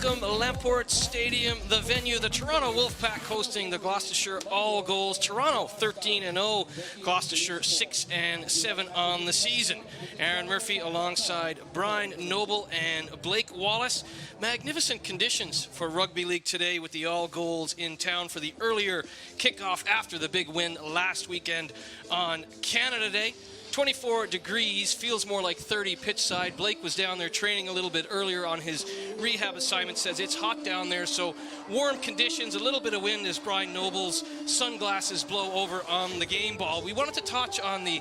welcome Lamport Stadium, the venue, the Toronto Wolfpack hosting the Gloucestershire All Goals. Toronto 13-0, Gloucestershire 6-7 on the season. Aaron Murphy alongside Brian Noble and Blake Wallace. Magnificent conditions for rugby league today with the All Goals in town for the earlier kickoff after the big win last weekend on Canada Day. 24 degrees, feels more like 30 pitch side. Blake was down there training a little bit earlier on his rehab assignment, says it's hot down there, so warm conditions, a little bit of wind as Brian Noble's sunglasses blow over on the game ball. We wanted to touch on the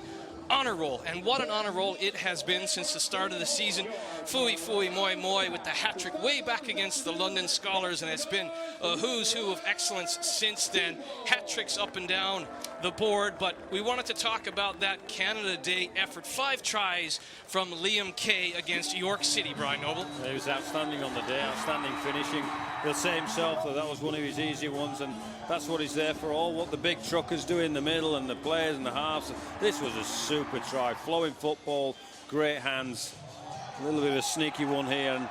honor roll, and what an honor roll it has been since the start of the season. Fui Fui Moi Moi with the hat-trick way back against the London Scholars, and it's been a who's who of excellence since then. Hat-tricks up and down the board, but we wanted to talk about that Canada Day effort. 5 tries from Liam Kay against York City, Brian Noble. He was outstanding on the day, outstanding finishing. He'll say himself that that was one of his easy ones, and that's what he's there for. All what the big truckers do in the middle and the players and the halves. This was a super try, flowing football, great hands. A little bit of a sneaky one here, and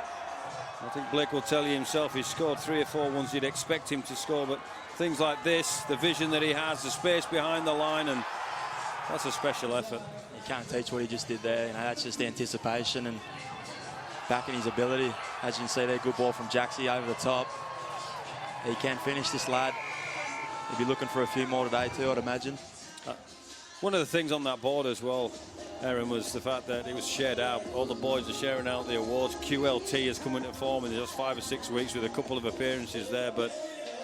I think Blake will tell you himself he's scored 3 or 4 ones you'd expect him to score, but things like this, the vision that he has, the space behind the line, and that's a special effort. You can't teach what he just did there. You know, that's just the anticipation and backing his ability. As you can see there, good ball from Jaxie over the top. He can finish, this lad. He'll be looking for a few more today too, I'd imagine. One of the things on that board as well, Aaron, was the fact that it was shared out. All the boys are sharing out the awards. QLT has come into form in just 5 or 6 weeks with a couple of appearances there, but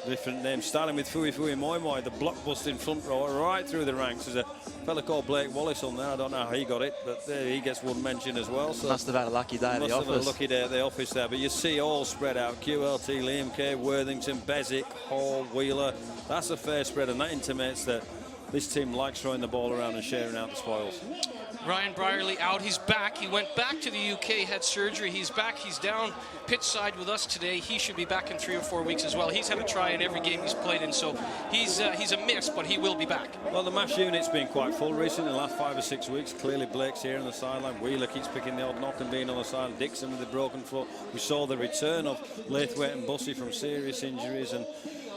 different names, starting with Fui Fui Moi Moi, the blockbusting front row right through the ranks. There's a fella called Blake Wallace on there. I don't know how he got it, but he gets one mention as well. So must have had a lucky day at the office. Must have had a lucky day at the office there. But you see all spread out. QLT, Liam Kay, Worthington, Bezic, Hall, Wheeler. That's a fair spread, and that intimates that this team likes throwing the ball around and sharing out the spoils. Ryan Brierley out. He's back. He went back to the UK, had surgery. He's back. He's down pitch side with us today. He should be back in 3 or 4 weeks as well. He's had a try in every game he's played in, so he's a miss, but he will be back. Well, the MASH unit's been quite full recently, the last 5 or 6 weeks. Clearly Blake's here on the sideline. Wheeler keeps picking the odd knock and being on the sideline. Dixon with the broken foot. We saw the return of Laithwaite and Bussey from serious injuries, and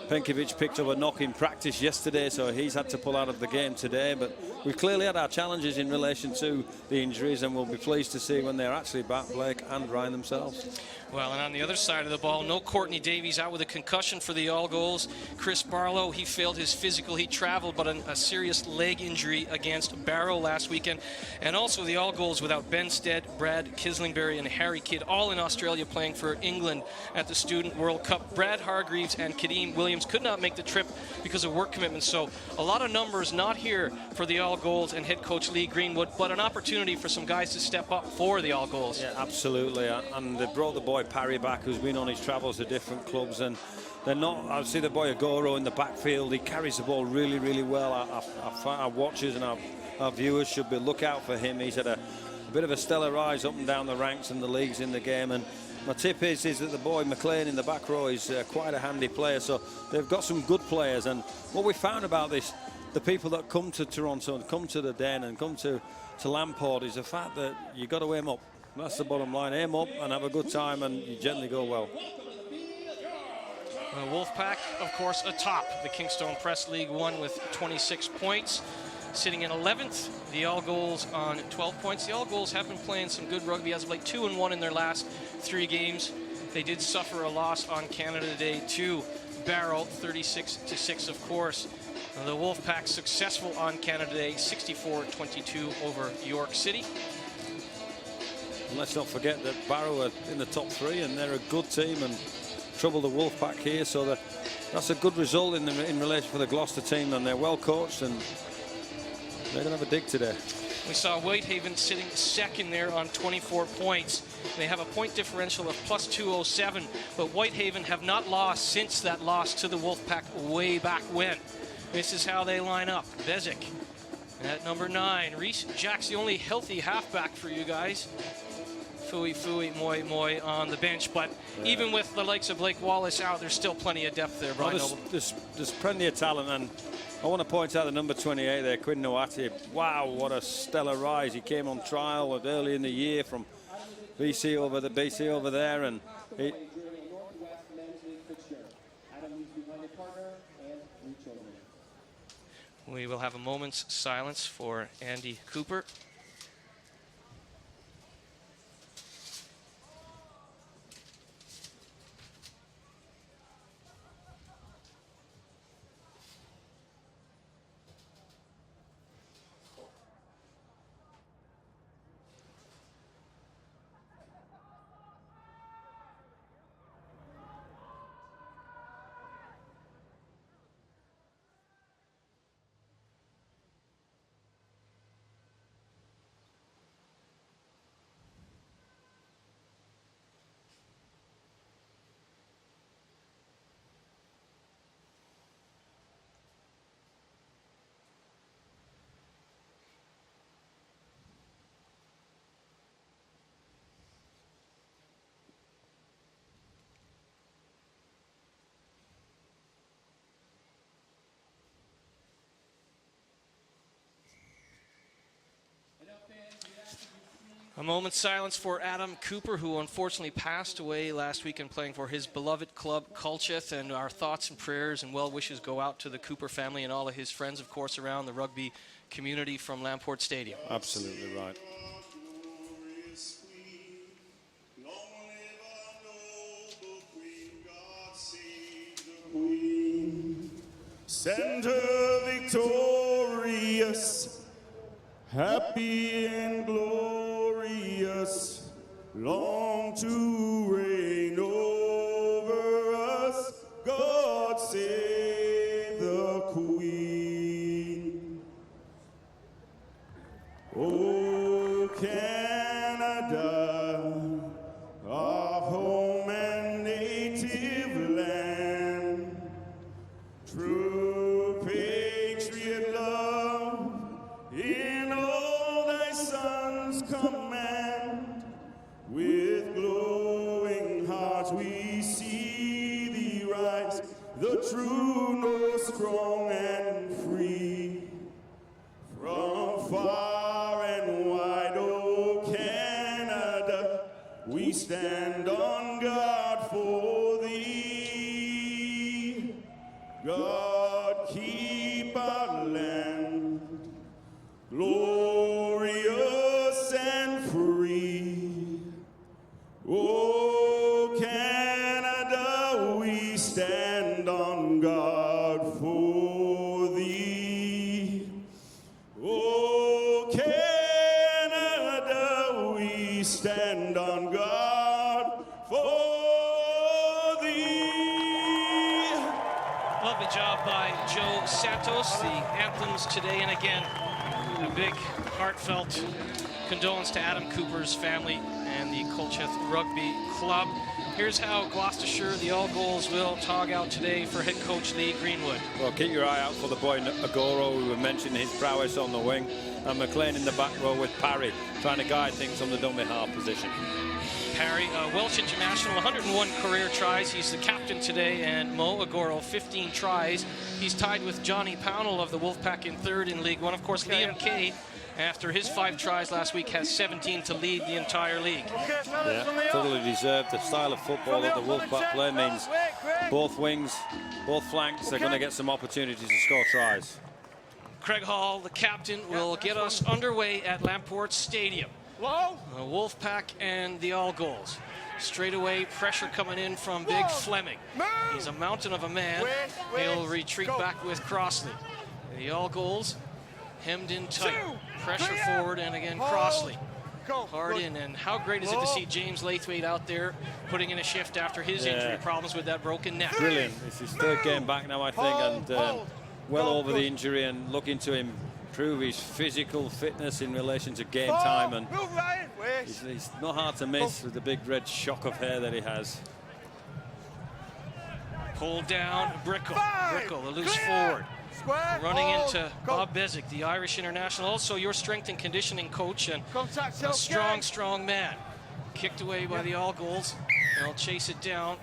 Penkovic picked up a knock in practice yesterday, so he's had to pull out of the game today. But we've clearly had our challenges in relation to the injuries, and we'll be pleased to see when they're actually back, Blake and Ryan themselves. Well, and on the other side of the ball, no Courtney Davies, out with a concussion for the All Goals. Chris Barlow, he failed his physical. He traveled, but a serious leg injury against Barrow last weekend. And also the All Goals without Ben Stead, Brad Kislingberry, and Harry Kidd, all in Australia playing for England at the Student World Cup. Brad Hargreaves and Kadeem Williams could not make the trip because of work commitments. So a lot of numbers not here for the All Goals and head coach Lee Greenwood, but an opportunity for some guys to step up for the All Goals. Yeah, absolutely. And they brought the boy Parry back, who's been on his travels to different clubs, and they're not. I see the boy Agoro in the backfield. He carries the ball really, really well. Our watchers and our viewers should be look out for him. He's had a bit of a stellar rise up and down the ranks and the leagues in the game, and my tip is that the boy McLean in the back row is quite a handy player. So they've got some good players, and what we found about this, the people that come to Toronto and come to the Den and come to Lamport, is the fact that you've got to aim up. That's the bottom line. Aim up and have a good time, and you generally go well. The Wolfpack, of course, atop the Kingstone Press League One with 26 points. Sitting in 11th, the All Goals on 12 points. The All Goals have been playing some good rugby as of late, 2-1 in their last 3 games. They did suffer a loss on Canada Day to Barrow, 36-6, of course. The Wolfpack successful on Canada Day, 64-22 over York City. And let's not forget that Barrow are in the top 3, and they're a good team and trouble the Wolfpack here. So that's a good result in relation for the Gloucester team, and they're well coached, and they're going to have a dig today. We saw Whitehaven sitting second there on 24 points. They have a point differential of plus 207, but Whitehaven have not lost since that loss to the Wolfpack way back when. This is how they line up. Bezic at number 9. Reese Jack's the only healthy halfback for you guys. Fui Fui Moi Moi on the bench, but even with the likes of Blake Wallace out, there's still plenty of depth there, Brian. There's plenty of talent, and I want to point out the number 28 there, Quinn Noati. Wow, what a stellar rise. He came on trial early in the year from BC over there, and We will have a moment's silence for Andy Cooper. A moment's silence for Adam Cooper, who unfortunately passed away last weekend playing for his beloved club, Culcheth, and our thoughts and prayers and well wishes go out to the Cooper family and all of his friends, of course, around the rugby community from Lamport Stadium. Absolutely right. Send her victorious, happy and glorious, long to reign over us. God save the Queen. Oh, Canada, our home and native land, true patriot love in all thy sons command. With glowing hearts we see thee rise, the true north, strong and free. From far and wide, oh Canada, we stand on guard for thee. God keep our land glorious and free. Oh, Canada, we stand on guard for thee. Oh, Canada, we stand on guard for thee. Lovely job by Joe Santos. The anthems today, and again, a big heartfelt condolence to Adam Cooper's family and the Culcheth Rugby Club. Here's how Gloucestershire, the All Goals, will tog out today for head coach Lee Greenwood. Well, keep your eye out for the boy Agoro. We were mentioning his prowess on the wing, and McLean in the back row with Parry trying to guide things on the dummy half position. Parry, Welsh International, 101 career tries. He's the captain today, and Mo Agoro, 15 tries. He's tied with Johnny Pownell of the Wolfpack in third in League One. Of course, Liam Kay, after his 5 tries last week, has 17 to lead the entire league. Yeah, totally deserved. The style of football that the Wolfpack play means both wings, both flanks, they're going to get some opportunities to score tries. Craig Hall, the captain, will get us underway at Lamport Stadium. The Wolfpack and the All Goals. Straight away, pressure coming in from Big Fleming. He's a mountain of a man. He'll retreat back with Crossley. The All Goals hemmed in tight. Pressure forward, and again Crossley. Hard in, and how great is it to see James Laithwaite out there putting in a shift after his injury problems with that broken neck. Brilliant. It's his 3rd game back now, I think, and well over the injury, and looking to improve his physical fitness in relation to game time, and he's not hard to miss with the big red shock of hair that he has. Pulled down, Brickle, the loose forward. Running into Bob Bezic, the Irish international, also your strength and conditioning coach, and a strong man. Kicked away by the All Goals. They'll chase it down,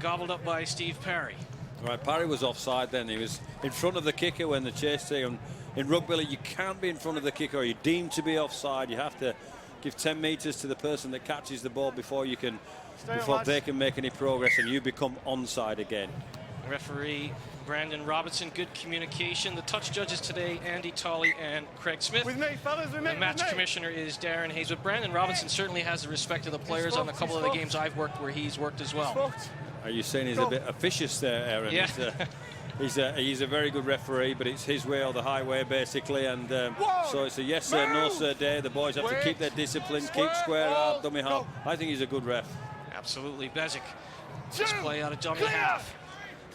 gobbled up by Steve Parry. Right, Parry was offside then. He was in front of the kicker when the chase came. In rugby, you can't be in front of the kicker, or you're deemed to be offside. You have to give 10 meters to the person that catches the ball before they can make any progress, and you become onside again. Referee Brandon Robinson, good communication. The touch judges today, Andy Tolley and Craig Smith. With me, fellas, with me. The match commissioner is Darren Hayes. But Brandon Robinson certainly has the respect of the players on a couple of the games I've worked where he's worked as well. Are you saying he's a bit officious there, Aaron? Yeah. He's a very good referee, but it's his way or the highway, basically. And so it's a yes sir, no sir day. The boys have to keep their discipline, keep square half, dummy half. I think he's a good ref. Absolutely. Bezic. This play out of dummy half.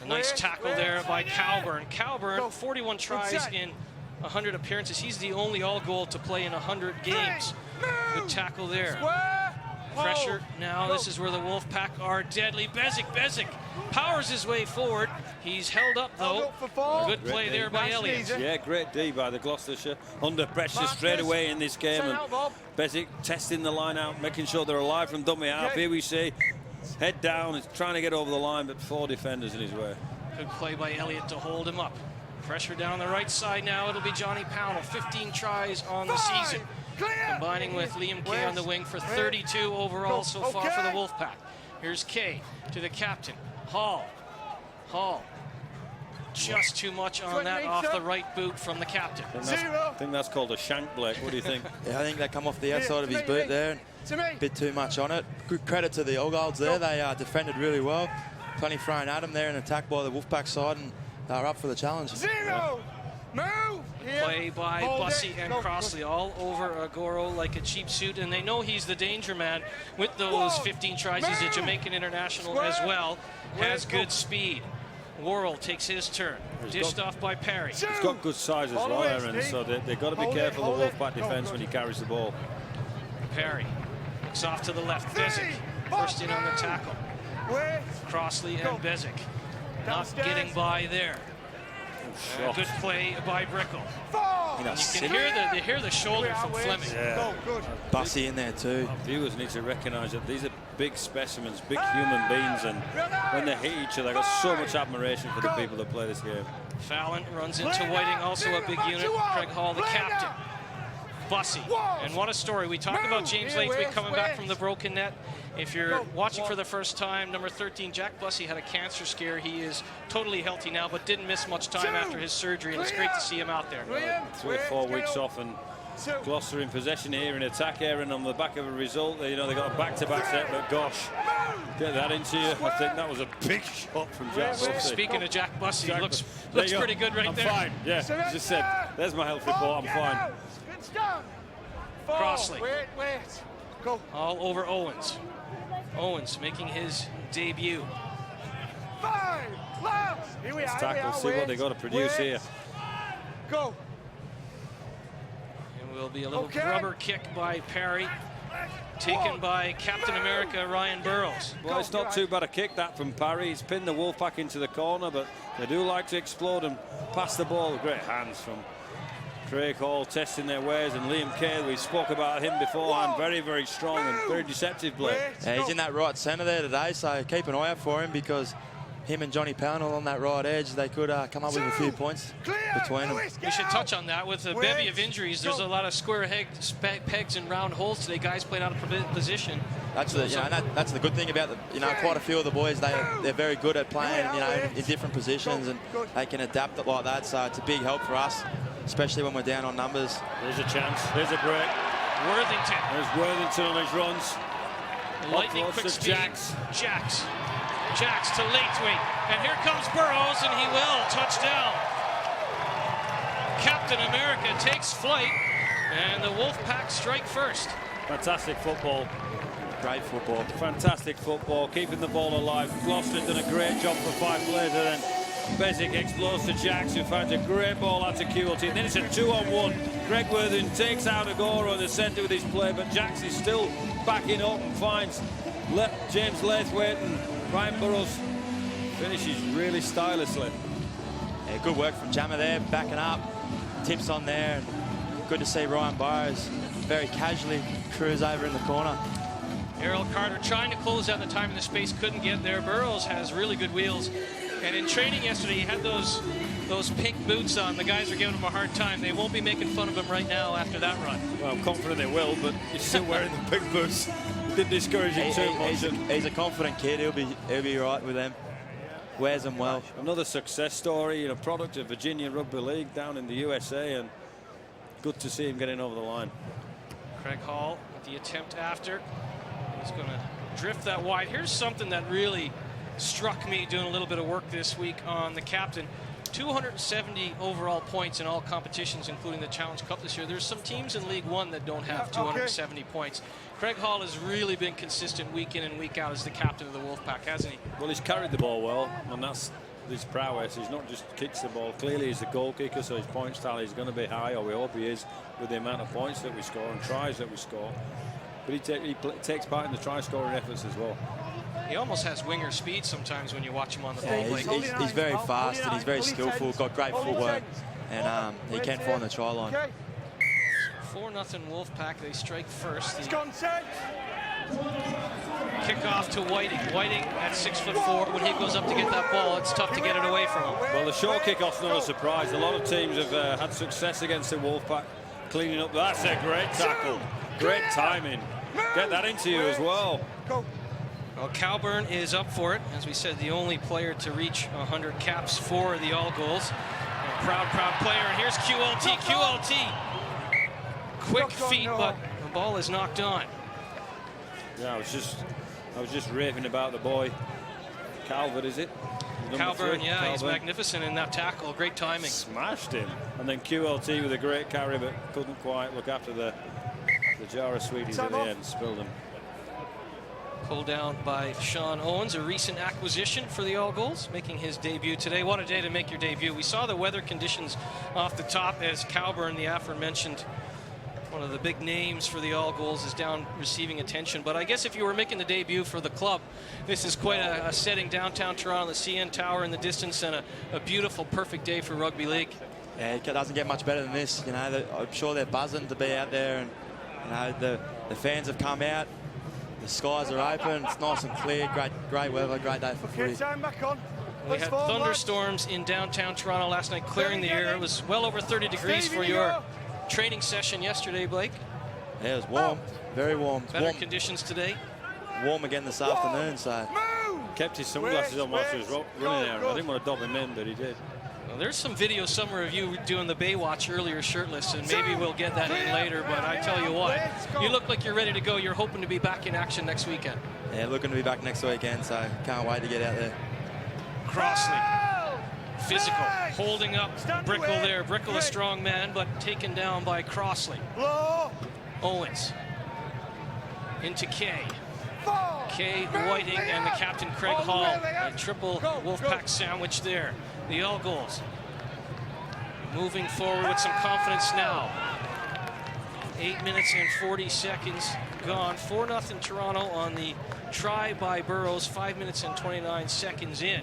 A nice tackle there by Calburn. Calburn, 41 tries in 100 appearances. He's the only all-goal to play in 100 games. Good tackle there. Pressure now. This is where the Wolfpack are deadly. Bezic powers his way forward. He's held up, though. Good play there by Elliott. Yeah, great D by the Gloucestershire. Under pressure straight away in this game. And Bezic testing the line out, making sure they're alive from dummy half. Here we see head down, he's trying to get over the line, but 4 defenders in his way. Good play by Elliott to hold him up. Pressure down the right side now. It'll be Johnny Pownell, 15 tries on the season. Combining with Liam Kay on the wing for 32 overall so far for the Wolfpack. Here's Kay to the captain. Hall. Just too much on that off the right boot from the captain. I think that's called a shank, Blake. What do you think? Yeah, I think they come off the outside of his boot there. A bit too much on it. Good credit to the Old there. They defended really well. Plenty thrown at them there and attacked by the Wolfpack side, and they were up for the challenge. Move! Play by Bussey and Crossley all over Agoro like a cheap suit, and they know he's the danger man with those 15 tries. He's a Jamaican international as well. Has good speed. Worrell takes his turn. Dished off by Perry. He's got good size as well, Aaron, so they've got to be careful the Wolfpack defence when he carries the ball. Perry looks off to the left. Bezic first in on the tackle. Crossley and Bezic not getting by there. Good play by Brickle. You can hear the shoulder from Fleming. Yeah. Bussey in there too. Viewers need to recognise that these are big specimens, big human beings, and when they hit each other, I've got so much admiration for the people that play this game. Fallon runs into Whiting, also a big unit. Craig Hall, the captain. Bussey, and what a story. We talked about James Laithwaite coming back from the broken net. If you're watching for the first time, number 13, Jack Bussey had a cancer scare. He is totally healthy now, but didn't miss much time after his surgery, and it's great to see him out there. 3 or 4 weeks off, and Gloucester in possession here in attack, Aaron, on the back of a result. You know, they got a back-to-back set, but gosh, get that into you. I think that was a big shot from Jack Bussey. Speaking of Jack Bussey, looks pretty good right there. I'm fine, yeah. As I said, there's my health report, I'm fine. Crossley. Go. All over Owens. Owens making his debut. Here we are. Tackle, see what they got to produce here. Go. And will be a little rubber kick by Perry, taken by Captain America Ryan Burrows. Well, it's not too bad a kick that from Parry. He's pinned the Wolfpack into the corner, but they do like to explode and pass the ball. Great hands from Craig Hall testing their ways, and Liam Kay, we spoke about him beforehand, very, very strong and very deceptive play. Yeah, he's in that right centre there today, so keep an eye out for him, because him and Johnny Pownell on that right edge, they could come up with a few points between them. We should touch on that. With a bevy of injuries, there's a lot of square pegs and round holes today. Guys playing out of position. That's the that's the good thing about quite a few of the boys. They're very good at playing in different positions, and they can adapt it like that. So it's a big help for us, especially when we're down on numbers. There's a chance. There's a break. Worthington. There's Worthington on his runs. Lightning quick speed. Jacks to Laithwaite. And here comes Burrows, and he will. Touchdown. Captain America takes flight, and the Wolfpack strike first. Fantastic football. Great football. Fantastic football, keeping the ball alive. Gloucester done a great job for 5 players, and then Bezic explodes to Jacks, who finds a great ball out to QLT. And then it's a 2-on-1. Greg Worthington takes out Agoro in the centre with his play, but Jacks is still backing up and finds James Laithwaite, and Ryan Burrows finishes really stylishly. Yeah, good work from Jammer there, backing up. Tips on there. Good to see Ryan Burrows very casually cruise over in the corner. Errol Carter trying to close out the time and the space, couldn't get there. Burrows has really good wheels. And in training yesterday, he had those pink boots on. The guys are giving him a hard time. They won't be making fun of him right now after that run. Well, I'm confident they will, but he's still wearing the pink boots. Didn't discourage him too much. He's a confident kid. He'll be right with them. wears them well. Another success story, product of Virginia Rugby League down in the USA, and good to see him getting over the line. Craig Hall with the attempt after. He's going to drift that wide. Here's something that really struck me doing a little bit of work this week on the captain. 270 overall points in all competitions, including the Challenge Cup this year. There's some teams in League One that don't have 270 points. Craig Hall has really been consistent week in and week out as the captain of the Wolfpack, hasn't he? Well, he's carried the ball well, and that's his prowess. He's not just kicks the ball. Clearly, he's a goal kicker, so his points tally is going to be high, or we hope he is, with the amount of points that we score and tries that we score. But he takes part in the try-scoring efforts as well. He almost has winger speed sometimes when you watch him on the ball. Yeah, he's very fast and he's very skillful, got great footwork, and he can find the try line. 4-0 Wolfpack. They strike first. It's gone, Ted. Kickoff to Whiting. Whiting at 6'4". When he goes up to get that ball, it's tough to get it away from him. Well, the short kickoff's not a surprise. A lot of teams have had success against the Wolfpack cleaning up. That's a great tackle. Great timing. Get that into you as well. Go. Well, Calburn is up for it. As we said, the only player to reach 100 caps for the All Goals. A proud player. And here's QLT. QLT. Quick feet, but the ball is knocked on. Yeah, I was just raving about the boy. Calvert, is it? Calburn, yeah, he's magnificent in that tackle. Great timing. Smashed him. And then QLT with a great carry, but couldn't quite look after the jar of sweeties at the end. Spilled them. Pulled down by Sean Owens, a recent acquisition for the All Goals, making his debut today. What a day to make your debut. We saw the weather conditions off the top as Calburn, the aforementioned, one of the big names for the All Goals, is down receiving attention. But I guess if you were making the debut for the club, this is quite a setting downtown Toronto, the CN Tower in the distance, and a beautiful, perfect day for rugby league. Yeah, it doesn't get much better than this. I'm sure they're buzzing to be out there, and the fans have come out. The skies are open. It's nice and clear. Great weather. Great day for footy. Time back on. We had thunderstorms in downtown Toronto last night, clearing the air. It was well over 30 degrees for your training session yesterday, Blake. Yeah, it was warm. Very warm. Better conditions today. Warm again this afternoon, so. Kept his sunglasses on whilst he was running there. I didn't want to dob him in, but he did. Well, there's some video somewhere of you doing the Baywatch earlier shirtless, and maybe we'll get that in later, but I tell you what, you look like you're ready to go. You're hoping to be back in action next weekend. Yeah, looking to be back next weekend, so can't wait to get out there. Crossley, physical, holding up Brickle there. Brickle a strong man, but taken down by Crossley. Owens into Kay. Kay, Whiting, and the captain Craig Hall. A triple Wolfpack sandwich there. The All Goals moving forward with some confidence now. 8 minutes and 40 seconds gone. 4-0 Toronto on the try by Burrows. 5 minutes and 29 seconds in.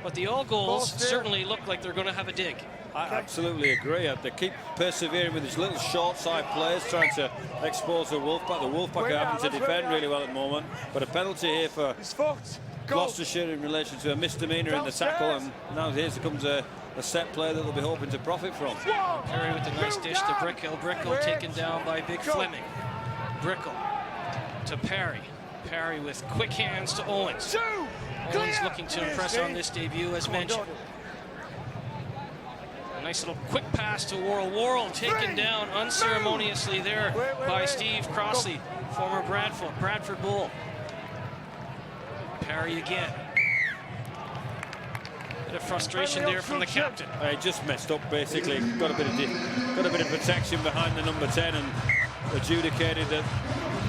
But the All Goals certainly look like they're going to have a dig. I absolutely agree. They keep persevering with these little short side plays, trying to expose the Wolfpack. The Wolfpack are having to defend really well at the moment. But a penalty here for Gloucestershire in relation to a misdemeanor in the tackle, and now here comes a set play that they'll be hoping to profit from. Perry with a nice dish to Brickhill. Brickhill taken down by Big Fleming. Brickle to Perry. Perry with quick hands to Owens. Owens looking to impress on this debut, as mentioned. A nice little quick pass to Worrell. Worrell taken down unceremoniously there by Steve Crossley, former Bradford Bull. Perry again. Bit of frustration there from the captain. He just messed up basically. Got a bit of protection behind the number 10 and adjudicated that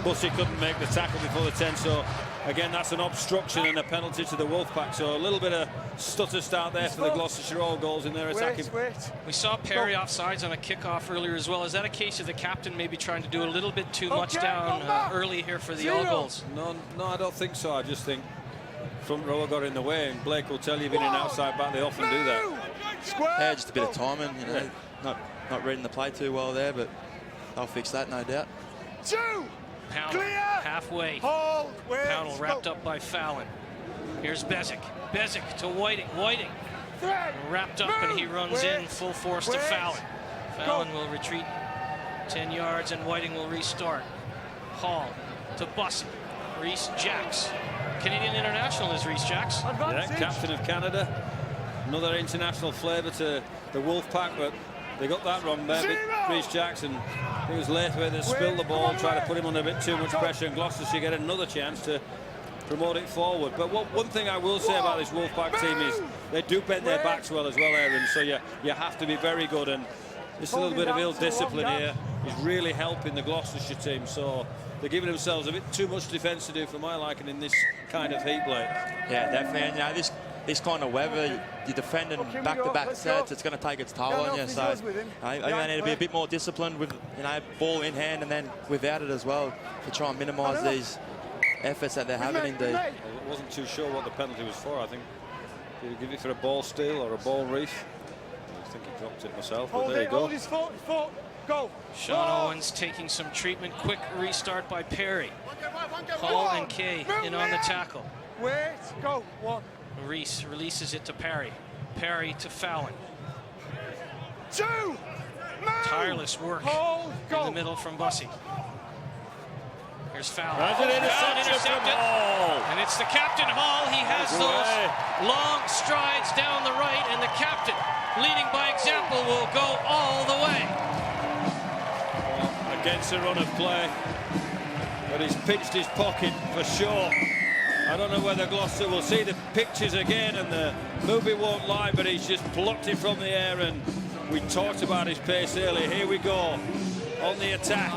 Bussey couldn't make the tackle before the 10. So again, that's an obstruction and a penalty to the Wolfpack. So a little bit of stutter start there for the Gloucestershire All Goals in their attacking. We saw Perry offsides on a kickoff earlier as well. Is that a case of the captain maybe trying to do a little bit too much down early here for the All Goals? No, I don't think so. I just think front row got in the way, and Blake will tell you, being an outside back, they often do that. Yeah, just a bit of timing, not reading the play too well there, but they'll fix that, no doubt. Pownell halfway. Pownell wrapped up by Fallon. Here's Bezic. Bezic to Whiting. Whiting wrapped up, and he runs in full force to Fallon. Fallon will retreat 10 yards, and Whiting will restart. Hall to Bussey. Reese Jacks. Canadian international is Rhys Jacks. Yeah, Advantage. captain of Canada. Another international flavour to the Wolfpack, but they got that wrong there. Rhys Jackson, he was late with it, spilled the ball, tried to put him under a bit too much pressure, and Gloucestershire get another chance to promote it forward. But one thing I will say about this Wolfpack team is they do bend their backs well as well, Aaron, so you have to be very good, and just a little bit of ill discipline here is really helping the Gloucestershire team, so they're giving themselves a bit too much defence to do for my liking in this kind of heat, Blake. Yeah, definitely. And, you know, this kind of weather, you're defending back-to-back sets, it's going to take its toll on you. So I need to be a bit more disciplined with, you know, ball in hand and then without it as well to try and minimise these efforts that they're having indeed. I wasn't too sure what the penalty was for. I think did he give it for a ball steal or a ball reef? I think he dropped it myself, but there you go. Hold his foot, go. Sean Owens taking some treatment. Quick restart by Perry. Hall and Kay in on the tackle. Wait, go. One. Reese releases it to Parry. Parry to Fallon. Two. Move. Tireless work Hold, go. in the middle from Bussey. Here's Fallon. That's an Fallon interception from Hall. And it's the captain, Hall. He has Good those way. long strides down the right, and the captain, leading by example, will go all the way. Well, against a run of play, but he's pinched his pocket for sure. I don't know whether Gloucester will see the pictures again and the movie won't lie, but he's just blocked it from the air, and we talked about his pace earlier. Here we go on the attack.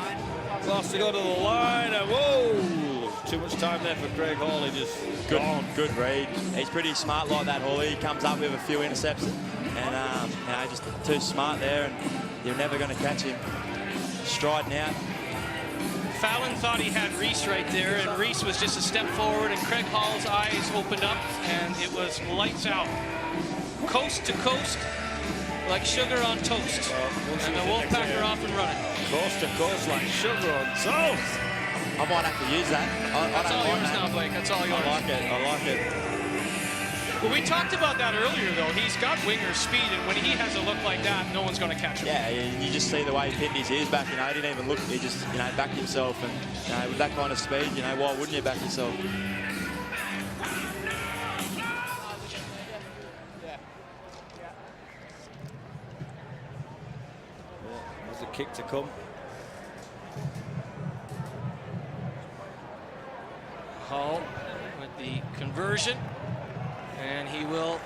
Gloucester go to the line, and whoa! Too much time there for Craig Hall. He just gone. Good read. He's pretty smart like that, Hawley. He comes up with a few intercepts, and you know, just too smart there, and you're never going to catch him striding out. Fallon thought he had Reese right there, and Reese was just a step forward, and Craig Hall's eyes opened up, and it was lights out. Coast to coast, like sugar on toast. And the Wolfpack are off and running. Coast to coast like sugar on toast. I might have to use that. That's all yours now, Blake. That's all yours. I like it. I like it. Well, we talked about that earlier, though. He's got winger speed, and when he has a look like that, no one's going to catch him. Yeah, you just see the way he pinned his ears back. You know, he didn't even look. He just, you know, backed himself, and you know, with that kind of speed, you know, why wouldn't you back yourself? There's a kick to come. Hall with the conversion, and he will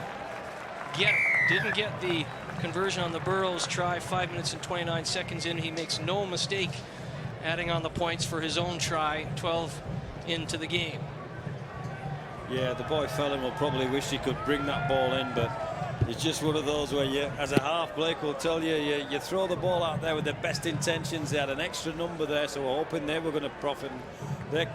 get it. Didn't get the conversion on the Burrows try. 5 minutes and 29 seconds in. He makes no mistake adding on the points for his own try. 12 into the game. Yeah, the boy Fallon will probably wish he could bring that ball in, but it's just one of those where you, as a half, Blake will tell you, you throw the ball out there with the best intentions. They had an extra number there, so we're hoping they were going to profit. They're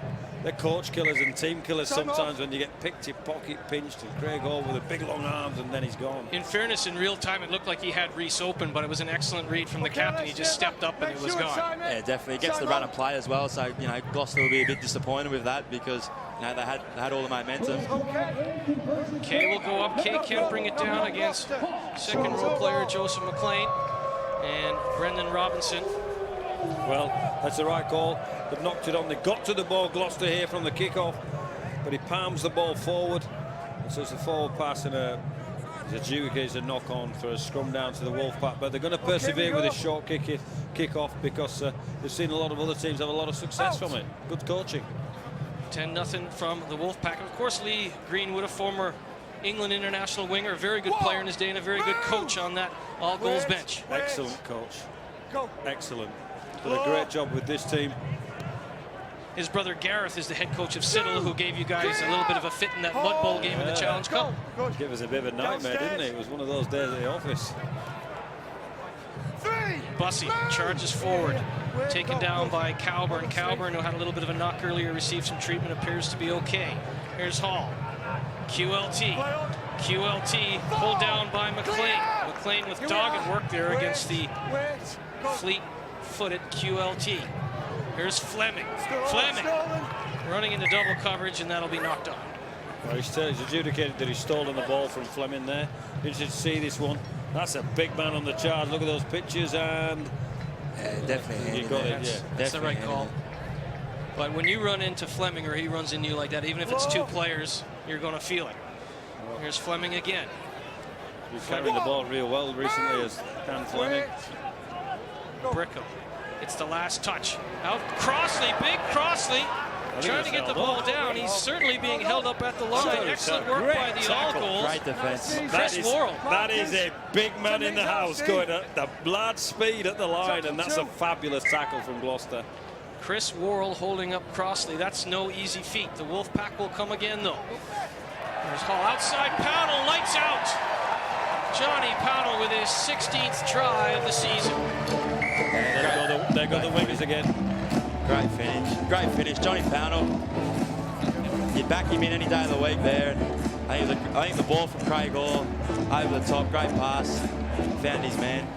coach killers and team killers sometimes when you get picked, your pocket pinched, and Craig Hall with the big long arms, and then he's gone. In fairness, in real time, it looked like he had Reese open, but it was an excellent read from the captain. He just stepped up and it was gone. Yeah, definitely. It gets the run and play as well, so, you know, Gloucester will be a bit disappointed with that because, you know, they had all the momentum. Kay will go up. Kay can't bring it down against second row player Joseph McLean and Brendan Robinson. Well, that's the right call. They've knocked it on. They got to the ball, Gloucester here from the kickoff, but he palms the ball forward. And so it's a forward pass and he's adjudicates a knock on for a scrum down to the Wolfpack. But they're going to persevere with this short kick-off because they've seen a lot of other teams have a lot of success from it. Good coaching. 10-0 from the Wolfpack. Of course, Lee Greenwood, a former England international winger, a very good player in his day and a very good coach on that all-goals bench. Excellent coach. Excellent. Done a great job with this team. His brother Gareth is the head coach of Siddle, who gave you guys a little bit of a fit in that Mud Bowl game in the Challenge Cup. Give us a bit of a nightmare, didn't he? It was one of those days at the office. Bussey charges forward, taken down by Cowburn. Cowburn, who had a little bit of a knock earlier, received some treatment, appears to be okay. Here's Hall. QLT pulled down by McLean. McLean with dogged work there against the fleet-footed QLT. Here's Fleming. Fleming running into double coverage, and that'll be knocked on. Well, he's adjudicated that he's stolen the ball from Fleming there. Interested to see this one. That's a big man on the charge. Look at those pictures, and definitely. You got it, yeah. That's the right call. But when you run into Fleming or he runs into you like that, even if it's 2 players, you're going to feel it. Here's Fleming again. He's carrying the ball real well recently as Dan Fleming. Brickell. It's the last touch. Out Crossley, big Crossley. Trying to get the ball down. He's certainly being held up at the line. Excellent work by the All-Goals. Great defense. Chris Worrell. That is a big man in the house going at the blood speed at the line, and that's a fabulous tackle from Gloucester. Chris Worrell holding up Crossley. That's no easy feat. The Wolfpack will come again, though. There's Hall outside. Pownell, lights out. Johnny Pownell with his 16th try of the season. There go the wingers again. Great finish. Great finish. Johnny Pownell. You'd back him in any day of the week there. And I think the ball from Craig Hall over the top. Great pass. Found his man.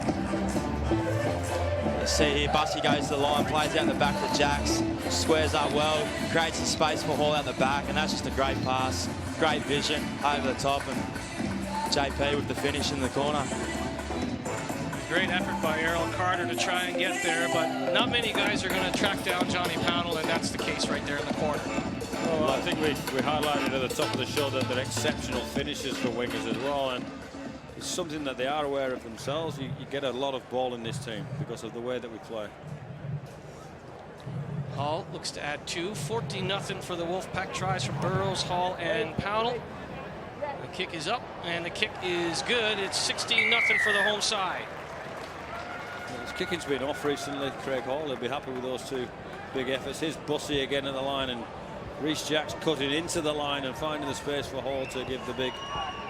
You see here, Bussy goes to the line, plays out the back to Jacks, squares up well, creates some space for Hall out the back, and that's just a great pass. Great vision over the top, and JP with the finish in the corner. Great effort by Errol Carter to try and get there, but not many guys are going to track down Johnny Pownell, and that's the case right there in the corner. Well, I think we highlighted at the top of the show that they're exceptional finishes for wingers as well, and it's something that they are aware of themselves. You get a lot of ball in this team because of the way that we play. Hall looks to add 2. 14-0 for the Wolfpack. Tries from Burrows, Hall, and Pownell. The kick is up, and the kick is good. It's 16-0 for the home side. His kicking's been off recently, Craig Hall. He'll be happy with those 2 big efforts. Here's Bussy again at the line, and Rhys Jacks cutting into the line and finding the space for Hall to give the big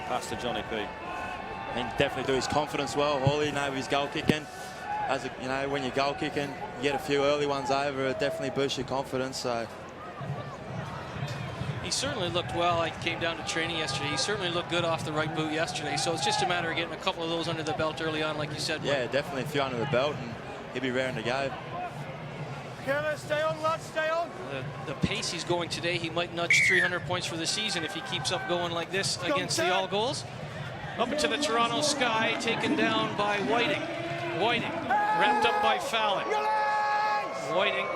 pass to Johnny P. And definitely do his confidence well. Hall, you know, with his goal kicking. As a, you know, when you're goal kicking, you get a few early ones over, it definitely boosts your confidence. So he certainly looked well. I came down to training yesterday. He certainly looked good off the right boot yesterday. So it's just a matter of getting a couple of those under the belt early on, like you said. Yeah, definitely a few under the belt, and he'll be raring to go. Okay, let's stay on, lads, stay on. The pace he's going today, he might nudge 300 points for the season if he keeps up going like this against the All-Goals. Up into the Toronto sky, taken down by Whiting. Whiting, wrapped up by Fallon. Whiting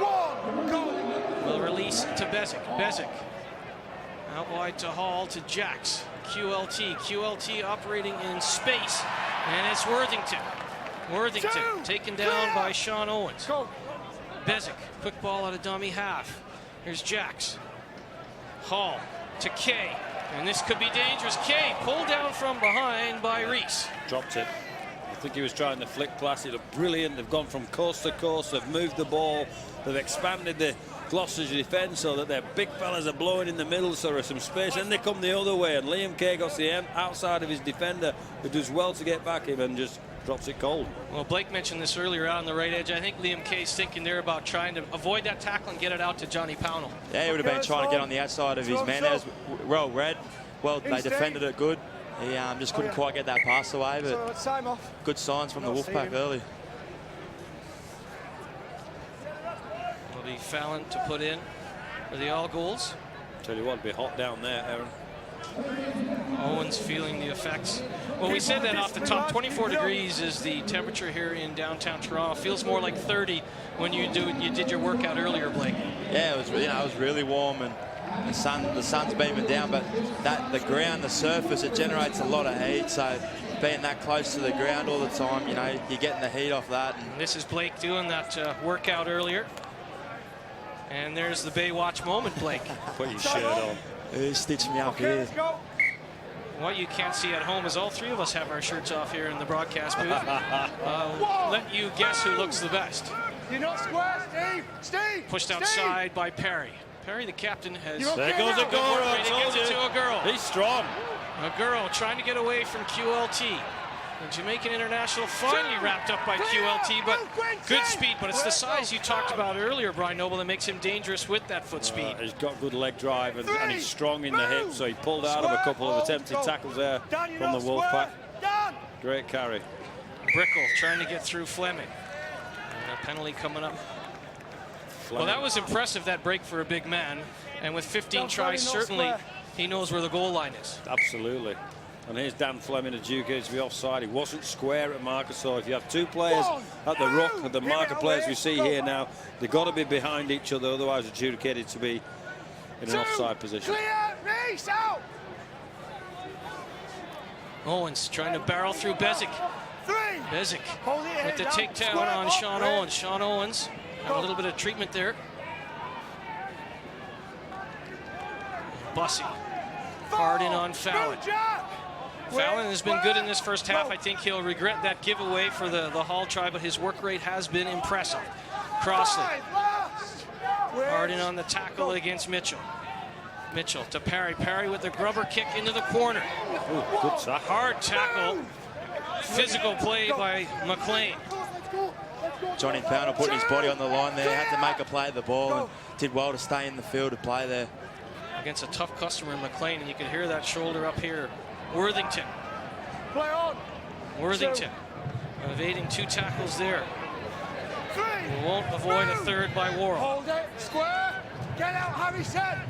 will release to Bezic. Bezic out wide to Hall, to Jacks. QLT operating in space, and it's Worthington. Worthington taken down by Sean Owens. Bezic, quick ball out of dummy half. Here's Jacks. Hall to Kay, and this could be dangerous. Kay pulled down from behind by Reese. Dropped it. I think he was trying to flick pass. It looked brilliant. They've gone from coast to coast. They've moved the ball. They've expanded the Gloucester's defence so that their big fellas are blowing in the middle, so there's some space. And they come the other way, and Liam Kay got the end outside of his defender, who does well to get back him and just drops it cold. Well, Blake mentioned this earlier on the right edge. I think Liam Kay's thinking there about trying to avoid that tackle and get it out to Johnny Pownell. Yeah, he would have been trying to get on the outside of his man. That was well read. Well, they defended it good. He just couldn't quite get that pass away, but good signs from the Wolfpack early. Will be Fallon to put in for the All-Goals. Tell you what, it'd be hot down there, Aaron. Owens feeling the effects. Well, we said that off the top. 24 degrees is the temperature here in downtown Toronto. Feels more like 30 when you did your workout earlier, Blake. Yeah, it was it was really warm, and the sun's beaming down, but the ground, the surface, it generates a lot of heat. So being that close to the ground all the time, you know, you're getting the heat off that. And this is Blake doing that workout earlier. And there's the Baywatch moment, Blake. Put your shirt on. He stitched me up here. What you can't see at home is all 3 of us have our shirts off here in the broadcast booth. Let you guess who looks the best. You're not square, Steve. Steve. Pushed outside by Perry. Perry, the captain, has... There goes a goal. Gets it to a girl. He's strong. A girl trying to get away from QLT. The Jamaican international finally wrapped up by QLT, but good speed. But it's the size you talked about earlier, Brian Noble, that makes him dangerous with that foot speed. He's got good leg drive and he's strong in the hips, so he pulled out of a couple of attempted tackles there from the Wolfpack. Great carry. Brickell trying to get through Fleming. And a penalty coming up. Well, that was impressive, that break for a big man. And with 15 tries, certainly he knows where the goal line is. Absolutely. And here's Dan Fleming adjudicated to be offside. He wasn't square at marker, so if you have two players at the ruck, the marker players we see here now, they've got to be behind each other, otherwise adjudicated to be in an offside position. Clear, Reese, out. Owens trying to barrel through Bezic. Bezic with the takedown on Sean Owens. Sean Owens got a little bit of treatment there. Bussy hard in on Fallon. Fallon has been good in this first half. I think he'll regret that giveaway for the Hall try, but his work rate has been impressive. Crossley hard in on the tackle against Mitchell. Mitchell to Parry. Parry with the grubber kick into the corner. Ooh, good tackle. Hard tackle. Physical play by McLean. Johnny Pownell putting his body on the line there. Had to make a play at the ball and did well to stay in the field to play there. Against a tough customer in McLean, and you can hear that shoulder up here. Worthington. Play on. Worthington evading 2 tackles there. He won't avoid a third by Worrell. Hold it. Square. Get out, Harrison.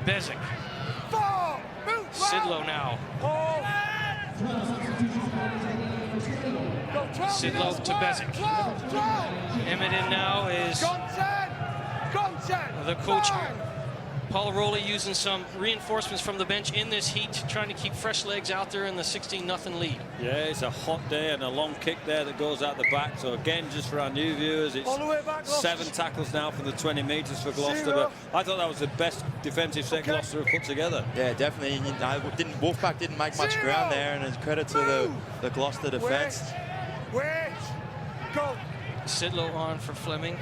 Bezic. 4. Move. Sidlow now. Sidlow to Bezic. Emmett in now is the coach. Paul Rowley using some reinforcements from the bench in this heat, trying to keep fresh legs out there in the 16-0 lead. Yeah, it's a hot day and a long kick there that goes out the back. So again, just for our new viewers, it's 7 tackles now from the 20 metres for Gloucester. But I thought that was the best defensive set Gloucester have put together. Yeah, definitely. You know, Wolfpack didn't make much ground there, and it's credit to the Gloucester defence. Go. Sidlow on for Fleming.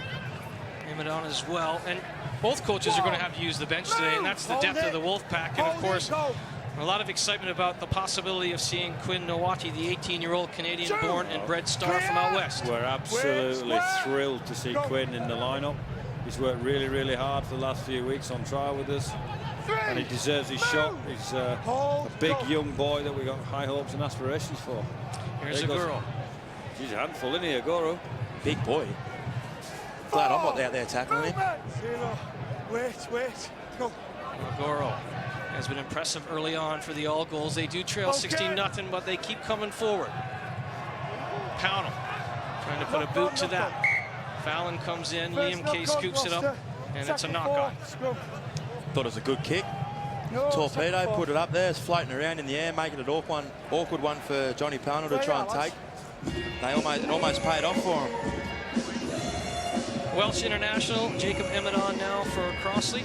Emmett on as well. And both coaches are going to have to use the bench today, and that's the depth of the Wolfpack. And of course, a lot of excitement about the possibility of seeing Quinn Nowati, the 18-year-old Canadian-born and bred star from out west. We're absolutely thrilled to see Quinn in the lineup. He's worked really, really hard for the last few weeks on trial with us, and he deserves his shot. He's a big young boy that we got high hopes and aspirations for. Here's Aguro. He's a handful, isn't he, Aguro? Big boy. Glad I'm not out there tackling him. Wait. Go. Aguro has been impressive early on for the All Goals. They do trail 16-0, but they keep coming forward. Pownell trying to put a boot to that. Fallon comes in, Liam Kay scoops it up, and it's a knock-on. Thought it was a good kick. Torpedo put it up there, it's floating around in the air, making it an awkward one for Johnny Pownell to try and take. It almost paid off for him. Welsh international, Jacob Emmett on now for Crossley.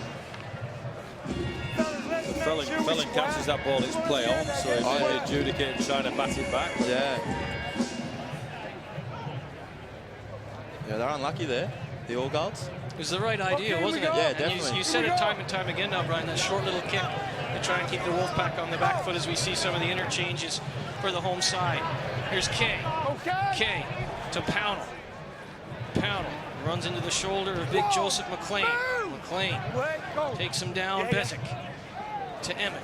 Fallon catches that ball, it's play on, so he's really adjudicated trying to bat it back. Yeah, they're unlucky there, the All Golds. It was the right idea, wasn't it? Yeah, and definitely. You said it time and time again now, Brian, that short little kick to try and keep the Wolfpack on the back foot as we see some of the interchanges for the home side. Here's Kay. Kay to Pownell. Pownell runs into the shoulder of big Joseph McLean. McLean takes him down. Bezic to Emmett.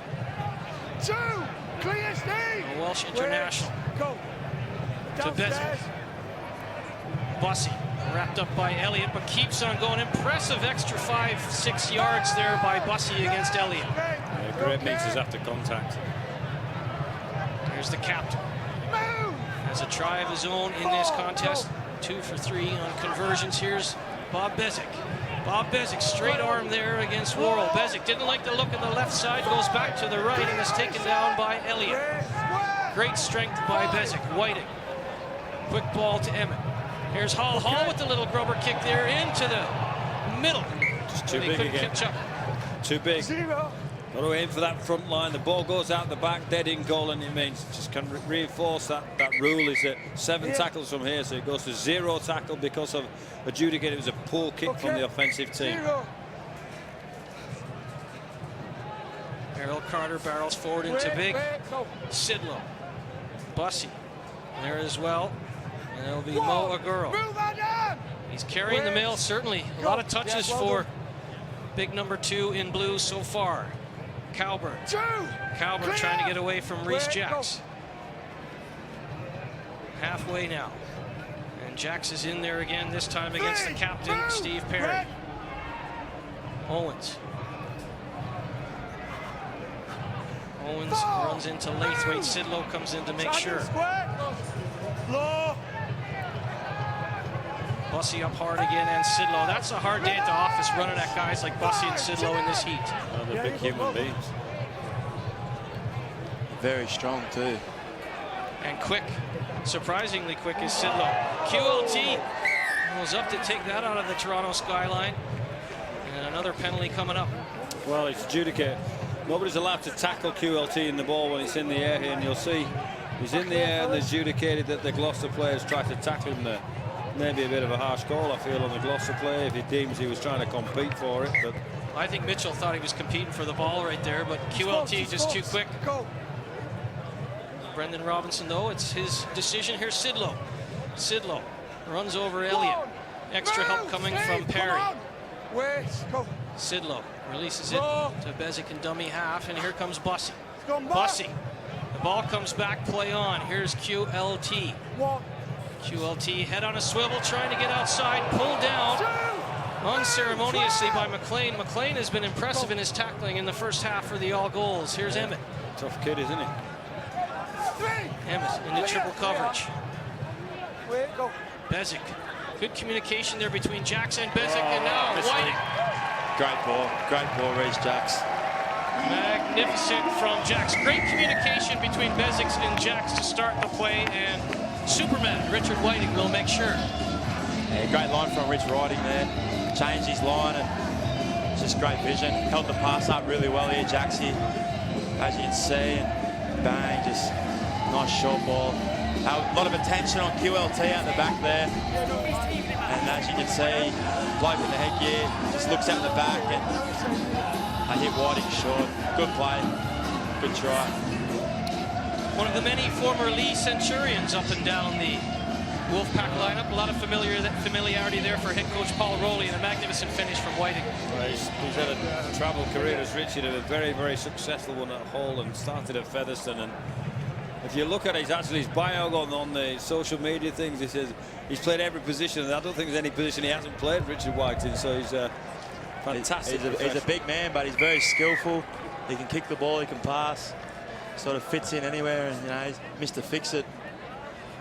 Clear, Steve. A Welsh international. To Bezic. Bussy wrapped up by Elliott, but keeps on going. Impressive extra 5-6 yards there by Bussy against Elliott. Yeah, great meters after contact. Here's the captain. Has a try of his own in this contest. 2 for 3 on conversions. Here's Bob Bezic. Bob Bezic, straight arm there against Worrell. Bezic didn't like the look of the left side, goes back to the right and is taken down by Elliott. Great strength by Bezic. Whiting. Quick ball to Emmett. Here's Hall. Hall with the little grubber kick there into the middle. Just too big again. Too big. Got to aim for that front line. The ball goes out the back, dead in goal, and it means just can reinforce that rule is that 7 tackles from here, so it goes to 0 tackle because of adjudicated. It was a poor kick from the offensive team. Errol Carter barrels forward into big. Sidlow. Bussy there as well. And it'll be Mo Aguro. He's carrying the mail, certainly. A lot of touches for big number 2 in blue so far. Calburn. Calburn trying to get away from Reese Jacks. Halfway now. And Jacks is in there again, this time against the captain, Steve Perry. Owens. Owens runs into Lathwaite. Sidlow comes in to make sure. Low. Bussey up hard again, and Sidlow. That's a hard day at the office running at guys like Bussey and Sidlow in this heat. They're big human beings. Very strong too. And quick, surprisingly quick is Sidlow. QLT was up to take that out of the Toronto skyline. And another penalty coming up. Well, it's adjudicated. Nobody's allowed to tackle QLT in the ball when it's in the air here, and you'll see he's in the air and adjudicated that the Gloucester players tried to tackle him there. Maybe a bit of a harsh call, I feel, on the Gloucester player if he deems he was trying to compete for it. But I think Mitchell thought he was competing for the ball right there, but QLT just too quick. Go. Brendan Robinson, though, it's his decision here. Sidlow. Sidlow runs over Elliott. Extra help coming from Perry. Wait, go. Sidlow releases it to Bezic and dummy half, and here comes Bussey. Come back. Bussey. The ball comes back, play on. Here's QLT. One. QLT head on a swivel, trying to get outside, pulled down unceremoniously by McLean. McLean has been impressive in his tackling in the first half for the all goals. Here's Emmett. tough kid, isn't he? Emmett in the triple coverage. Wait, go. Bezic. Good communication there between Jax and Bezic, and now Whiting. Great ball, Reece Jax. Magnificent from Jax. Great communication between Bezic and Jax to start the play, and Superman Richard Whiting will make sure. Yeah, great line from Rich Whiting there. Changed his line and just great vision. Held the pass up really well here, Jaxie, as you can see. And bang, just nice short ball. A lot of attention on QLT out the back there. And as you can see, bloke in the headgear just looks out the back and I hit Whiting short. Good play, good try. One of the many former Lee Centurions up and down the Wolfpack lineup. A lot of familiarity there for head coach Paul Rowley, and a magnificent finish from Whiting. Well, he's had a travel career as Richard, a very, very successful one at Hull and started at Featherstone. And if you look at his bio on the social media things, he says he's played every position, and I don't think there's any position he hasn't played, Richard Whiting. So he's fantastic. He's a big man, but he's very skillful. He can kick the ball, he can pass. Sort of fits in anywhere, and he's Mr. Fix-It.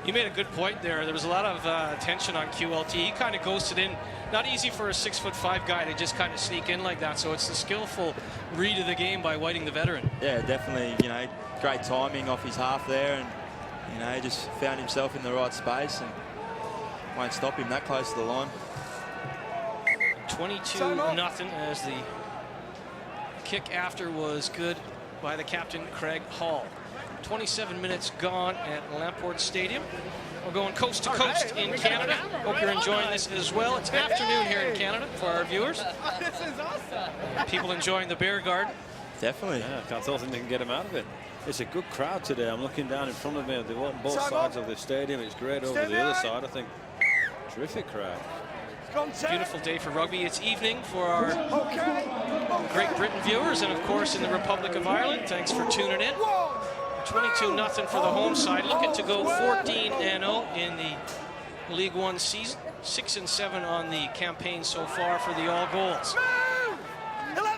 You made a good point there. There was a lot of attention on QLT. He kind of ghosted in. Not easy for a 6'5" guy to just kind of sneak in like that. So it's the skillful read of the game by Whiting, the veteran. Yeah, definitely. Great timing off his half there, and he just found himself in the right space and won't stop him that close to the line. 22-0 as the kick after was good by the captain, Craig Hall. 27 minutes gone at Lamport Stadium. We're going coast to coast in Canada. Hope you're enjoying this as well. It's afternoon here in Canada for our viewers. This is awesome. People enjoying the Bear Garden. Definitely. Yeah, I don't think they can get him out of it. It's a good crowd today. I'm looking down in front of me. They're on both sides of the stadium. It's great over the other side, I think. Terrific crowd. Beautiful day for rugby. It's evening for our Great Britain viewers, and of course in the Republic of Ireland. Thanks for tuning in. 22-0 for the home side, looking to go 14-0 in the League One season. 6-7 on the campaign so far for the all goals.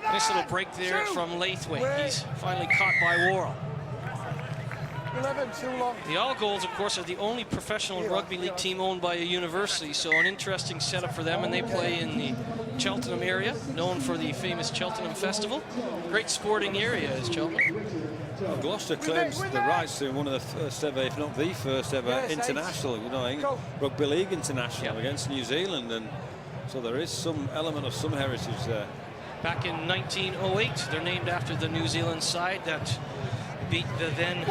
Nice little break there from Lathwaite. He's finally caught by Worrell. 11, too long. The All Goals, of course, are the only professional rugby league team owned by a university, so an interesting setup for them, and they play in the Cheltenham area, known for the famous Cheltenham Festival. Great sporting area is Cheltenham. Well, Gloucester claims the rights to one of the first ever, if not the first ever, international, rugby league international against New Zealand, and so there is some element of some heritage there. Back in 1908, they're named after the New Zealand side that beat the then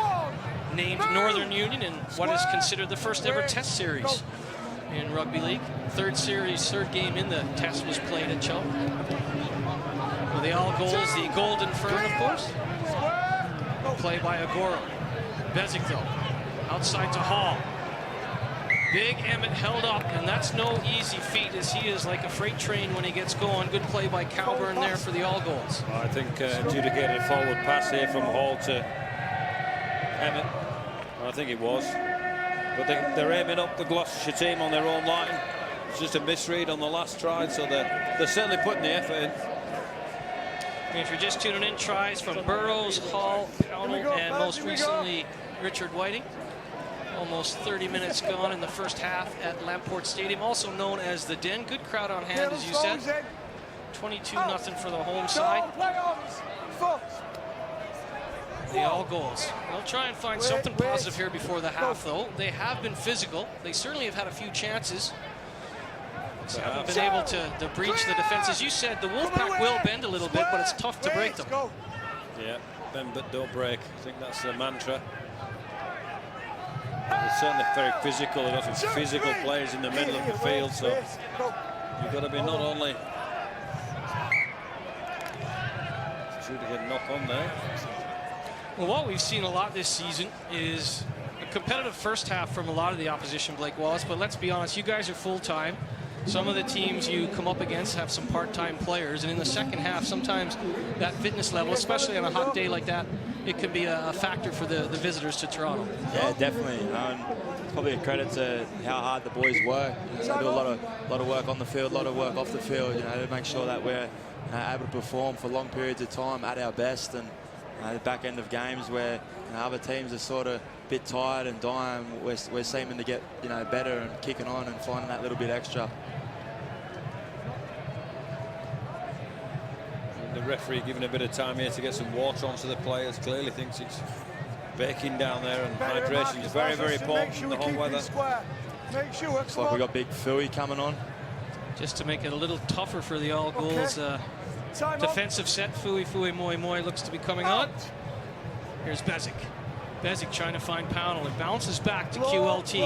named Northern Union in what is considered the first ever test series in rugby league. Third game in the test was played at Cheltenham. Well, the All Goals, the Golden Fern, of course. Play by Agoro. Bezic, though, outside to Hall. Big Emmett held up, and that's no easy feat, as he is like a freight train when he gets going. Good play by Cowburn there for the All Goals. I think adjudicated forward pass here from Hall to Emmett. I think it was. But they're aiming up the Gloucestershire team on their own line. It's just a misread on the last try, so they're certainly putting the effort in. If you're just tuning in, tries from Burrows, Hall, Pownell, and most recently Richard Whiting. Almost 30 minutes gone in the first half at Lamport Stadium, also known as the Den. Good crowd on hand, as you said. 22-0 for the home side. The all goals. They'll try and find something positive here before the half, though. They have been physical. They certainly have had a few chances. Just haven't been able to breach the defense. As you said, the Wolfpack will bend a little bit, but it's tough to break them. Yeah, bend but don't break. I think that's the mantra. They're certainly very physical. They've got some physical players in the middle of the field, so you've got to be not only shoot to get a knock on there. Well, what we've seen a lot this season is a competitive first half from a lot of the opposition, Blake Wallace, but let's be honest, you guys are full-time. Some of the teams you come up against have some part-time players, and in the second half, sometimes that fitness level, especially on a hot day like that, it could be a factor for the visitors to Toronto. Yeah, definitely. It's probably a credit to how hard the boys work. They do a lot of work on the field, a lot of work off the field, to make sure that we're able to perform for long periods of time at our best. And the back end of games where other teams are sort of a bit tired and dying, we're seeming to get better and kicking on and finding that little bit extra. The referee giving a bit of time here to get some water onto the players. Clearly thinks it's baking down there, and hydration is very, very important in the hot weather. Looks like we got big Fui coming on. Just to make it a little tougher for the all goals. Defensive set, Fui Moi looks to be coming on. Here's Bezic. Bezic trying to find Pownell. It bounces back to QLT.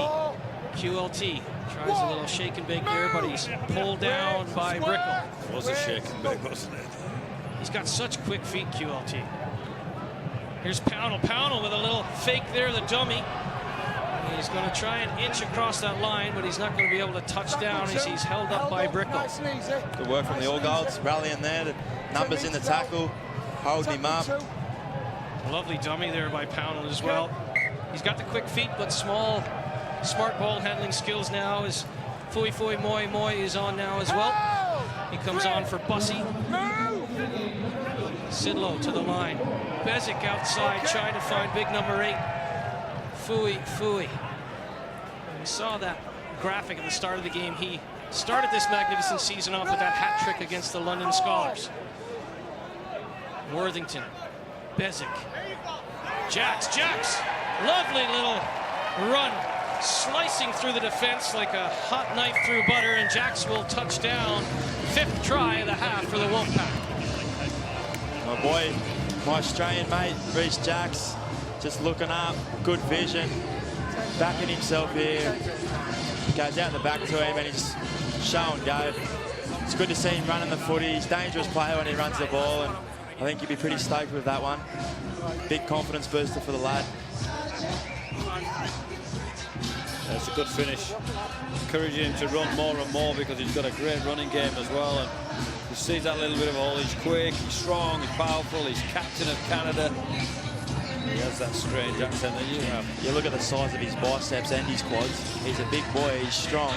QLT tries a little shake and bake here, but he's pulled down by Brickell. It was a shake and bake, wasn't it? He's got such quick feet, QLT. Here's Pownell. Pownell with a little fake there, the dummy. He's going to try and inch across that line, but he's not going to be able to touch down as he's held up by Brickell. Good work from the All Golds, rallying there. The numbers in the tackle, holding him up. Lovely dummy there by Pownell as well. He's got the quick feet, but smart ball handling skills now. As Fui Moi is on now as well. He comes on for Bussy. Sidlow to the line. Bezic outside trying to find big number 8. Fui. We saw that graphic at the start of the game. He started this magnificent season off with that hat trick against the London Scholars. Worthington. Bezic. Jax. Lovely little run. Slicing through the defense like a hot knife through butter, and Jax will touch down. 5th try of the half for the Wolfpack. My boy, my Australian mate, Reece Jax, just looking up, good vision, backing himself here. Goes out the back to him and he's show and go. It's good to see him running the footy. He's a dangerous player when he runs the ball, and I think he'd be pretty stoked with that one. Big confidence booster for the lad. That's a good finish. Encouraging him to run more and more because he's got a great running game as well. And you see that little bit of all. He's quick, he's strong, he's powerful, he's captain of Canada. He has that strange accent that you have. You look at the size of his biceps and his quads. He's a big boy, he's strong.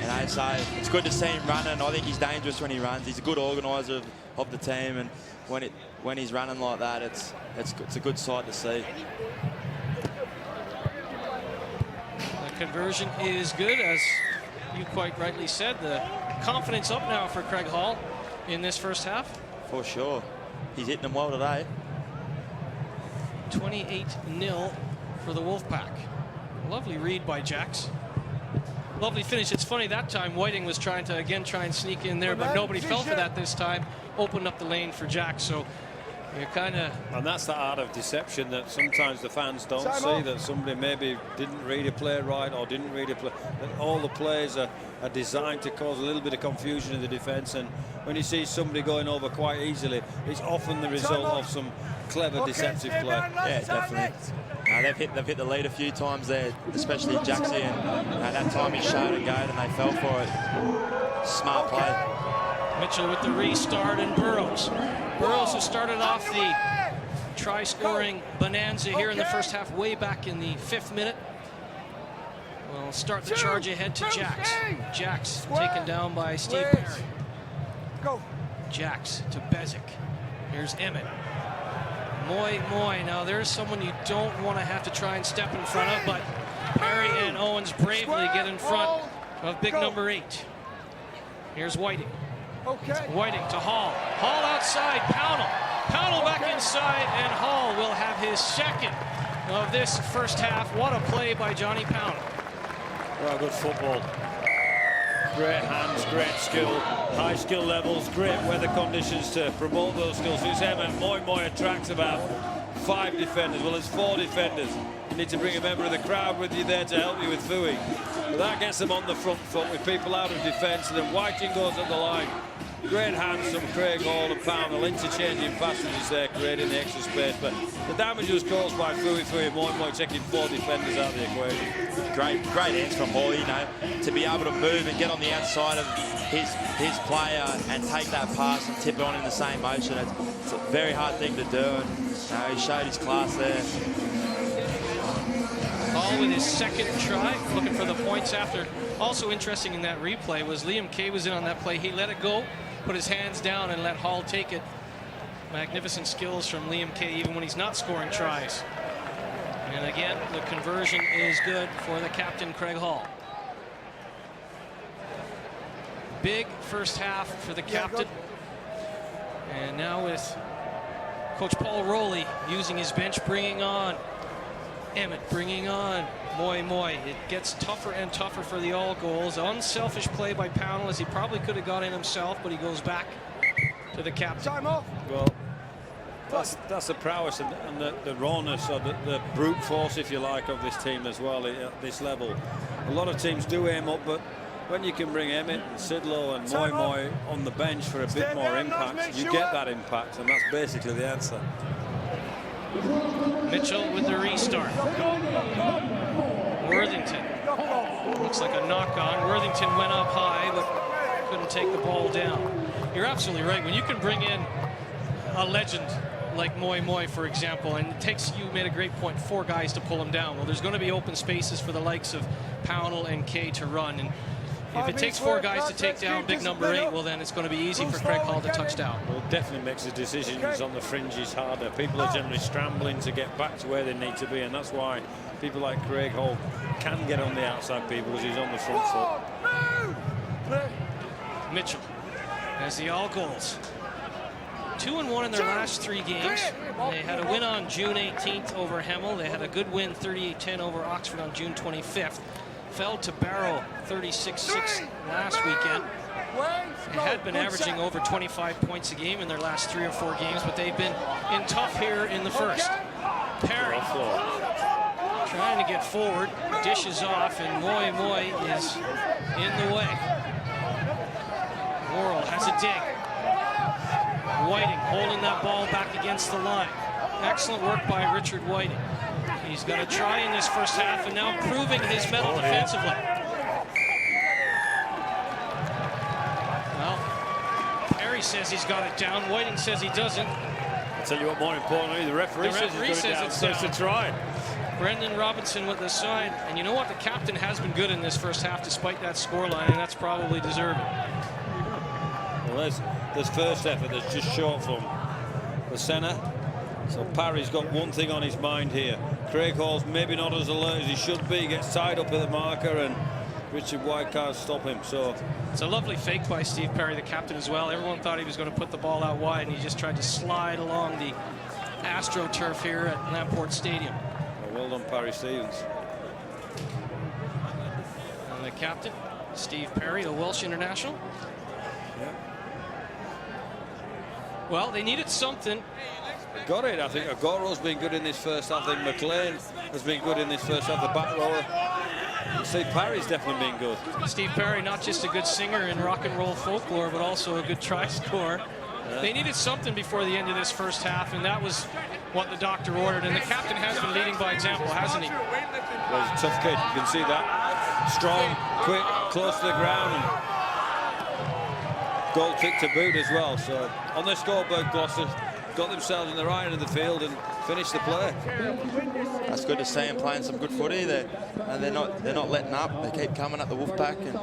And I say it's good to see him running. I think he's dangerous when he runs. He's a good organiser of the team, and when he's running like that, it's a good sight to see. Conversion is good, as you quite rightly said. The confidence up now for Craig Hall in this first half. For sure. He's hitting them well today. 28-0 for the Wolfpack. Lovely read by Jax. Lovely finish. It's funny, that time Whiting was trying and sneak in there, but nobody fell for that this time. Opened up the lane for Jax, so you're kind of... And that's the art of deception that sometimes the fans don't see, that somebody maybe didn't read a play right or didn't read a play. That all the plays are designed to cause a little bit of confusion in the defence, and when you see somebody going over quite easily, it's often the result of some clever deceptive play. Yeah, definitely. They've hit the lead a few times there, especially Jaxie, and that time he showed and gave and they fell for it. Smart play. Mitchell with the restart, and Burrows. Burrows, who started off the try-scoring bonanza here in the first half, way back in the 5th minute. Will start the charge ahead to Jax. Jax taken down by Steve Perry. Jax to Bezic. Here's Emmett. Moy. Now there's someone you don't want to have to try and step in front of, but Perry and Owens bravely get in front of big number 8. Here's Whiting. Whiting to Hall. Hall outside, Pownell. Pownell back inside, and Hall will have his second of this first half. What a play by Johnny Pownell. Well, good football. Great hands, great skill, high skill levels, great weather conditions to promote those skills. It's Emmett. Moy attracts about 5 defenders. Well, there's 4 defenders. You need to bring a member of the crowd with you there to help you with Fooey. But that gets them on the front foot with people out of defence, and then Whiting goes up the line. Great hands from Craig Hall and Pownell, interchanging passages there, creating the extra space. But the damage was caused by Fooey. Moy taking 4 defenders out of the equation. Great hands from Hall, you know, to be able to move and get on the outside of his player and take that pass and tip it on in the same motion. It's a very hard thing to do, and he showed his class there. Hall with his second try, looking for the points after. Also interesting in that replay was Liam Kay was in on that play. He let it go, put his hands down, and let Hall take it. Magnificent skills from Liam Kay, even when he's not scoring tries. And again, the conversion is good for the captain, Craig Hall. Big first half for the captain. And now with Coach Paul Rowley using his bench, bringing on Emmett, bringing on Moy. It gets tougher and tougher for the all goals. Unselfish play by Pownell, as he probably could have got in himself, but he goes back to the captain. Time off. Well, that's the prowess and the rawness, or the brute force, if you like, of this team as well at this level. A lot of teams do aim up, but when you can bring Emmett and Sidlow and Moy on the bench for a bit more impact, you get that impact, and that's basically the answer. Mitchell with the restart. Worthington. Looks like a knock on. Worthington went up high, but couldn't take the ball down. You're absolutely right. When you can bring in a legend like Moy, for example, and it takes, you made a great point, 4 guys to pull him down. Well, there's going to be open spaces for the likes of Pownell and Kay to run. And if it takes 4 guys to take down big number 8, well, then it's going to be easy for Craig Hall to touch down. Well, it definitely makes the decisions on the fringes harder. People are generally scrambling to get back to where they need to be, and that's why people like Craig Hall can get on the outside people, as he's on the front foot. Mitchell has the all goals. 2-1 in their last 3 games. They had a win on June 18th over Hemel. They had a good win 38-10 over Oxford on June 25th. Fell to Barrow 36-6 last weekend. They had been averaging over 25 points a game in their last 3 or 4 games, but they've been in tough here in the first. Perry trying to get forward, dishes off, and Moy is in the way. Worrell has a dig. Whiting holding that ball back against the line. Excellent work by Richard Whiting. He's got a try in this first half and now proving his mettle defensively. Well, Perry says he's got it down. Whiting says he doesn't. I'll tell you what, more importantly, the referee says he's got it down, so it's a try. Brendan Robinson with the sign. And you know what? The captain has been good in this first half despite that scoreline, and that's probably deserving. Well, there's first effort that's just short from the centre. So Parry's got one thing on his mind here. Craig Hall's maybe not as alert as he should be. He gets tied up at the marker, and Richard White can't stop him. So it's a lovely fake by Steve Perry, the captain, as well. Everyone thought he was going to put the ball out wide, and he just tried to slide along the AstroTurf here at Lamport Stadium. Well done, Parry Stevens. And the captain, Steve Perry, the Welsh international. Yeah. Well, they needed something. Got it. I think Agoro's been good in this first half. I think McLean has been good in this first half. The back rower. Steve Perry's definitely been good. Steve Perry, not just a good singer in rock and roll folklore, but also a good try scorer. Yeah. They needed something before the end of this first half, and that was what the doctor ordered. And the captain has been leading by example, hasn't he? Well, he's a tough kid. You can see that. Strong, quick, close to the ground, and goal kick to boot as well. So on their scoreboard, Gloucester got themselves in the right end of the field and finished the play. That's good to see them playing some good footy there, and they're not letting up. They keep coming at the Wolfpack, and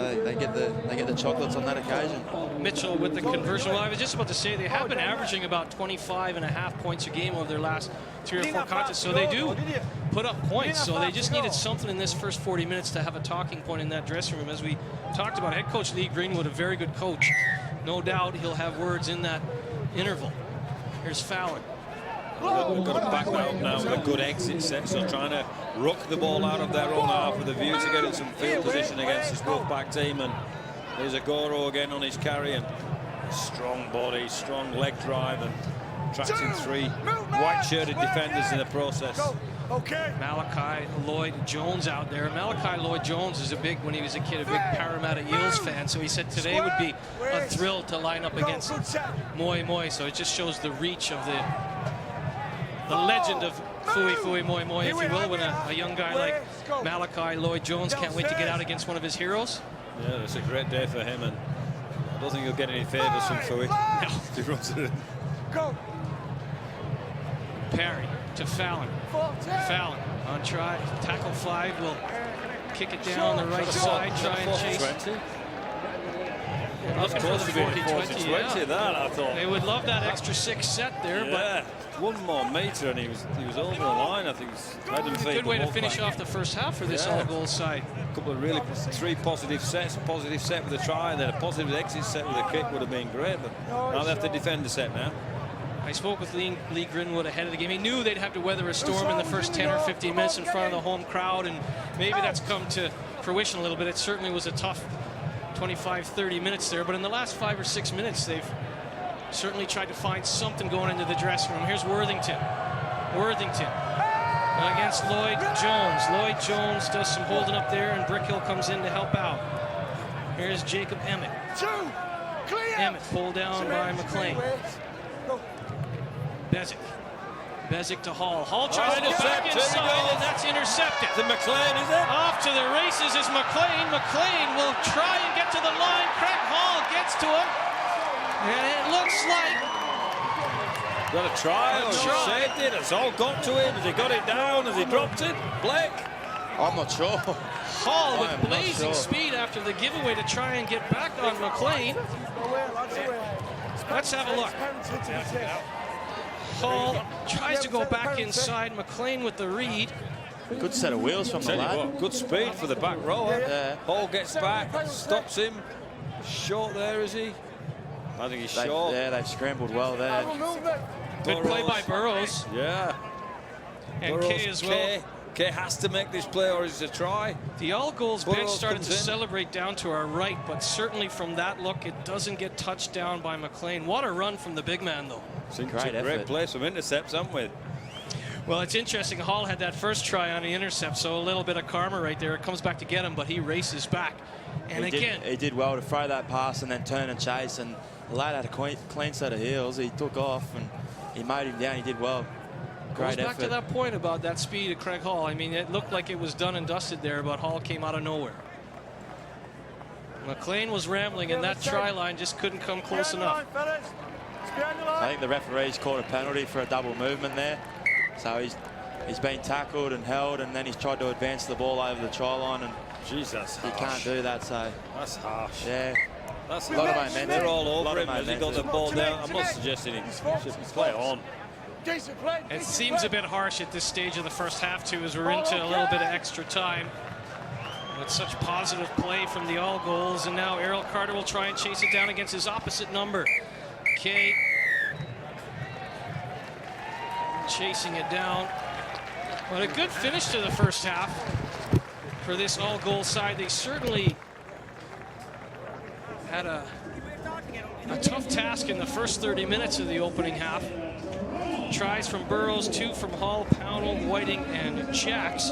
they get the chocolates on that occasion. Mitchell with the conversion. Well, I was just about to say they have been averaging about 25.5 points a game over their last 3 or 4 contests, so they do put up points. So they just needed something in this first 40 minutes to have a talking point in that dressing room. As we talked about, head coach Lee Greenwood, a very good coach. No doubt he'll have words in that interval. Here's Fallon. We've got to back that up now with a good exit set, so trying to ruck the ball out of their own half with a view to getting some field position against this Wolfpack team. And there's Agoro again on his carry, and strong body, strong leg drive, and attracting 3 white-shirted defenders in the process. Malachi Lloyd-Jones out there. Malachi Lloyd-Jones is when he was a kid, a big Parramatta Eels fan. So he said today would be a thrill to line up against Moi Moi. So it just shows the reach of the legend of Fui Moi Moi, if you will, when a young guy like Malachi Lloyd-Jones can't wait to get out against one of his heroes. Yeah, it's a great day for him, and I don't think he'll get any favours from Fui. No. He runs it. Perry to Fallon. Fallon on try. Tackle 5 will kick it down the right side, try and chase. 20. Looking for the 40-20, yeah. That, I thought. They would love that extra 6 set there, Yeah, 1 more metre and he was over the line. I think but good way to finish off the first half for this all-goal side. A couple of really 3 positive sets, a positive set with a try, and then a positive exit set with a kick would have been great. But now they have to defend the set now. I spoke with Lee Greenwood ahead of the game. He knew they'd have to weather a storm in the first 10 or 15 minutes in front of the home crowd, and maybe that's come to fruition a little bit. It certainly was a tough 25-30 minutes there, but in the last 5 or 6 minutes, they've certainly tried to find something going into the dressing room. Here's Worthington against Lloyd-Jones. Lloyd-Jones does some holding up there, and Brickhill comes in to help out. Here's Jacob Emmett. Emmett pulled down by McLean. Bezic to Hall. Hall tries to go back inside, and that's intercepted. To McLean, is it? Off to the races is McLean. McLean will try and get to the line. Craig Hall gets to him, and it looks like Got a try, or saved it. It's all got to him. Has he got it down? Has he dropped it? Blake? I'm not sure. Hall with blazing speed after the giveaway to try and get back on McLean. Let's have a look. Hall tries to go back inside. McLean with the read. Good set of wheels from the lad. Good speed for the back rower. Yeah. Hall gets back, stops him. Short there, is he? I think he's short. Yeah, they've scrambled well there. Good play by Burrows. Yeah. And Burrows, Kay as well. Kay has to make this play or it's a try. The all-goals bench Burrows started comes to in. celebrate down to our right, but certainly from that look, it doesn't get touched down by McLean. What a run from the big man, though. It's a Great great effort. play, some intercepts, haven't we? Well, it's interesting. Hall had that first try on the intercept, so a little bit of karma right there. It comes back to get him, but he races back. And He did well to throw that pass and then turn and chase, and the lad had a clean set of heels. He took off and he mowed him down. He did well. Great goes back effort. to that point about that speed of Craig Hall. I mean, it looked like it was done and dusted there, but Hall came out of nowhere. McLean was rambling, and that try line just couldn't come close enough. I think the referee's called a penalty for a double movement there. So he's been tackled and held, and then he's tried to advance the ball over the try line, and Jesus, he can't do that. So that's harsh. yeah, That's a lot of momentum. They're all A lot over of him as he got the momentum. ball down. I'm not suggesting he should play on. It seems a bit harsh at this stage of the first half, too, as we're into a little bit of extra time. With such positive play from the all goals, and now Errol Carter will try and chase it down against his opposite number. Kay chasing it down. But a good finish to the first half for this all-goal side. They certainly had a tough task in the first 30 minutes of the opening half. Tries from Burrows, 2 from Hall, Pownell, Whiting, and Jacks.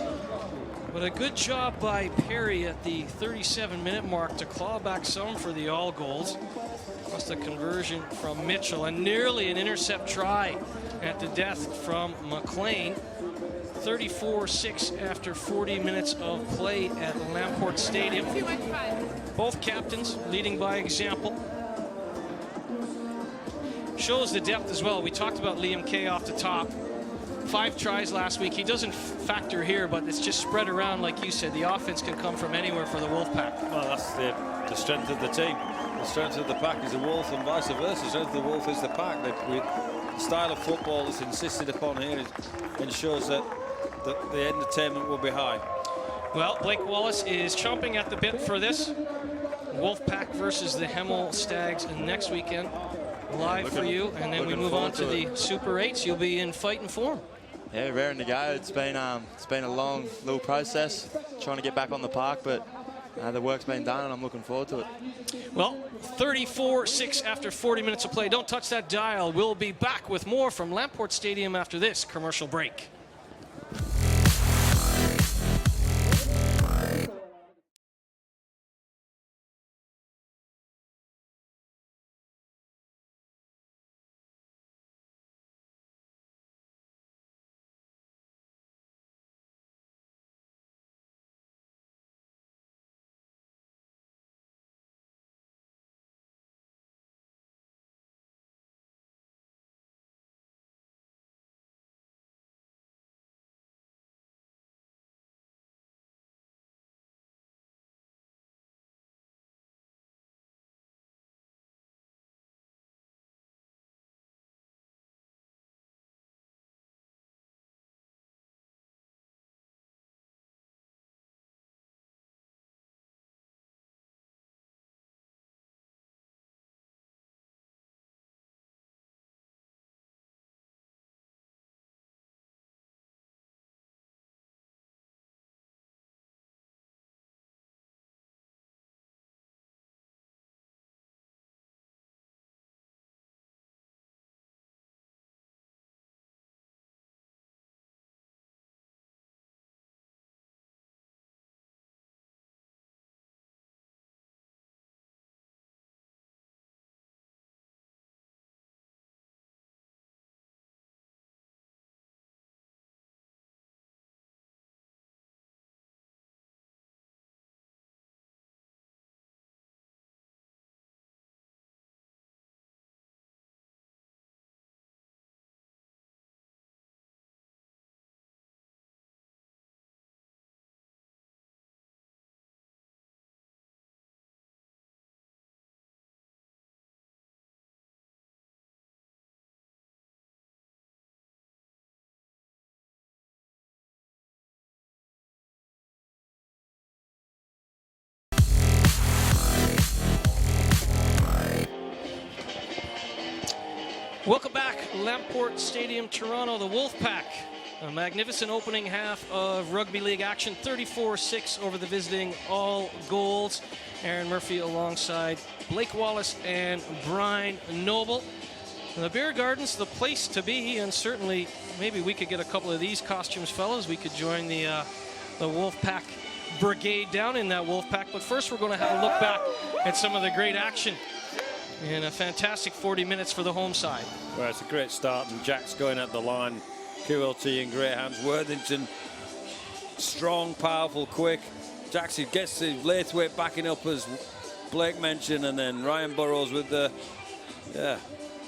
But a good job by Perry at the 37-minute mark to claw back some for the all goals. Plus the conversion from Mitchell, and nearly an intercept try at the death from McLean. 34-6 after 40 minutes of play at Lamport Stadium. Both captains leading by example. Shows the depth as well. We talked about Liam Kay off the top. 5 tries last week. He doesn't factor here, but it's just spread around, like you said. The offense can come from anywhere for the Wolfpack. Well, that's the strength of the team. The strength of the pack is the Wolf, and vice versa. The strength of the Wolf is the pack. The style of football that's insisted upon here ensures that the entertainment will be high. Well, Blake Wallace is chomping at the bit for this. Wolfpack versus the Hemel Stags next weekend. Live for you, and then we move on to the Super 8s. You'll be in fighting form. Yeah, raring to go. It's been a long little process trying to get back on the park, but the work's been done, and I'm looking forward to it. Well, 34-6 after 40 minutes of play. Don't touch that dial. We'll be back with more from Lamport Stadium after this commercial break. Welcome back, Lamport Stadium, Toronto. The Wolfpack, a magnificent opening half of rugby league action, 34-6 over the visiting All Golds. Aaron Murphy alongside Blake Wallace and Brian Noble. The Beer Garden's the place to be, and certainly maybe we could get a couple of these costumes, fellas. We could join the Wolfpack brigade down in that Wolfpack. But first, we're going to have a look back at some of the great action in a fantastic 40 minutes for the home side. Well, it's a great start, and Jack's going at the line. QLT in great hands. Worthington, strong, powerful, quick. Jackson gets the Laithwaite backing up, as Blake mentioned, and then Ryan Burrows with the,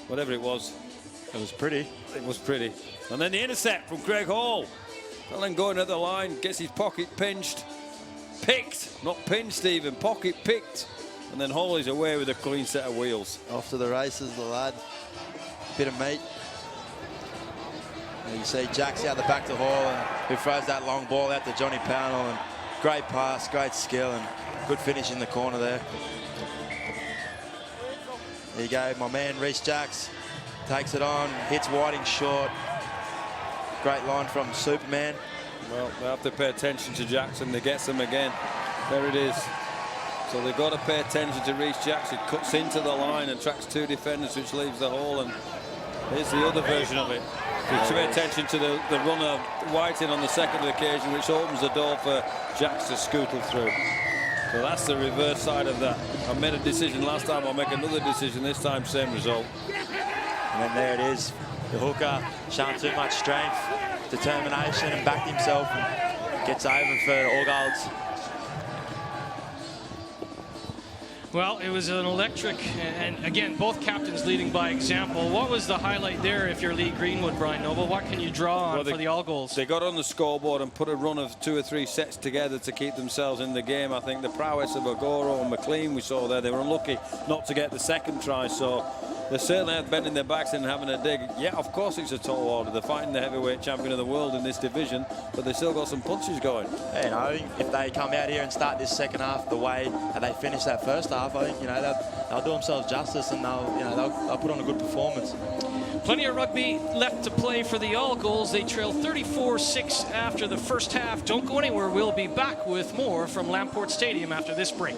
whatever it was. It was pretty. It was pretty. And then the intercept from Craig Hall. Allen going at the line, gets his pocket pinched. Picked, not pinched even, pocket picked. And then Hall is away with a clean set of wheels. Off to the races, the lad. Bit of meat. And you see Jack's out the back to Hall, and who throws that long ball out to Johnny Pownell. And great pass, great skill, and good finish in the corner there. There you go, my man Reece Jacks takes it on, hits Whiting short. Great line from Superman. Well, they have to pay attention to Jackson. They get them again. There it is. So they've got to pay attention to Reece Jackson. Cuts into the line and tracks 2 defenders, which leaves the hole. And here's the other version of it. So pay attention to the run of Whiting on the second occasion, which opens the door for Jacks to scootle through. So that's the reverse side of that. I made a decision last time, I'll make another decision this time, same result. And then there it is. The hooker showing too much strength, determination, and backed himself and gets over for All Golds. Well, it was an electric, and again, both captains leading by example. What was the highlight there if you're Lee Greenwood, Brian Noble? What can you draw on for the all goals? They got on the scoreboard and put a run of 2 or 3 sets together to keep themselves in the game. I think the prowess of Agoro and McLean we saw there, they were unlucky not to get the second try, so they certainly had bending their backs and having a dig. Yeah, of course it's a tall order. They're fighting the heavyweight champion of the world in this division, but they still got some punches going. Yeah, I think if they come out here and start this second half the way they finished that first half, I think they'll do themselves justice, and they'll put on a good performance. Plenty of rugby left to play for the all goals. They trail 34-6 after the first half. Don't go anywhere. We'll be back with more from Lamport Stadium after this break.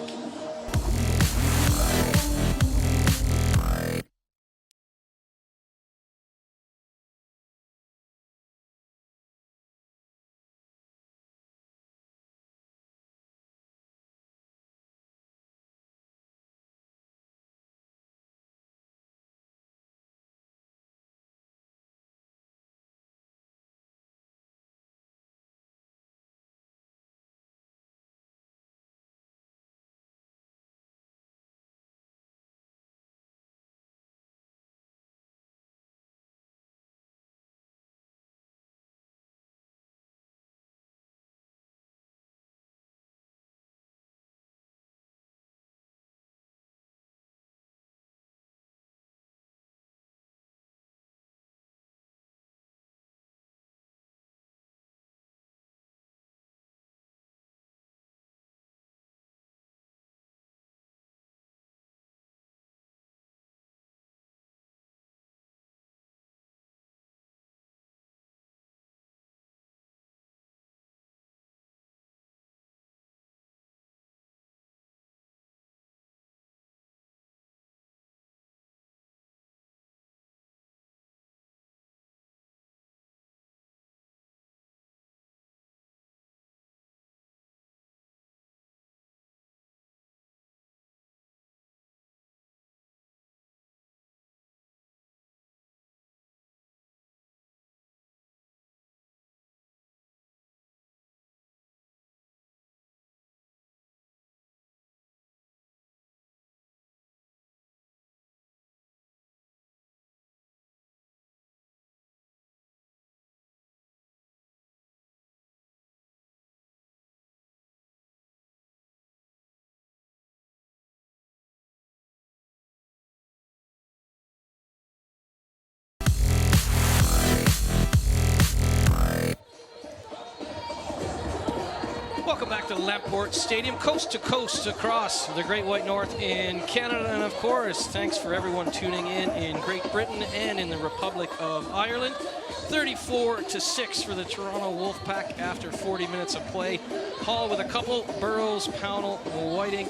Welcome back to Lamport Stadium, coast to coast across the Great White North in Canada. And of course, thanks for everyone tuning in Great Britain and in the Republic of Ireland. 34-6 for the Toronto Wolfpack after 40 minutes of play. Hall with a couple, Burrows, Pownell, Whiting,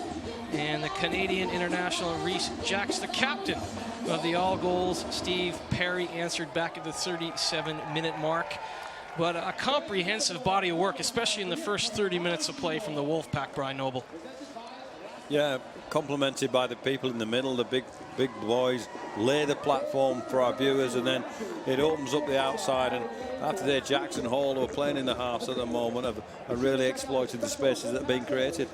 and the Canadian international Rhys Jacks, the captain of the all goals. Steve Perry answered back at the 37-minute mark. But a comprehensive body of work, especially in the first 30 minutes of play from the Wolfpack, Brian Noble. Yeah, complemented by the people in the middle, the big boys, lay the platform for our viewers, and then it opens up the outside. And after that, Jackson Hall, who are playing in the halves at the moment, have really exploited the spaces that have been created.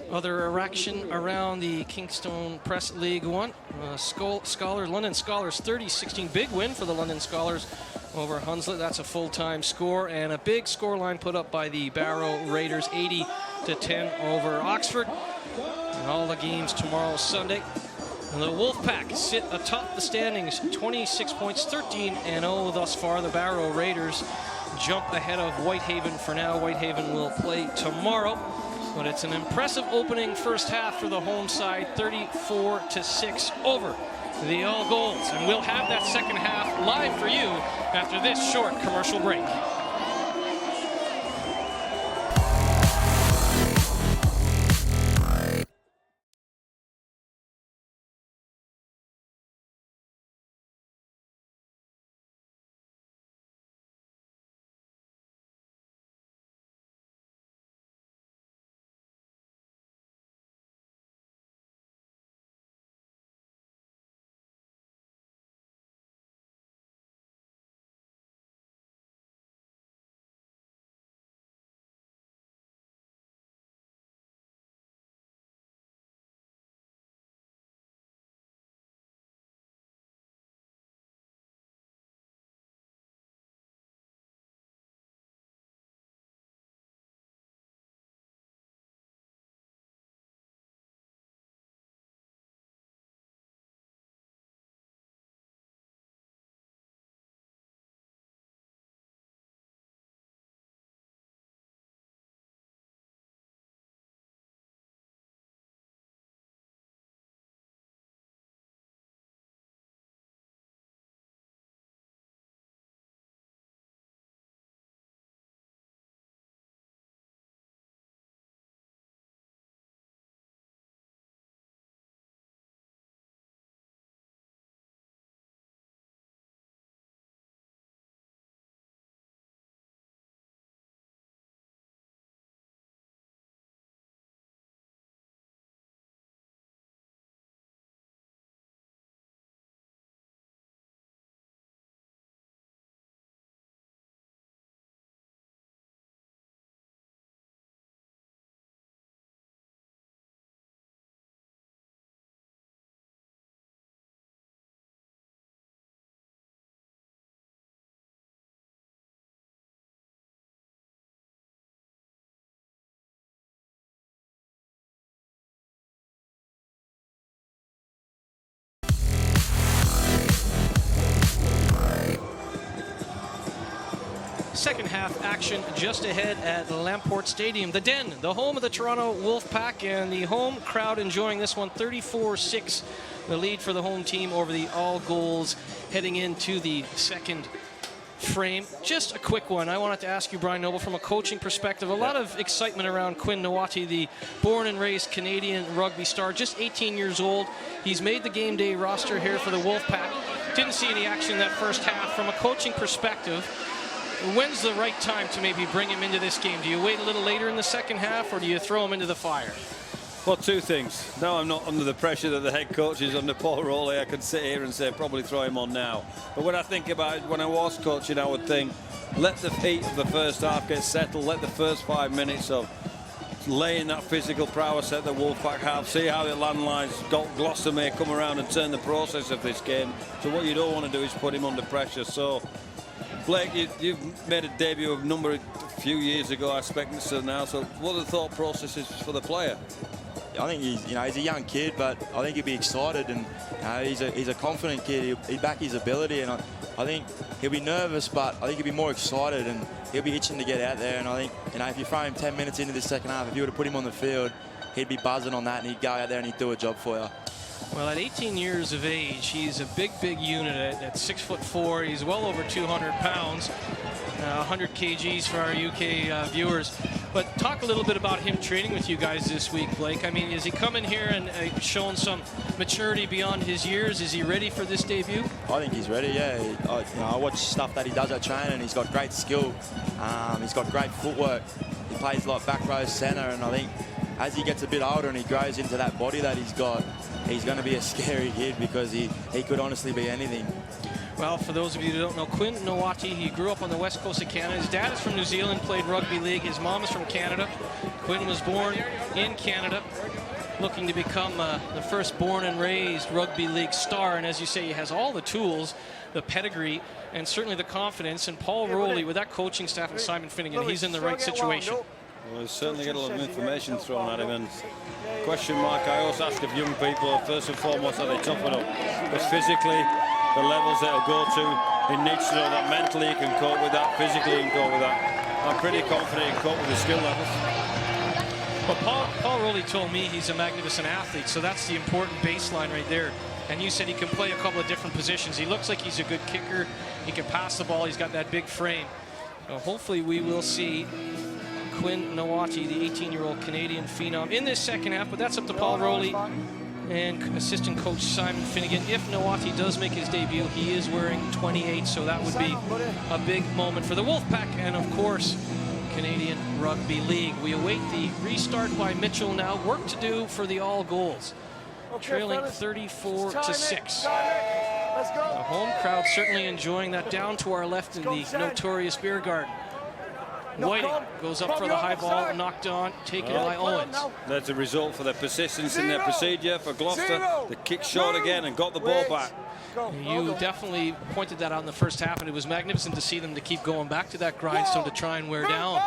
Other action around the Kingston Press League One. London Scholars 30-16, big win for the London Scholars over Hunslet. That's a full-time score, and a big scoreline put up by the Barrow Raiders, 80-10 over Oxford. And all the games tomorrow, Sunday. And the Wolfpack sit atop the standings, 26 points, 13-0 thus far. The Barrow Raiders jump ahead of Whitehaven for now. Whitehaven will play tomorrow. But it's an impressive opening first half for the home side, 34-6 over the all goals. And we'll have that second half live for you after this short commercial break. second half action just ahead at Lamport Stadium. The Den, the home of the Toronto Wolfpack, and the home crowd enjoying this one 34-6. The lead for the home team over the All Goals heading into the second frame. Just a quick one. I wanted to ask you, Brian Noble, from a coaching perspective, a lot of excitement around Quinn Nawati, the born and raised Canadian rugby star, just 18 years old. He's made the game day roster here for the Wolfpack. Didn't see any action in that first half. From a coaching perspective, when's the right time to maybe bring him into this game? Do you wait a little later in the second half, or do you throw him into the fire? Well, two things. Now I'm not under the pressure that the head coach is under Paul Rowley. I can sit here and say probably throw him on now. But when I think about it, when I was coaching, I would think let the heat of the first half get settled. Let the first 5 minutes of laying that physical prowess at the Wolfpack have. See how the landlines, Gloucester may come around and turn the process of this game. So what you don't want to do is put him under pressure. So Blake, you've made a debut a few years ago, I expect, so now. So what are the thought processes for the player? I think he's a young kid, but I think he'll be excited, and he's a confident kid. He'll back his ability, and I think he'll be nervous, but I think he'll be more excited, and he'll be itching to get out there. And I think if you throw him 10 minutes into the second half, if you were to put him on the field, he'd be buzzing on that, and he'd go out there and he'd do a job for you. Well, at 18 years of age, he's a big unit at 6'4". He's well over 200 pounds, 100 kgs for our UK viewers. But talk a little bit about him training with you guys this week, Blake. I mean, is he coming here and showing some maturity beyond his years? Is he ready for this debut? I think he's ready, yeah. I watch stuff that he does at training. He's got great skill. He's got great footwork. He plays like back row centre, and I think as he gets a bit older and he grows into that body that he's got, he's going to be a scary kid, because he could honestly be anything. Well, for those of you who don't know, Quinn Nawati, he grew up on the west coast of Canada. His dad is from New Zealand, played rugby league. His mom is from Canada. Quinn was born in Canada, looking to become the first born and raised rugby league star. And as you say, he has all the tools, the pedigree, and certainly the confidence. And Paul Rowley, with that coaching staff and Simon Finnegan, he's in the right situation. Well, he's certainly get a lot of information thrown at him. And question mark, I always ask of young people, first and foremost, are they tough enough? Because physically, the levels that he'll go to, he needs to know that mentally he can cope with that, physically he can cope with that. I'm pretty confident he can cope with the skill levels. Well, Paul Rowley told me he's a magnificent athlete, so that's the important baseline right there. And you said he can play a couple of different positions. He looks like he's a good kicker. He can pass the ball. He's got that big frame. So hopefully we will see Quinn Nawati, the 18-year-old Canadian phenom, in this second half, but that's up to Paul Rowley and assistant coach Simon Finnegan. If Nawati does make his debut, he is wearing 28, so that would be a big moment for the Wolfpack and, of course, Canadian Rugby League. We await the restart by Mitchell now. Work to do for the All Goals, trailing 34-6. The home crowd certainly enjoying that. Down to our left in the notorious beer garden, Whiting goes up for the high ball, knocked on, taken by Owens. That's a result for their persistence in their procedure for Gloucester. The kick short again and got the ball back. You definitely pointed that out in the first half, and it was magnificent to see them to keep going back to that grindstone to try and wear down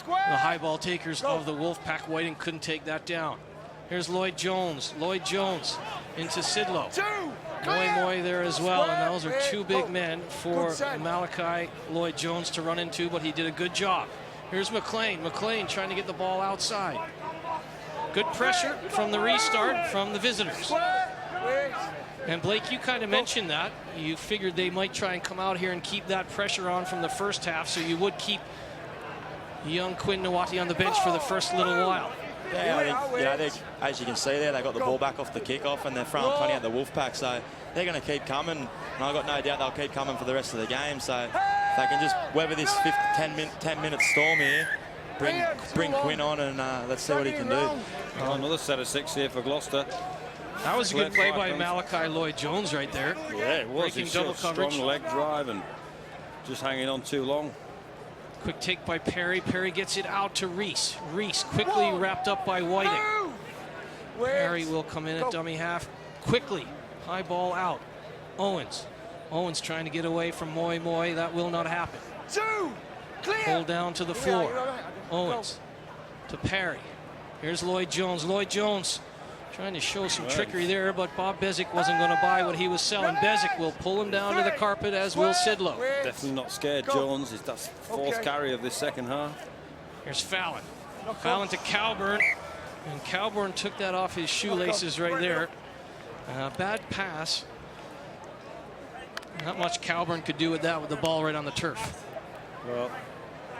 the high ball takers of the Wolfpack. Whiting couldn't take that down. Here's Lloyd Jones. Lloyd Jones into Sidlow. Moy there as well, and those are two big men for Malachi Lloyd Jones to run into, but he did a good job. Here's McLean. McLean trying to get the ball outside. Good pressure from the restart from the visitors. And Blake, you kind of mentioned that. You figured they might try and come out here and keep that pressure on from the first half, so you would keep young Quinn Nawati on the bench for the first little while. Yeah, I think, as you can see there, they got the ball back off the kickoff, and they're throwing plenty at the Wolfpack, so they're going to keep coming, and I've got no doubt they'll keep coming for the rest of the game. So if they can just weather this 10-minute storm here, bring Quinn on, and let's see what he can do. Oh, another set of 6 here for Gloucester. That was a good play by Malachi Lloyd Jones right there. Yeah, it was. Breaking double coverage. Strong leg drive and just hanging on too long. Quick take by Perry. Perry gets it out to Reese. Reese quickly wrapped up by Whiting. Perry will come in at dummy half quickly. High ball out. Owens. Owens trying to get away from Moy. That will not happen. Pulled down to the floor. Owens to Perry. Here's Lloyd Jones. Lloyd Jones Trying to show some trickery there, but Bob Bezic wasn't going to buy what he was selling. Bezic will pull him down to the carpet, as will Sidlow. Definitely not scared, Jones. That's fourth carry of this second half. Here's Fallon. Fallon to Calburn. And Calburn took that off his shoelaces right there. Bad pass. Not much Calburn could do with that, with the ball right on the turf. Well,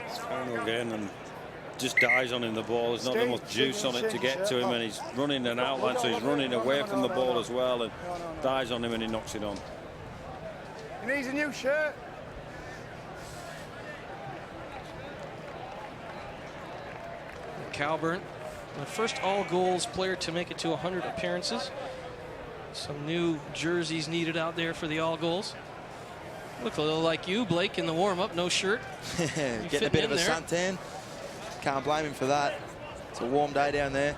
it's final again, and just dies on him, the ball. There's not enough juice on it to get to him, and he's running an outline, so he's running away from the ball as well, and dies on him, and he knocks it on. He needs a new shirt. Calburn, the first all-goals player to make it to 100 appearances. Some new jerseys needed out there for the all-goals. Look a little like you, Blake, in the warm-up, no shirt. Getting a bit of a suntan. Can't blame him for that. It's a warm day down there.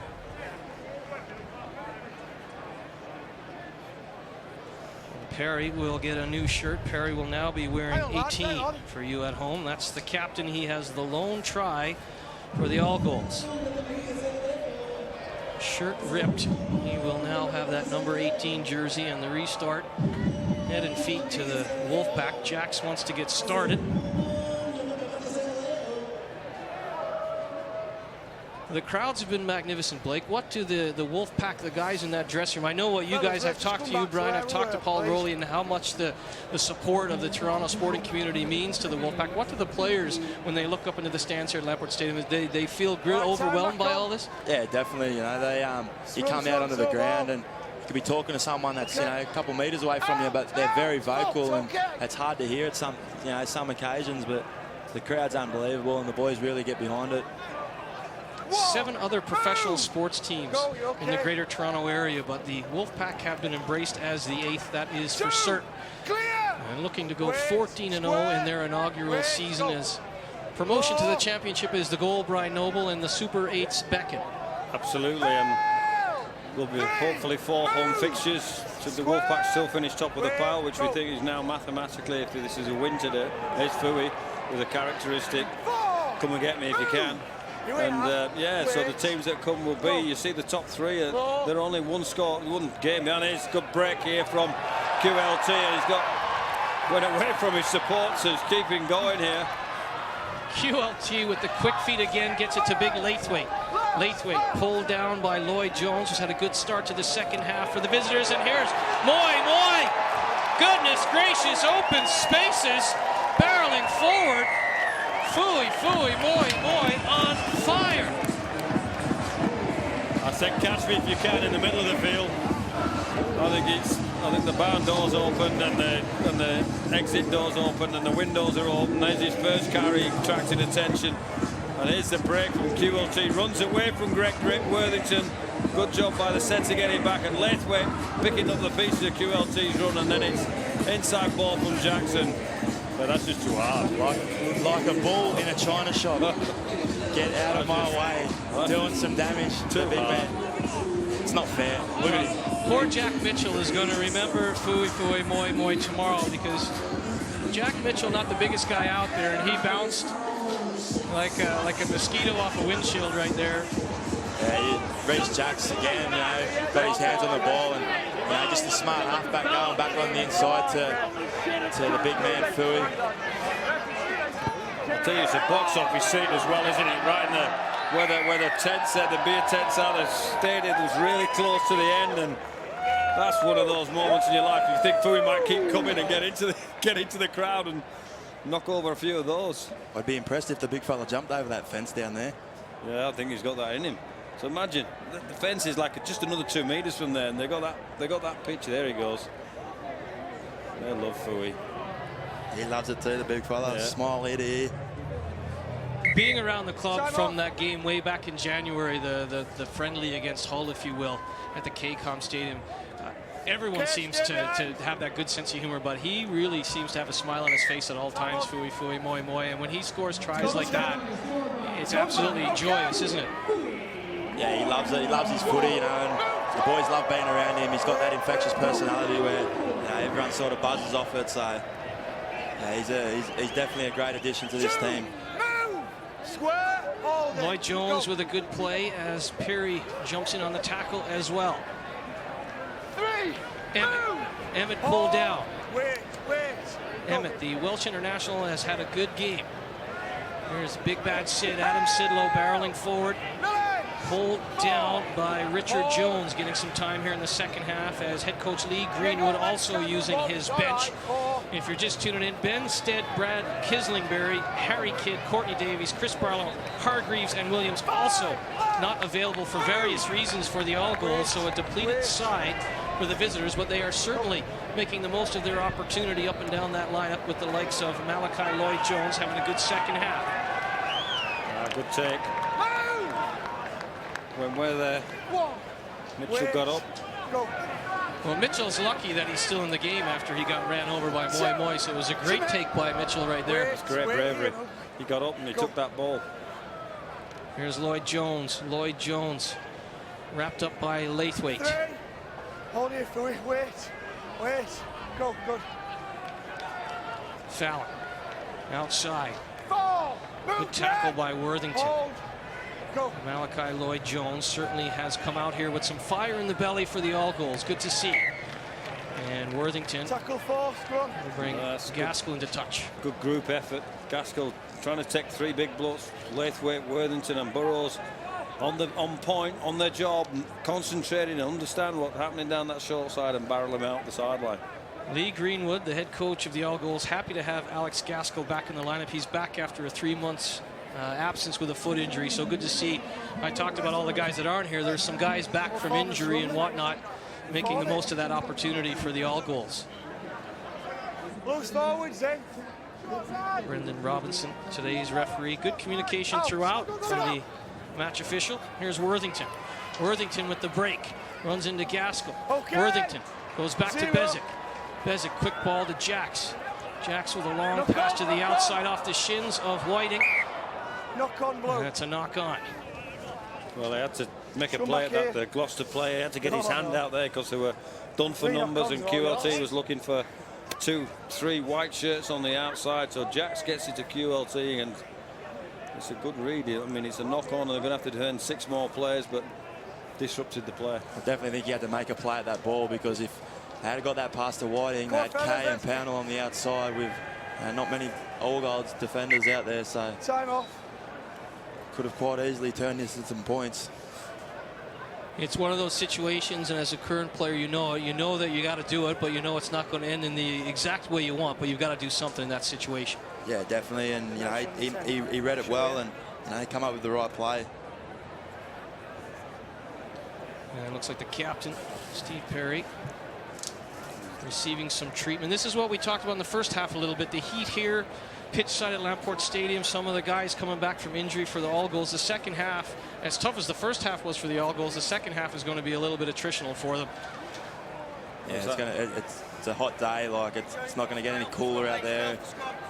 Perry will get a new shirt. Perry will now be wearing 18 for you at home. That's the captain. He has the lone try for the all-goals. Shirt ripped. He will now have that number 18 jersey, and the restart. Head and feet to the Wolfpack. Jax wants to get started. The crowds have been magnificent, Blake. What do the Wolfpack, the guys in that dressing room? I know what you guys, I've talked to you, Brian, I've talked to Paul Rowley, and how much the support of the Toronto sporting community means to the Wolfpack. What do the players, when they look up into the stands here at Lamport Stadium, they feel overwhelmed by all this? Yeah, definitely. You know, they you come out onto the ground and you could be talking to someone that's a couple meters away from you, but they're very vocal, and it's hard to hear at some occasions. But the crowd's unbelievable, and the boys really get behind it. 7 other professional sports teams in the Greater Toronto area, but the Wolfpack have been embraced as the 8th. That is for certain. And looking to go 14-0 in their inaugural season, as promotion to the championship is the goal, Brian Noble, and the Super 8's beckon. Absolutely, and there'll be hopefully 4 home fixtures. Should the Wolfpack still finish top of the pile, which we think is now mathematically, if this is a win today. There's Fui with a characteristic, come and get me if you can. And yeah, so the teams that come will be, you see the top 3, they're only one game down. Here's a good break here from QLT, and he's went away from his supporters, keeping going here. QLT with the quick feet again, gets it to big Laithwaite. Laithwaite pulled down by Lloyd Jones, who's had a good start to the second half for the visitors. And here's Moy. Goodness gracious, open spaces, barreling forward. Fui, Moy on fire. I said catch me if you can in the middle of the field. I think the barn doors opened, and the exit doors opened, and the windows are open. There's his first carry, attracting attention. And here's the break from QLT. Runs away from Greg Worthington. Good job by the centre getting back, and Laithwaite picking up the pieces of QLT's run, and then it's inside ball from Jackson. But that's just too hard. Like a bull in a china shop. Get out of my way. Doing some damage to the big man. It's not fair. Look at him. Poor Jack Mitchell is going to remember Fui, Moy tomorrow, because Jack Mitchell, not the biggest guy out there, and he bounced like a mosquito off a windshield right there. Yeah, he reached Jacks again, got his hands on the ball, and just a smart halfback going back on the inside to the big man, Fui. I tell you, it's a box office scene as well, isn't it? Right in where the tents are, the beer tents are, the stadium was really close to the end, and that's one of those moments in your life. You think Fui might keep coming and get into the crowd and knock over a few of those. I'd be impressed if the big fella jumped over that fence down there. Yeah, I think he's got that in him. So imagine the fence is like just another 2 meters from there, and they got that picture. There he goes. They love Fui. He loves it too, the big fella. Yeah. Smile ear to ear. Being around the club from that game way back in January, the friendly against Hull, if you will, at the KCOM Stadium, everyone seems to have that good sense of humor, but he really seems to have a smile on his face at all times, Fui, Moy, and when he scores tries like that, it's absolutely joyous, isn't it? Yeah, he loves it. He loves his footy, and the boys love being around him. He's got that infectious personality where everyone sort of buzzes off it. So yeah, he's definitely a great addition to this team. Square. Hold it. Lloyd Jones Go. with a good play as Perry jumps in on the tackle as well. 3, 2. Emmett pulled down. Wait. Go. Emmett, the Welsh international, has had a good game. Here's Big Bad Sid, Adam Sidlow barreling forward. Pulled down by Richard Jones, getting some time here in the second half as head coach Lee Greenwood also using his bench. If you're just tuning in, Ben Stead, Brad Kislingberry, Harry Kidd, Courtney Davies, Chris Barlow, Hargreaves, and Williams also not available for various reasons for the All Goals, so a depleted side for the visitors, but they are certainly making the most of their opportunity up and down that lineup with the likes of Malachi Lloyd-Jones having a good second half. Good take. When we're there, Mitchell got up. Go. Well, Mitchell's lucky that he's still in the game after he got ran over by Moy, so it was a great take by Mitchell right there. It's great bravery. He got up and he took that ball. Here's Lloyd-Jones. Lloyd-Jones wrapped up by Laithwaite. 3. Hold it, Philly. Wait. Go. Good. Fallon outside. 4. Good tackle by Worthington. Hold. Go. Malachi Lloyd-Jones certainly has come out here with some fire in the belly for the All Goals. Good to see. And Worthington Tackle 4. Scrum. will bring Gaskell into touch. Good group effort. Gaskell trying to take 3 big blocks. Laithwaite, Worthington and Burrows on point, on their job, concentrating and understand what's happening down that short side and barrel them out the sideline. Lee Greenwood, the head coach of the All Goals, happy to have Alex Gaskell back in the lineup. He's back after a 3 months absence with a foot injury, so good to see. I talked about all the guys that aren't here. There's some guys back from injury and whatnot, making the most of that opportunity for the All Goals. Loose forwards, then. Brendan Robinson, today's referee. Good communication throughout from the match official. Here's Worthington. Worthington with the break. Runs into Gaskell. Worthington goes back to Bezic. Bezic, quick ball to Jax. Jax with a long pass to the outside off the shins of Whiting. Knock on, Blue. That's a knock on. Well, they had to make a play at that. The Gloucester player had to get his hand out there because they were done for numbers, and QLT was looking for 2, 3 white shirts on the outside. So Jax gets it to QLT, and it's a good read. I mean, it's a knock on, and they're going to have to turn 6 more players, but disrupted the play. I definitely think he had to make a play at that ball, because if they had got that past to Whiting, they had Kay and Pownell on the outside with not many All Golds defenders out there, so time off. Could have quite easily turned this into some points. It's one of those situations, and as a current player, you know that you got to do it, but you know it's not going to end in the exact way you want, but you've got to do something in that situation. Yeah, definitely, and he read it well, and he come up with the right play. And it looks like the captain, Steve Perry, receiving some treatment. This is what we talked about in the first half a little bit. The heat here, pitch side at Lamport Stadium, some of the guys coming back from injury for the All Goals. The second half, as tough as the first half was for the All Goals, the second half is going to be a little bit attritional for them. Yeah, it's a hot day. Like it's not going to get any cooler out there.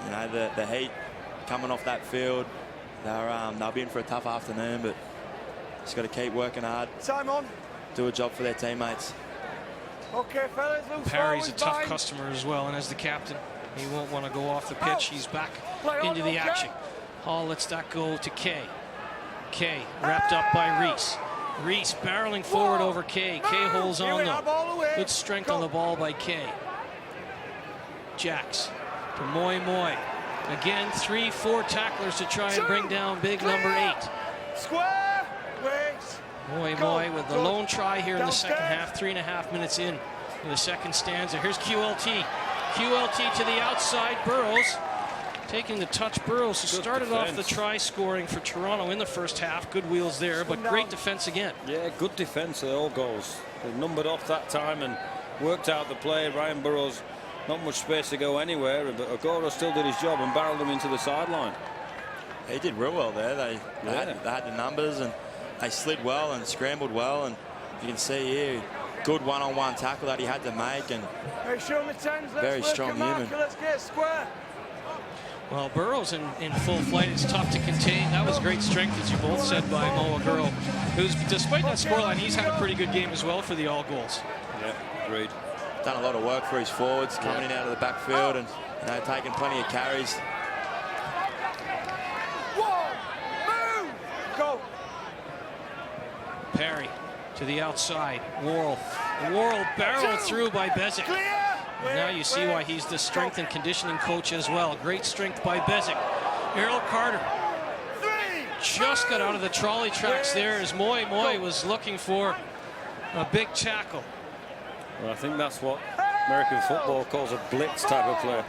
You know, the heat coming off that field. They'll be in for a tough afternoon, but just got to keep working hard. Time on. Do a job for their teammates. Okay, fellas. Parry's a tough customer as well, and as the captain, he won't want to go off the pitch. He's back into the action. Hall lets that go to Kay. Kay wrapped up by Reese. Reese barreling forward over Kay. Kay holds on though. Good strength on the ball by Kay. Jax to Moy. Again, 3-4 tacklers to try and bring down big number 8. Square. Wait. Moy with the lone try here in the second half. 3.5 minutes in the second stanza. Here's QLT. QLT to the outside. Burrows taking the touch. Burrows started off the try scoring for Toronto in the first half. Good wheels there, but great defense again. Yeah, good defense. They all goals. They numbered off that time and worked out the play. Ryan Burrows, not much space to go anywhere, but Agoro still did his job and barreled them into the sideline. He did real well there. They had the numbers, and they slid well and scrambled well, and you can see here, good one-on-one tackle that he had to make, and very strong human. Let's get square. Well, Burrows in full flight, it's tough to contain. That was great strength, as you both said, by Mo Aguro, who's, despite that scoreline, he's had a pretty good game as well for the All Goals. Yeah, agreed. Done a lot of work for his forwards, coming in out of the backfield and taking plenty of carries. Perry to the outside. Worrell barreled through by Bezic. And now you see why he's the strength and conditioning coach as well. Great strength by Bezic. Errol Carter just got out of the trolley tracks there as Moy was looking for a big tackle. Well, I think that's what American football calls a blitz type of player.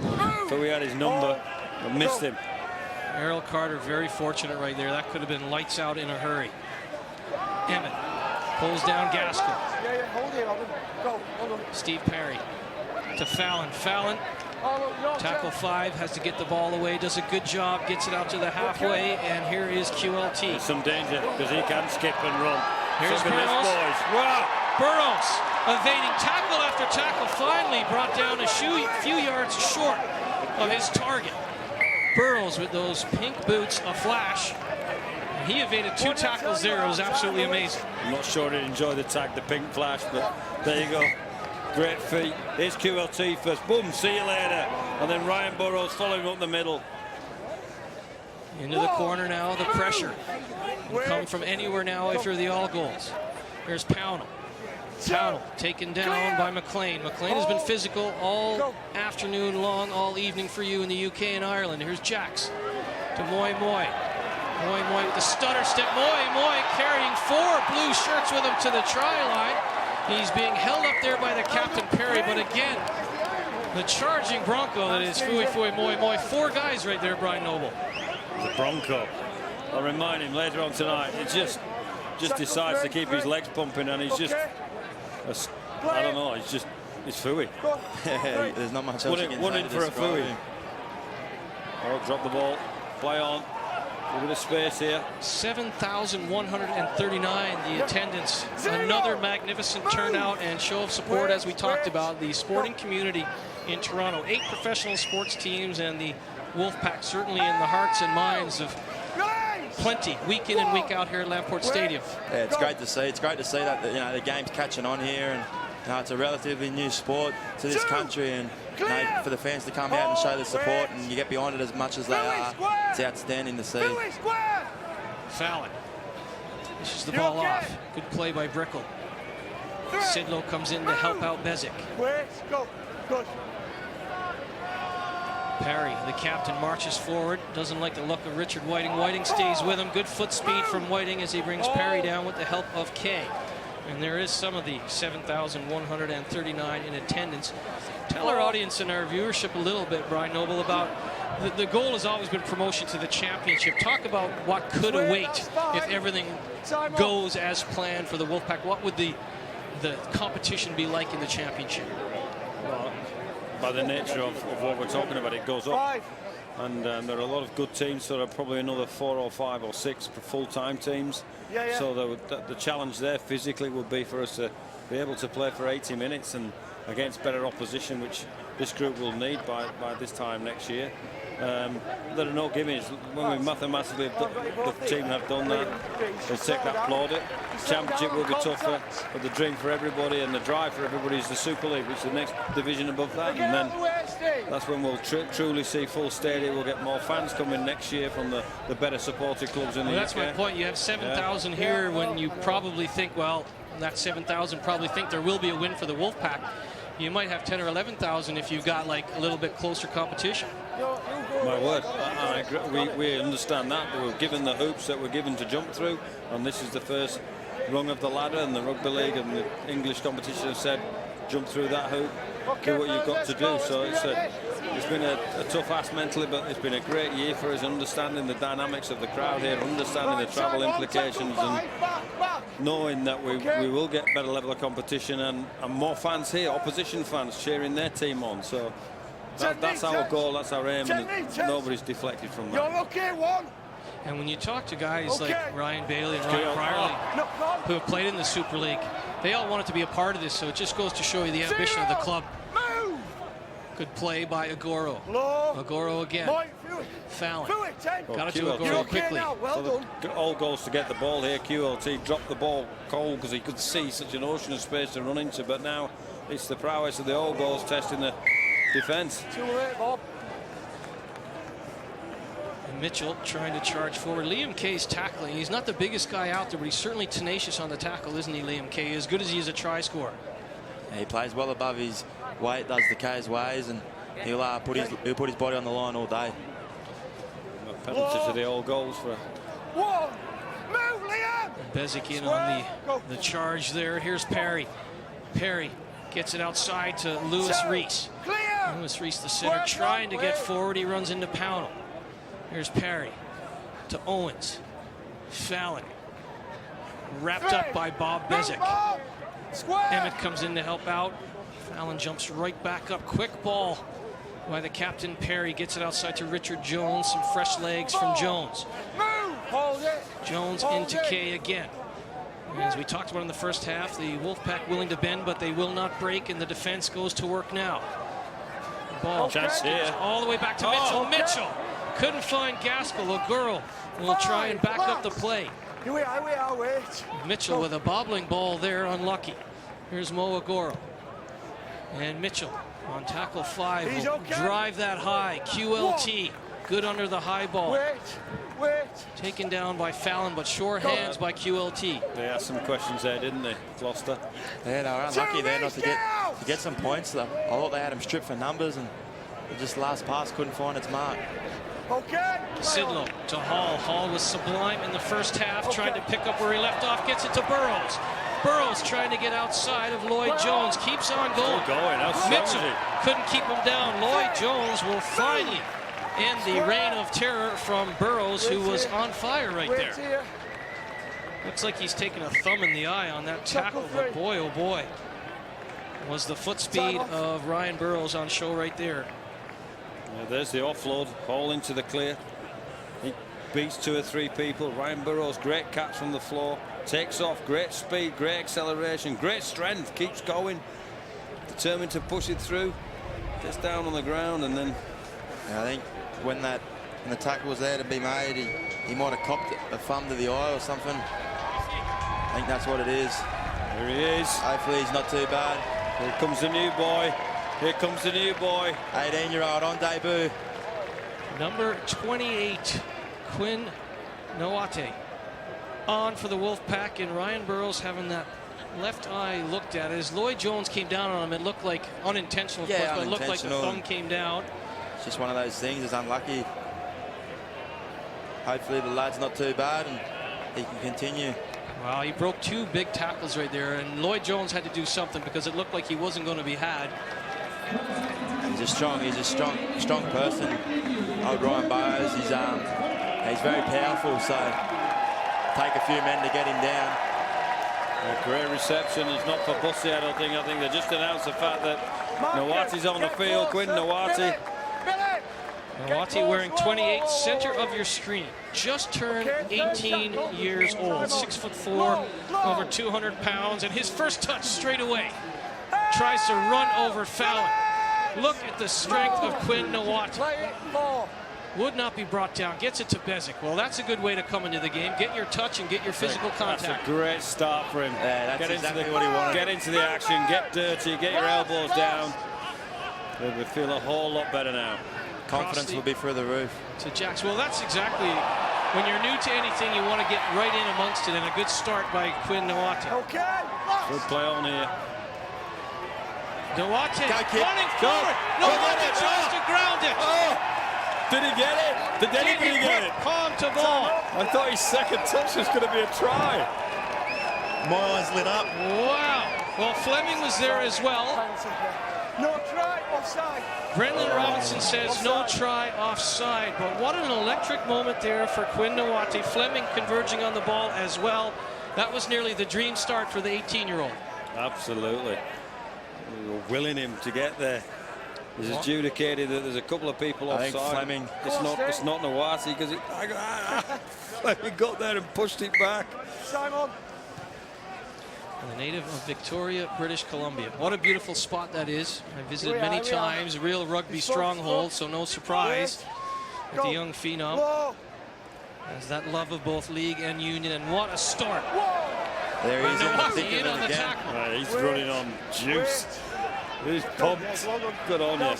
So we had his number and missed him. Errol Carter very fortunate right there. That could have been lights out in a hurry. Emmett pulls down Gaskell. Steve Perry to Fallon. Fallon, tackle 5, has to get the ball away, does a good job, gets it out to the halfway, and here is QLT. There's some danger because he can skip and run. Here's Burrows. Wow. Burrows evading tackle after tackle, finally brought down a few yards short of his target. Burrows with those pink boots, a flash. He evaded 2 tackles there. It was absolutely amazing. I'm not sure he'd enjoy the tag, the pink flash, but there you go. Great feet. Here's QLT first. Boom, see you later. And then Ryan Burrows following up the middle. Into the corner now, the pressure. You come from anywhere now if you're the All Goals. Here's Pownell. Pownell taken down by McLean. McLean has been physical all afternoon long, all evening for you in the UK and Ireland. Here's Jax to Moy. Moy with the stutter step. Moy carrying 4 blue shirts with him to the try line. He's being held up there by the captain, Perry, but again, the charging Bronco that is Fui Moy. 4 guys right there, Brian Noble. The Bronco. I'll remind him later on tonight, he just decides to keep his legs pumping, and he's just, I don't know, it's Fui. There's not much else you can one say in to for a describe Fui. him. Oh, drop the ball, play on. A bit of space here. 7,139 the attendance. Another magnificent turnout and show of support, as we talked about. The sporting community in Toronto. 8 professional sports teams, and the Wolfpack certainly in the hearts and minds of plenty, week in and week out here at Lamport Stadium. Yeah, it's great to see. It's great to see that the game's catching on here, and it's a relatively new sport to this country, and for the fans to come out and show the support and you get behind it as much as they are, it's outstanding to see. Fallon pushes the ball off. Good play by Brickell. Sidlow comes in to help out Bezic. Perry, the captain, marches forward. Doesn't like the look of Richard Whiting. Whiting stays with him. Good foot speed from Whiting as he brings Perry down with the help of Kay. And there is some of the 7,139 in attendance. Tell our audience and our viewership a little bit, Brian Noble, about the goal has always been promotion to the championship. Talk about what could await if everything goes as planned for the Wolfpack. What would the competition be like in the championship? Well, by the nature of what we're talking about, it goes up. And there are a lot of good teams, so there are probably another 4 or 5 or 6 full-time teams. So the challenge there physically would be for us to be able to play for 80 minutes and against better opposition, which this group will need by this time next year. There are no gimmies. When we mathematically, the team have done that, we'll take that plaudit. Championship will be tougher, but the dream for everybody and the drive for everybody is the Super League, which is the next division above that, and then that's when we'll truly see full stadium. We'll get more fans coming next year from the better supported clubs in the UK. That's my point. You have 7,000 here when you probably think, well, that 7,000 probably think there will be a win for the Wolfpack. You might have 10 or 11,000 if you've got like a little bit closer competition. My word, I agree. We understand that. We were given the hoops that we're given to jump through, and this is the first rung of the ladder, and the Rugby League and the English competition have said, jump through that hoop, do what you've got to do. So it's been a tough ask mentally, but it's been a great year for us, understanding the dynamics of the crowd here, understanding the travel implications, and knowing that we will get better level of competition and more fans here, opposition fans cheering their team on. So that's our goal, that's our aim, and nobody's deflected from that. And when you talk to guys like Ryan Bailey and Ryan Brierley, who have played in the Super League, they all wanted to be a part of this, so it just goes to show you the ambition of the club. Good play by Agoro. Agoro again. Fallon. Got it to Agoro quickly. So all goals to get the ball here. QLT dropped the ball cold because he could see such an ocean of space to run into, but now it's the prowess of the all goals testing the defence. And Mitchell trying to charge forward. Liam Kay's tackling. He's not the biggest guy out there, but he's certainly tenacious on the tackle, isn't he, Liam Kay? As good as he is a try scorer. He plays well above his weight, does the K's ways, and he'll put his body on the line all day. A penalty to the old goals for. One. Move, Liam. Bezic in on the charge there. Here's Perry. Perry gets it outside to Lewis Reese. Clear. Lewis Reese, the center, trying to get forward. He runs into Pownell. Here's Perry to Owens. Fallon. Wrapped up by Bob Bezic. Emmett comes in to help out. Fallon jumps right back up. Quick ball by the captain, Perry. Gets it outside to Richard Jones. Some fresh legs from Jones. Hold it. Jones into Kay again. As we talked about in the first half, the Wolfpack willing to bend, but they will not break, and the defense goes to work now. Ball all the way back to Mitchell. Mitchell couldn't find Gaskell. Oguro will try and back up the play. Here we are, wait. Mitchell with a bobbling ball there, unlucky. Here's Mo Oguro. And Mitchell on tackle 5 will drive that high. QLT, good under the high ball. Wait. Taken down by Fallon, but sure hands by QLT. They asked some questions there, didn't they, Gloucester? Yeah, they were unlucky there not to get some points, though. I thought they had him stripped for numbers, and just last pass couldn't find its mark. Okay. Sidlow to Hall. Hall was sublime in the first half, trying to pick up where he left off, gets it to Burrows. Burrows trying to get outside of Lloyd Jones, keeps on going. Mitchell couldn't keep him down. Lloyd Jones will finally end the reign of terror from Burrows, who was on fire right there. Looks like he's taken a thumb in the eye on that tackle, but boy, oh boy, was the foot speed of Ryan Burrows on show right there. Yeah, there's the offload, all into the clear. He beats 2 or 3 people. Ryan Burrows, great catch from the floor. Takes off, great speed, great acceleration, great strength, keeps going. Determined to push it through. Gets down on the ground and then... Yeah, I think when the tackle was there to be made, he might have copped a thumb to the eye or something. I think that's what it is. Here he is. Hopefully he's not too bad. Here comes the new boy. Here comes the new boy. 18-year-old on debut. Number 28, Quinn Nawate, on for the Wolfpack, and Ryan Burrows having that left eye looked at. As Lloyd Jones came down on him, it looked like unintentional, but it looked like the thumb came down. It's just one of those things. It's unlucky. Hopefully the lad's not too bad and he can continue. Well, he broke 2 big tackles right there, and Lloyd Jones had to do something because it looked like he wasn't going to be had. He's a strong person. Old Ryan Burrows, he's very powerful, so take a few men to get him down. A great reception. It's not for Bussy, I don't think. I think they just announced the fact that Nawate's on the field. Quinn Nawate. Nawate wearing 28, center of your screen. Just turned 18 years old. 6'4", over 200 pounds, and his first touch straight away. Tries to run over Fallon. Look at the strength of Quinn Nawate. Would not be brought down. Gets it to Bezic. Well, that's a good way to come into the game. Get your touch and get your physical contact. That's a great start for him. Yeah, that's exactly what he wanted. Get into the action, get dirty, get your elbows down. They feel a whole lot better now. Confidence will be through the roof. To Jacks. Well, that's exactly, when you're new to anything, you want to get right in amongst it, and a good start by Quinn Nawate. Good play on here. Nawate running forward. Nawate tries to ground it. Did he get it? Did anybody get it? Palm to ball. I thought his second touch was going to be a try. My eyes lit up. Wow. Well, Fleming was there as well. No try, offside. Brendan Robinson says no try, offside. But what an electric moment there for Quinn Nawate. Fleming converging on the ball as well. That was nearly the dream start for the 18-year-old. Absolutely. We were willing him to get there. It's adjudicated that there's a couple of people offside. I think Fleming. It's not Nawate because Fleming got there and pushed it back. Simon. The native of Victoria, British Columbia. What a beautiful spot that is. I visited many times. Real rugby stronghold, so no surprise with the young phenom. Has that love of both league and union, and what a start. There he is in the thick in of on it the again. tackle. He's running on juice. He's pumped. Good on you.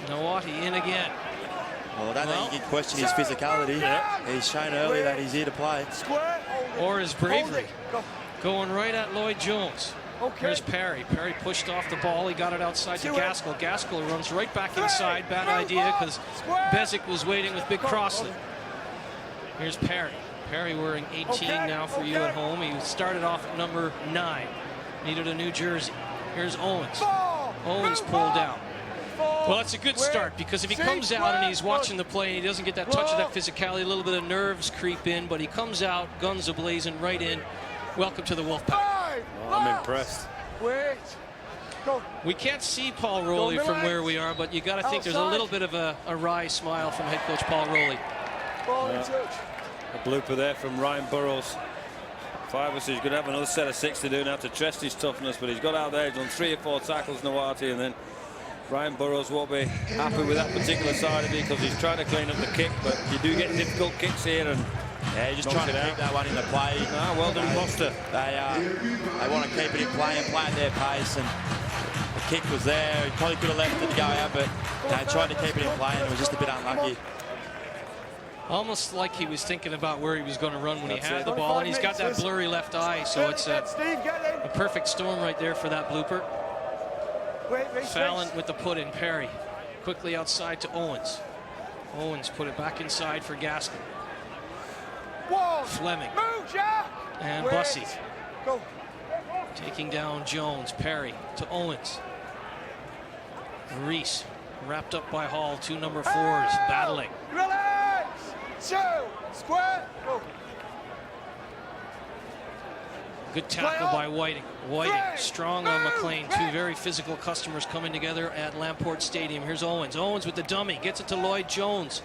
Nawate in again. Well, I don't think you can question his physicality. He's shown early that he's here to play. Or his bravery. Go. Going right at Lloyd Jones. Okay. Here's Perry. Perry pushed off the ball. He got it outside to Gaskell. Gaskell runs right back inside. Bad idea because Bezic was waiting with big Crossley. Here's Perry. Perry wearing 18 now for you at home. He started off at number 9. Needed a new jersey. Here's Owens. Owens pulled down. Well, that's a good start because if he comes out and he's watching the play and he doesn't get that touch of that physicality, a little bit of nerves creep in, but he comes out, guns a-blazing right in. Welcome to the Wolfpack. I'm impressed. Wait. Go. We can't see Paul Rowley from where we are, but you got to think there's a little bit of a wry smile from head coach Paul Rowley. Ball in touch. A blooper there from Ryan Burrows. 5 he's going to have another set of 6 to do now to test his toughness, but he's got out there, he's done 3 or 4 tackles, Nawati, and then Ryan Burrows won't be happy with that particular side of it because he's trying to clean up the kick, but you do get difficult kicks here, and yeah, just trying to keep that one in the play. Well done, Gloucester. They want to keep it in play and play at their pace, and the kick was there. He probably could have left it to go out, but they tried to keep it in play, and it was just a bit unlucky. Almost like he was thinking about where he was going to run when he had the ball, and he's got that blurry left eye, so it's a perfect storm right there for that blooper. Fallon with the put in. Perry quickly outside to Owens. Owens put it back inside for Gaskell. Fleming and Bussey taking down Jones. Perry to Owens. Reese wrapped up by Hall. 2 number 4s battling. Good tackle by Whiting. Whiting strong on McLean. 2 very physical customers coming together at Lamport Stadium. Here's Owens. Owens with the dummy. Gets it to Lloyd Jones.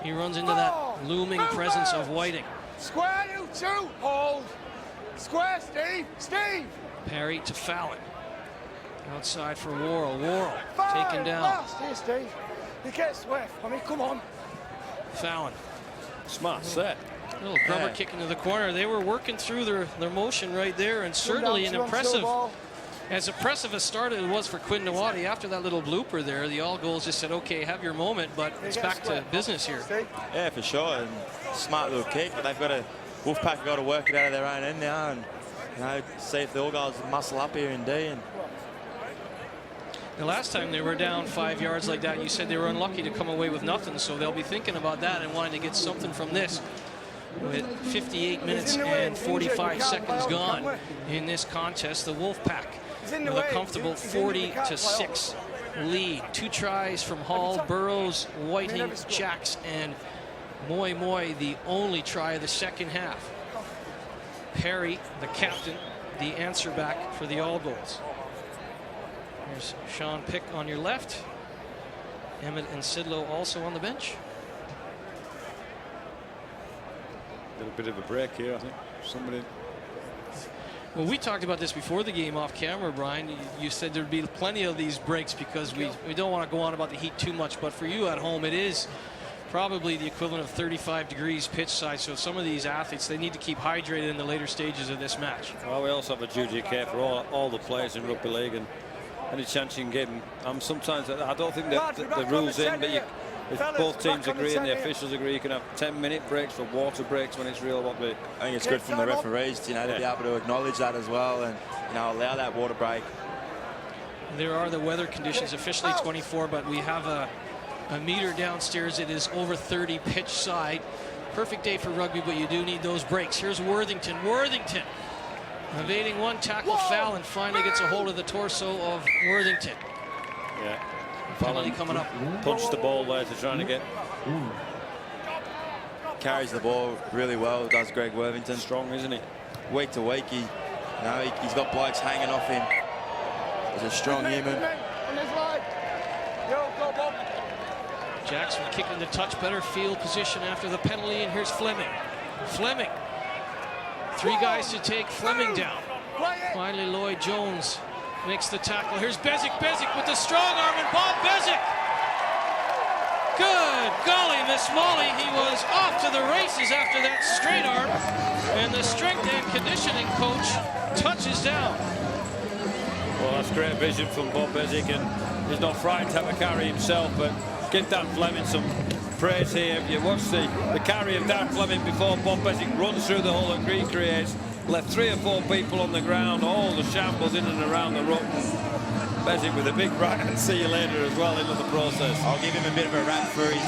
He runs into that looming presence of Whiting. Square, you 2. Hold. Square, Steve. Steve. Perry to Fallon. Outside for Worrell. Worrell taken down. Here, Steve. You get Swift. I mean, come on. Fallon. Smart set. A little grubber kick into the corner. They were working through their motion right there, and certainly an impressive, as impressive a start as it was for Quinn Nawati. After that little blooper there, the All Goals just said, okay, have your moment, but it's back to business here. Yeah, for sure. And smart little kick, but they've got to, Wolfpack have got to work it out of their own end now, and see if the All Goals muscle up here in D. And the last time they were down 5 yards like that, you said they were unlucky to come away with nothing, so they'll be thinking about that and wanting to get something from this. With 58 minutes and 45 seconds gone in this contest, the Wolfpack with a comfortable 40-6 lead. 2 tries from Hall, Burrows, Whiting, Jacks, and Moy the only try of the second half. Perry, the captain, the answer back for the All Goals. There's Sean Pick on your left. Emmett and Sidlow also on the bench. A bit of a break here, I think. Somebody. Well, we talked about this before the game off camera, Brian. You said there'd be plenty of these breaks because we don't want to go on about the heat too much, but for you at home, it is probably the equivalent of 35 degrees pitch side. So some of these athletes, they need to keep hydrated in the later stages of this match. Well, we also have a duty of care for all the players in rugby league, and any chance you can give them. Sometimes I don't think that the rules in, but if both teams agree and the officials agree, you can have 10-minute breaks for water breaks when it's real rugby. I think it's good from the referees, to be able to acknowledge that as well, and allow that water break. There are the weather conditions, officially 24, but we have a meter downstairs. It is over 30 pitch side. Perfect day for rugby, but you do need those breaks. Here's Worthington. Worthington evading one tackle. Fallon finally gets a hold of the torso of Worthington. Yeah. Penalty coming up. Punched the ball there to try to get. Carries the ball really well, does Greg Worthington. Strong, isn't he? Week to week, he's got blokes hanging off him. He's a strong human. Jackson kicking the touch, better field position after the penalty, and here's Fleming. Fleming. 3 guys to take Fleming down. Finally, Lloyd Jones makes the tackle. Here's Bezic. Bezic with the strong arm, and Bob Bezic. Good golly, Miss Molly. He was off to the races after that straight arm. And the strength and conditioning coach touches down. Well, that's great vision from Bob Bezic, and he's not frightened to have a carry himself, but give Dan Fleming some praise here. If you watch the carry of Darren Fleming before Bob Beswick runs through the hole that Green creates, left 3 or 4 people on the ground, all the shambles in and around the ruck. Beswick with a big right and see you later as well into the process. I'll give him a bit of a rap for his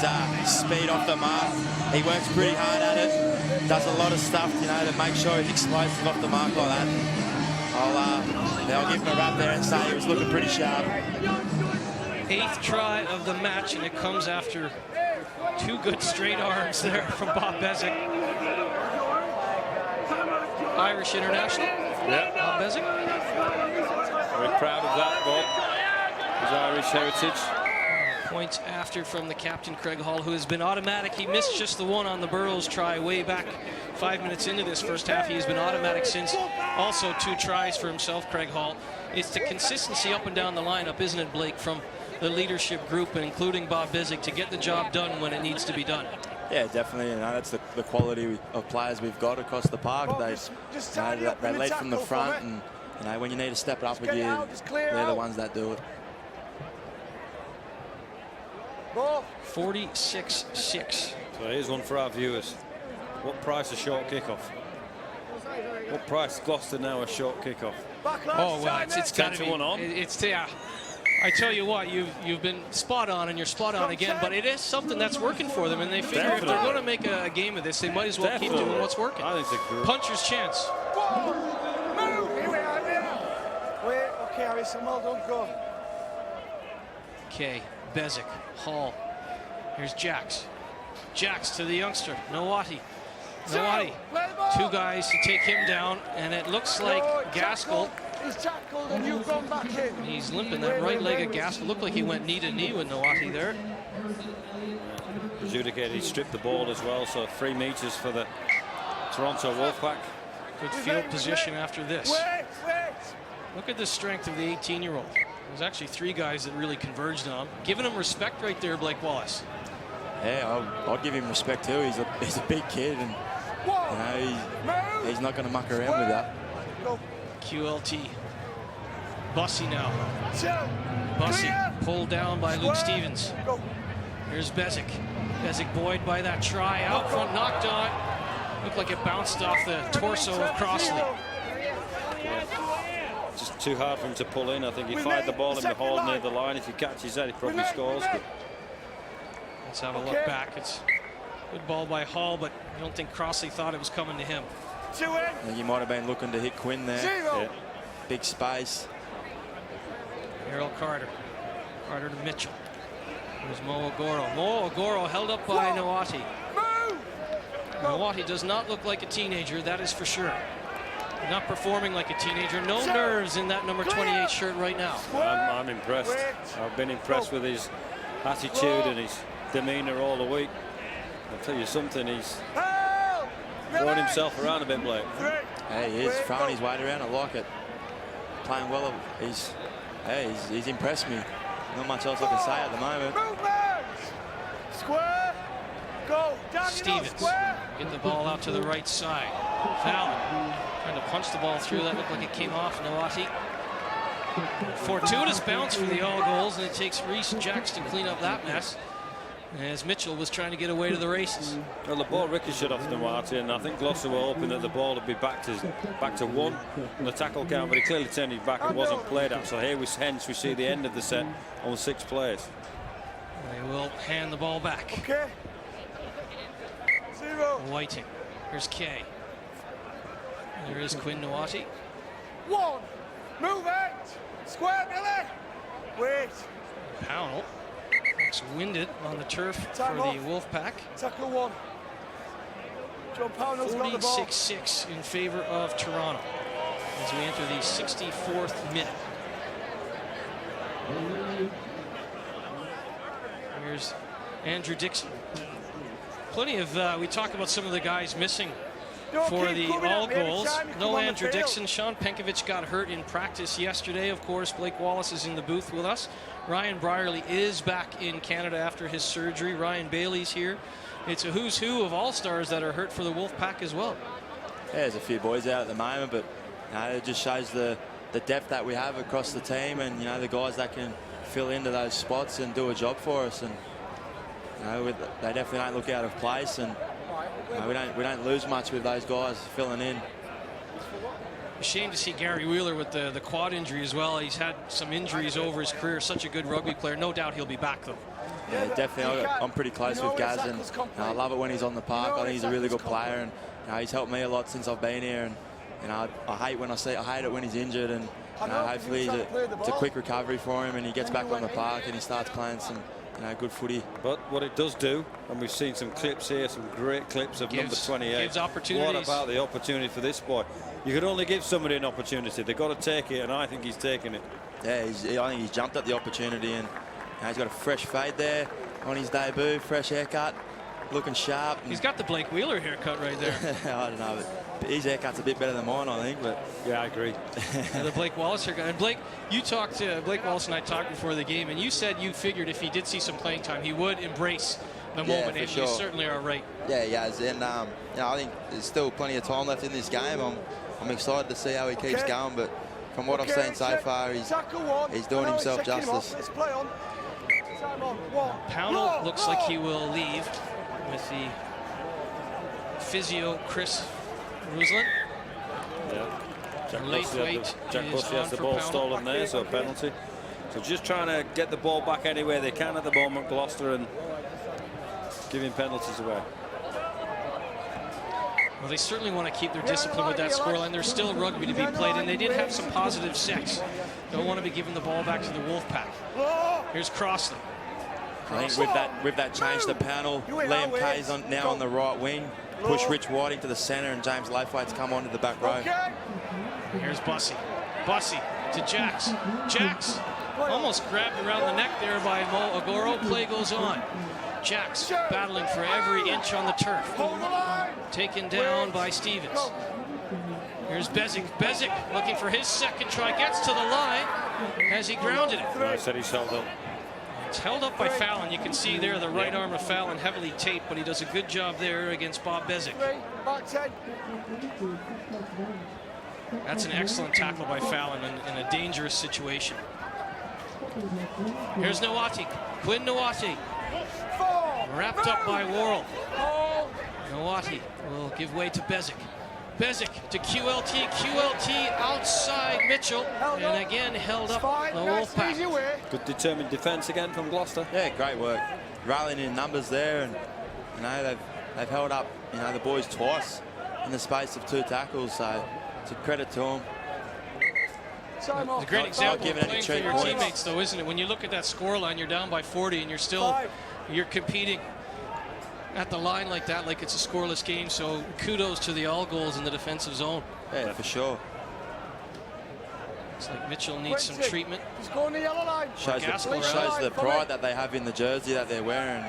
speed off the mark. He works pretty hard at it, does a lot of stuff, you know, to make sure he's explosive off the mark like that. I'll give him a rap there and say he was looking pretty sharp. 8th try of the match, and it comes after 2 good straight arms there from Bob Beswick. Irish international. Yeah. Bob Beswick. Very proud of that, Bob. His Irish heritage. Points after from the captain, Craig Hall, who has been automatic. He missed just the one on the Burrows try way back 5 minutes into this first half. He has been automatic since. Also 2 tries for himself, Craig Hall. It's the consistency up and down the lineup, isn't it, Blake, from the leadership group, and including Bob Beswick, to get the job done when it needs to be done. Yeah, definitely. You know, that's the quality of players we've got across the park. They lead from the front, and you know, when you need to step it up with you, they're the ones that do it. 46-6. So here's one for our viewers. What price a short kickoff? What price Gloucester now a short kickoff? Oh well, it's got to be 10 to 1 on. Yeah. I tell you what, you've been spot on, and you're spot on again. But it is something that's working for them, and they figure if they're going to make a game of this, they might as well keep doing what's working. I think it's a good Puncher's chance. Wait, okay, Harrison, well done, go. Okay, Beswick, Hall. Here's Jax. Jax to the youngster, Nawati. Nawati, 2 guys to take him down, and it looks like Gaskell. He's tackled and you've gone back in. He's limping. That right leg of Gaskell looked like he went knee to knee with Nawati there. Adjudicated, he stripped the ball as well, so 3 meters for the Toronto Wolfpack. Good field position after this. Wait. Look at the strength of the 18-year-old. There's actually 3 guys that really converged on him. Giving him respect right there, Blake Wallace. Yeah, I'll give him respect too. He's a big kid, and you know, he's not going to muck around with that. QLT. Bussy now. Bussy pulled down by Luke Stevens. Here's Beswick. Beswick buoyed by that try. Out front, knocked on. Looked like it bounced off the torso of Crossley. Just too hard for him to pull in. I think he fired the ball in the hole near the line. If he catches that, he probably scores. But let's have a look back. It's a good ball by Hall, but I don't think Crossley thought it was coming to him. I think he might have been looking to hit Quinn there. yeah. Big space. Harold Carter. Carter to Mitchell. There's Mo Ogoro. Mo Ogoro held up by Nawati. Nawati does not look like a teenager, that is for sure. Not performing like a teenager. No nerves in that number 28 shirt right now. I'm impressed. I've been impressed with his attitude and his demeanour all the week. I'll tell you something, he's throwing himself around a bit, Blake. Hey, he is throwing his weight around. I like it. Playing well. He's impressed me. Not much else I can say at the moment. Square. Go. Stevens. Get the ball out to the right side. Fallon trying to punch the ball through. That looked like it came off Nawati. Fortuitous bounce for the All Goals, and it takes Reese Jacks to clean up that mess, as Mitchell was trying to get away to the races. Well, the ball ricocheted off Nawati, and I think Gloucester were hoping that the ball would be back to 1 on the tackle count, but he clearly turned his back and wasn't played at. So hence we see the end of the set on 6 plays. They will hand the ball back. Okay. 0. Whiting. Here's Kay. There is Quinn Nawati. 1. Move it. Square, Billy. Wait. Pownell looks winded on the turf for the Wolfpack. Tackle 1. John Pownell's got the ball. 46-6 in favor of Toronto as we enter the 64th minute. Here's Andrew Dixon. Plenty of, we talk about some of the guys missing for the All Goals. No Andrew Dixon. Sean Penkovich got hurt in practice yesterday. Of course, Blake Wallace is in the booth with us. Ryan Brierley is back in Canada after his surgery. Ryan Bailey's here. It's a who's who of all-stars that are hurt for the Wolfpack as well. Yeah, there's a few boys out at the moment, but it just shows the depth that we have across the team, and the guys that can fill into those spots and do a job for us. And they definitely don't look out of place, and we don't lose much with those guys filling in. A shame to see Gary Wheeler with the quad injury as well. He's had some injuries over his career. Such a good rugby player. No doubt he'll be back though. Yeah, definitely. I'm pretty close with Gaz, and I love it when he's on the park. I think he's a really good player, and he's helped me a lot since I've been here. And I hate it when he's injured, and hopefully it's a quick recovery for him, and he gets back on the park and he starts playing some good footy. But what it does do, and we've seen some clips here, some great clips of number 28. Gives opportunities. What about the opportunity for this boy? You could only give somebody an opportunity. They've got to take it, and I think he's taking it. Yeah, I think he's jumped at the opportunity, and he's got a fresh fade there on his debut, fresh haircut, looking sharp. He's got the Blake Wheeler haircut right there. I don't know, but his haircut's a bit better than mine, I think. But yeah, I agree. The Blake Wallace haircut. And Blake, Blake Wallace and I talked before the game, and you said you figured if he did see some playing time, he would embrace the moment, and sure. You certainly are right. Yeah, he has, and I think there's still plenty of time left in this game. I'm excited to see how he keeps going, but from what I've seen so far, he's doing himself justice. Pownell looks like he will leave with the physio Chris Ruslan. Yeah. Jack Late Bussey has the ball stolen there, so a penalty. So just trying to get the ball back any way they can at the moment, Gloucester, and giving penalties away. Well, they certainly want to keep their discipline with that scoreline. There's still rugby to be played, and they did have some positive sets. Don't want to be giving the ball back to the Wolfpack. Here's Crossley. I think with that change to Pownell, Liam Kay's now on the right wing. Push Rich Whiting to the centre, and James Lathwaite's come onto the back row. Here's Bussey. Bussey to Jax. Jax almost grabbed around the neck there by Mo Agoro. Play goes on. Jax battling for every inch on the turf. Taken down by Stevens. Here's Bezic. Bezic looking for his second try. Gets to the line as he grounded it. I said he's held up. It's held up by Fallon. You can see there the right arm of Fallon heavily taped, but he does a good job there against Bob Bezic. That's an excellent tackle by Fallon in a dangerous situation. Here's Nawati. Quinn Nawati. Wrapped up by Worrell. Nawati will give way to Bezic. Bezic to QLT. QLT outside Mitchell. And again held up the Wolfpack. Good determined defence again from Gloucester. Yeah, great work. Rallying in numbers there, and they've held up the boys twice in the space of 2 tackles. So it's a credit to them. It's a great example of playing for your teammates, though, isn't it? When you look at that scoreline, you're down by 40, and you're competing at the line like that, like it's a scoreless game. So kudos to the all goals in the defensive zone. Yeah, for sure. Looks like Mitchell needs some treatment. Shows the pride that they have in the jersey that they're wearing.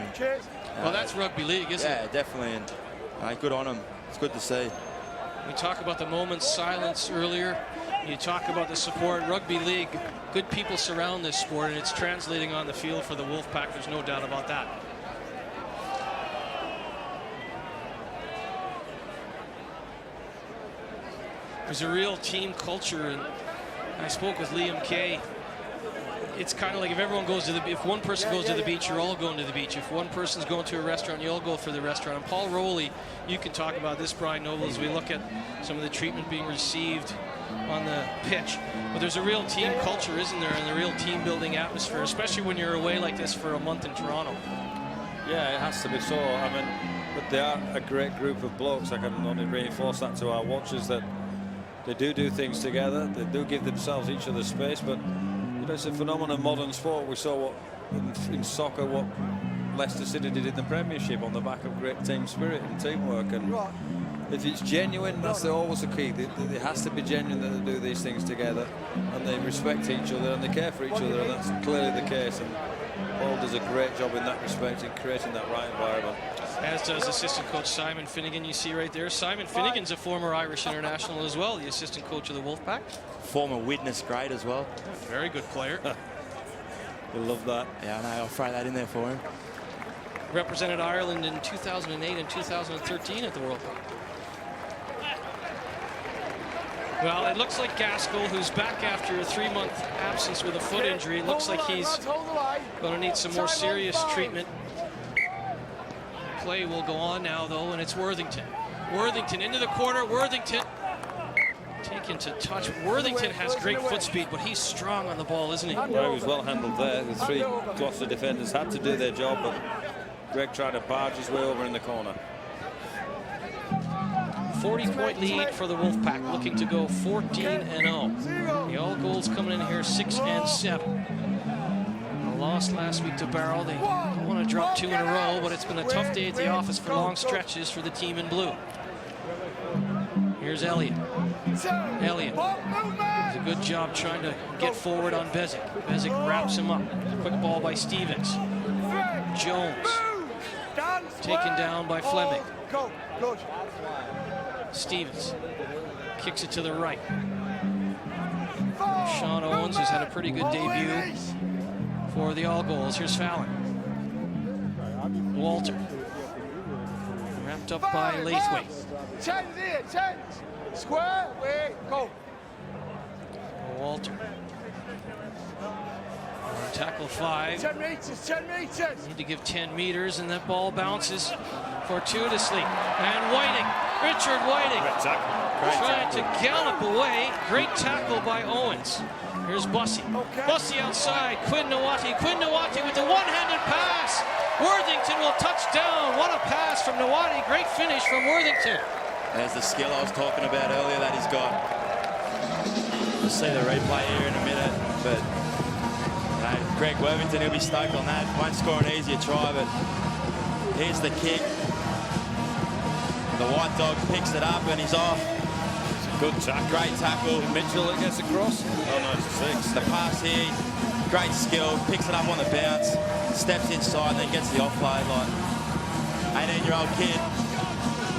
Well, that's rugby league, isn't it? Yeah, definitely. And good on them. It's good to see. We talk about the moment's silence earlier. You talk about the support. Rugby league, good people surround this sport, and it's translating on the field for the Wolfpack. There's no doubt about that. There's a real team culture, and I spoke with Liam Kay. It's kind of like if everyone goes to if one person goes to the beach, you're all going to the beach. If one person's going to a restaurant, you all go for the restaurant. And Paul Rowley, you can talk about this, Brian Noble, as we look at some of the treatment being received on the pitch. But there's a real team culture, isn't there, and a real team-building atmosphere, especially when you're away like this for a month in Toronto. Yeah, it has to be so. I mean, but they are a great group of blokes. I can only reinforce that to our watchers, that they do things together. They do give themselves each other space, but it's a phenomenon of modern sport. We saw in soccer what Leicester City did in the Premiership on the back of great team spirit and teamwork. And if it's genuine, that's always the key. It has to be genuine that they do these things together, and they respect each other and they care for each other, and that's clearly the case. And Paul does a great job in that respect in creating that right environment. As does assistant coach Simon Finnegan, you see right there. Simon Finnegan's a former Irish international as well, the assistant coach of the Wolfpack. Former Widnes grade as well. Very good player. We love that. Yeah, I know. I'll throw that in there for him. Represented Ireland in 2008 and 2013 at the World Cup. Well, it looks like Gaskell, who's back after a 3-month absence with a foot injury, looks like he's going to need some more serious treatment. play will go on now, though, and it's Worthington. Worthington into the corner. Worthington taken to touch. Worthington has great foot speed, but he's strong on the ball, isn't he? Well, he was well handled there. The three Gloucester defenders had to do their job, but Greg tried to barge his way over in the corner. 40-point lead for the Wolfpack, looking to go 14-0. The All Goals coming in here 6-7. Lost last week to Barrow. They don't want to drop 2 in a row, but it's been a tough day at the office for long stretches for the team in blue. Here's Elliott. Elliott does a good job trying to get forward on Bezic. Bezic wraps him up. Quick ball by Stevens. Jones taken down by Fleming. Stevens kicks it to the right. Sean Owens, who's had a pretty good debut for the All Goals. Here's Fallon. Walter. Wrapped up by Lathwaite. 10's here, 10's. Square, way, go. Walter. Tackle 5. 10 meters, 10 meters. Need to give 10 meters, and that ball bounces fortuitously. And Whiting, Richard Whiting, trying to gallop away. Great tackle by Owens. Here's Bussey. Bussey outside. Quinn Nawati. Quinn Nawati with the one-handed pass. Worthington will touch down. What a pass from Nawati. Great finish from Worthington. There's the skill I was talking about earlier that he's got. We'll see the replay here in a minute, but Greg Worthington, he'll be stoked on that. Won't score an easier try, but here's the kick. The White Dog picks it up and he's off. Good tackle. Great tackle. Mitchell gets across. Oh no, it's 6. The pass here, great skill, picks it up on the bounce, steps inside and then gets the offload like 18-year-old kid.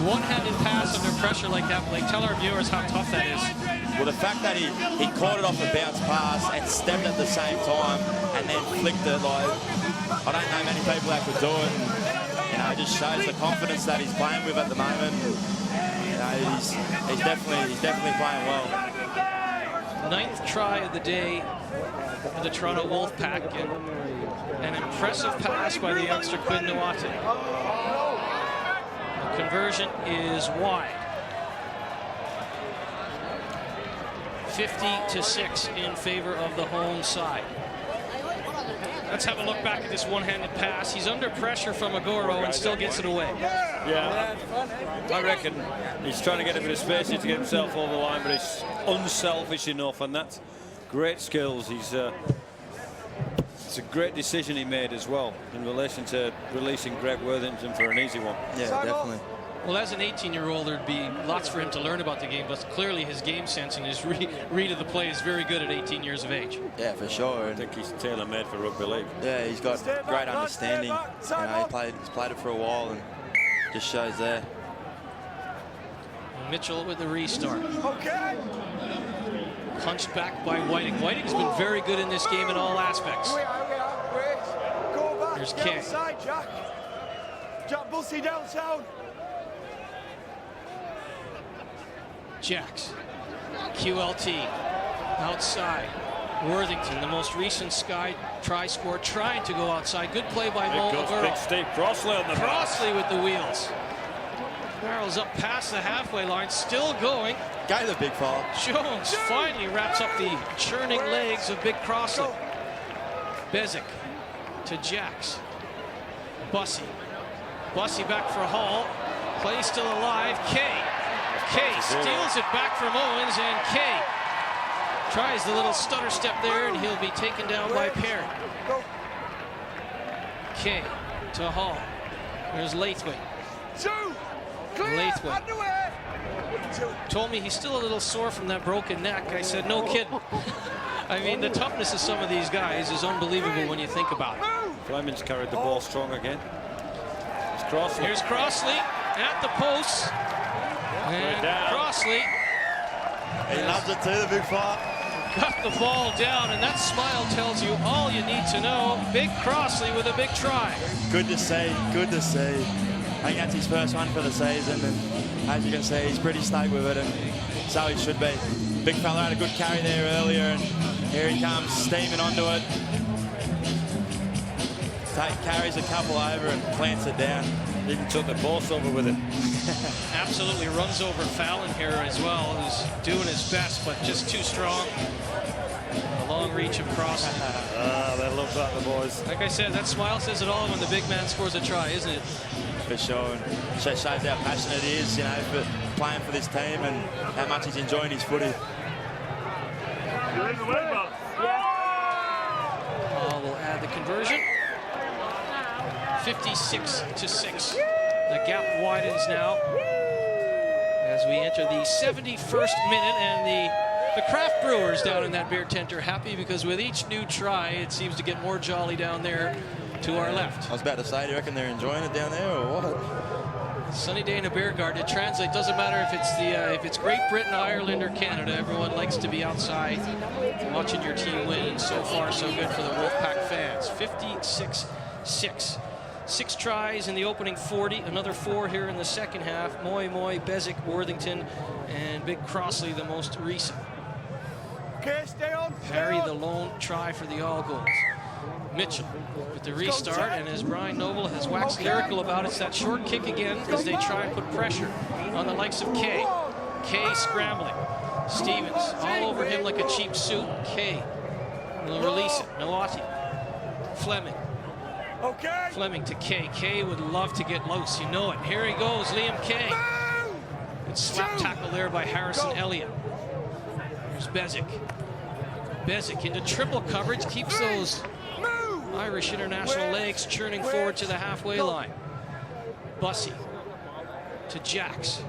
One-handed pass under pressure like that, Blake. Tell our viewers how tough that is. Well, the fact that he caught it off a bounce pass and stepped at the same time and then flicked it, like, I don't know many people that could do it. You know, it just shows the confidence that he's playing with at the moment. You know, he's definitely playing well. 9th try of the day for the Toronto Wolfpack, and an impressive pass by the youngster Quinn Nawati. The conversion is wide. 50-6 in favor of the home side. Let's have a look back at this one-handed pass. He's under pressure from Agoro and still gets it away. Yeah, I reckon he's trying to get a bit of space here to get himself over the line, but he's unselfish enough, and that's great skills. It's a great decision he made as well in relation to releasing Greg Worthington for an easy one. Yeah, definitely. Well, as an 18-year-old, there'd be lots for him to learn about the game, but clearly his game sense and his read of the play is very good at 18 years of age. Yeah, for sure. I think he's tailor-made for rugby league. Yeah, he's got great understanding. You know, he's played it for a while and just shows there. Mitchell with the restart. Okay. Punched back by Whiting. Whiting's been very good in this game in all aspects. Wait. Go back. There's Get Kay. outside, Jack. Jack Bussey downtown. Jacks. QLT. Outside. Worthington, the most recent Sky try score, trying to go outside. Good play by Mo Aguro. Big Steve Crossley on the Crossley with the wheels. Barrels up past the halfway line, still going. Gave the big foul. Jones finally wraps up the churning legs of Big Crossley. Bezic to Jacks. Bussey. Bussey back for Hall. Play still alive. Kay steals it back from Owens, and Kay tries the little stutter step there, and he'll be taken down by Perry. Kay to Hall. There's Lathwaite. Lathwaite told me he's still a little sore from that broken neck. I said, no kidding. I mean, the toughness of some of these guys is unbelievable when you think about it. Fleming's carried the ball strong again. It's Crossley. Here's Crossley at the post. And Crossley. He loves it too, the big fella. Got the ball down, and that smile tells you all you need to know. Big Crossley with a big try. Good to see, good to see. I think that's his first one for the season, and as you can see, he's pretty stoked with it, and so he should be. Big fella had a good carry there earlier, and here he comes, steaming onto it. Carries a couple over and plants it down. Even took the post over with it. Absolutely runs over Fallon here as well, who's doing his best, but just too strong. A long reach across. They love that, the boys. Like I said, that smile says it all when the big man scores a try, isn't it? For sure, and shows how passionate he is, you know, for playing for this team and how much he's enjoying his footy. Will add the conversion. 56-6. The gap widens now as we enter the 71st minute, and the craft brewers down in that beer tent are happy because with each new try, it seems to get more jolly down there to our left. I was about to say, do you reckon they're enjoying it down there or what? Sunny day in a beer garden. It translates. Doesn't matter if it's Great Britain, Ireland, or Canada. Everyone likes to be outside watching your team win. And so far, so good for the Wolfpack fans. 56-6. 6 tries in the opening 40. Another 4 here in the second half. Moy, Bezic, Worthington, and Big Crossley, the most recent. Okay, stay on. Parry the lone try for the all goals. Mitchell with the restart, and as Brian Noble has waxed lyrical about it, it's that short kick again as they try and put pressure on the likes of Kay. Kay scrambling. Stevens all over him like a cheap suit. Kay will release it. Nawati. Fleming. Okay. Fleming to Kay. Kay would love to get loose. You know it. Here he goes, Liam Kay. Good slap tackle there by Harrison Elliott. Here's Bezic. Bezic into triple coverage. Keeps those Irish international legs churning forward to the halfway line. Bussey to Jacks.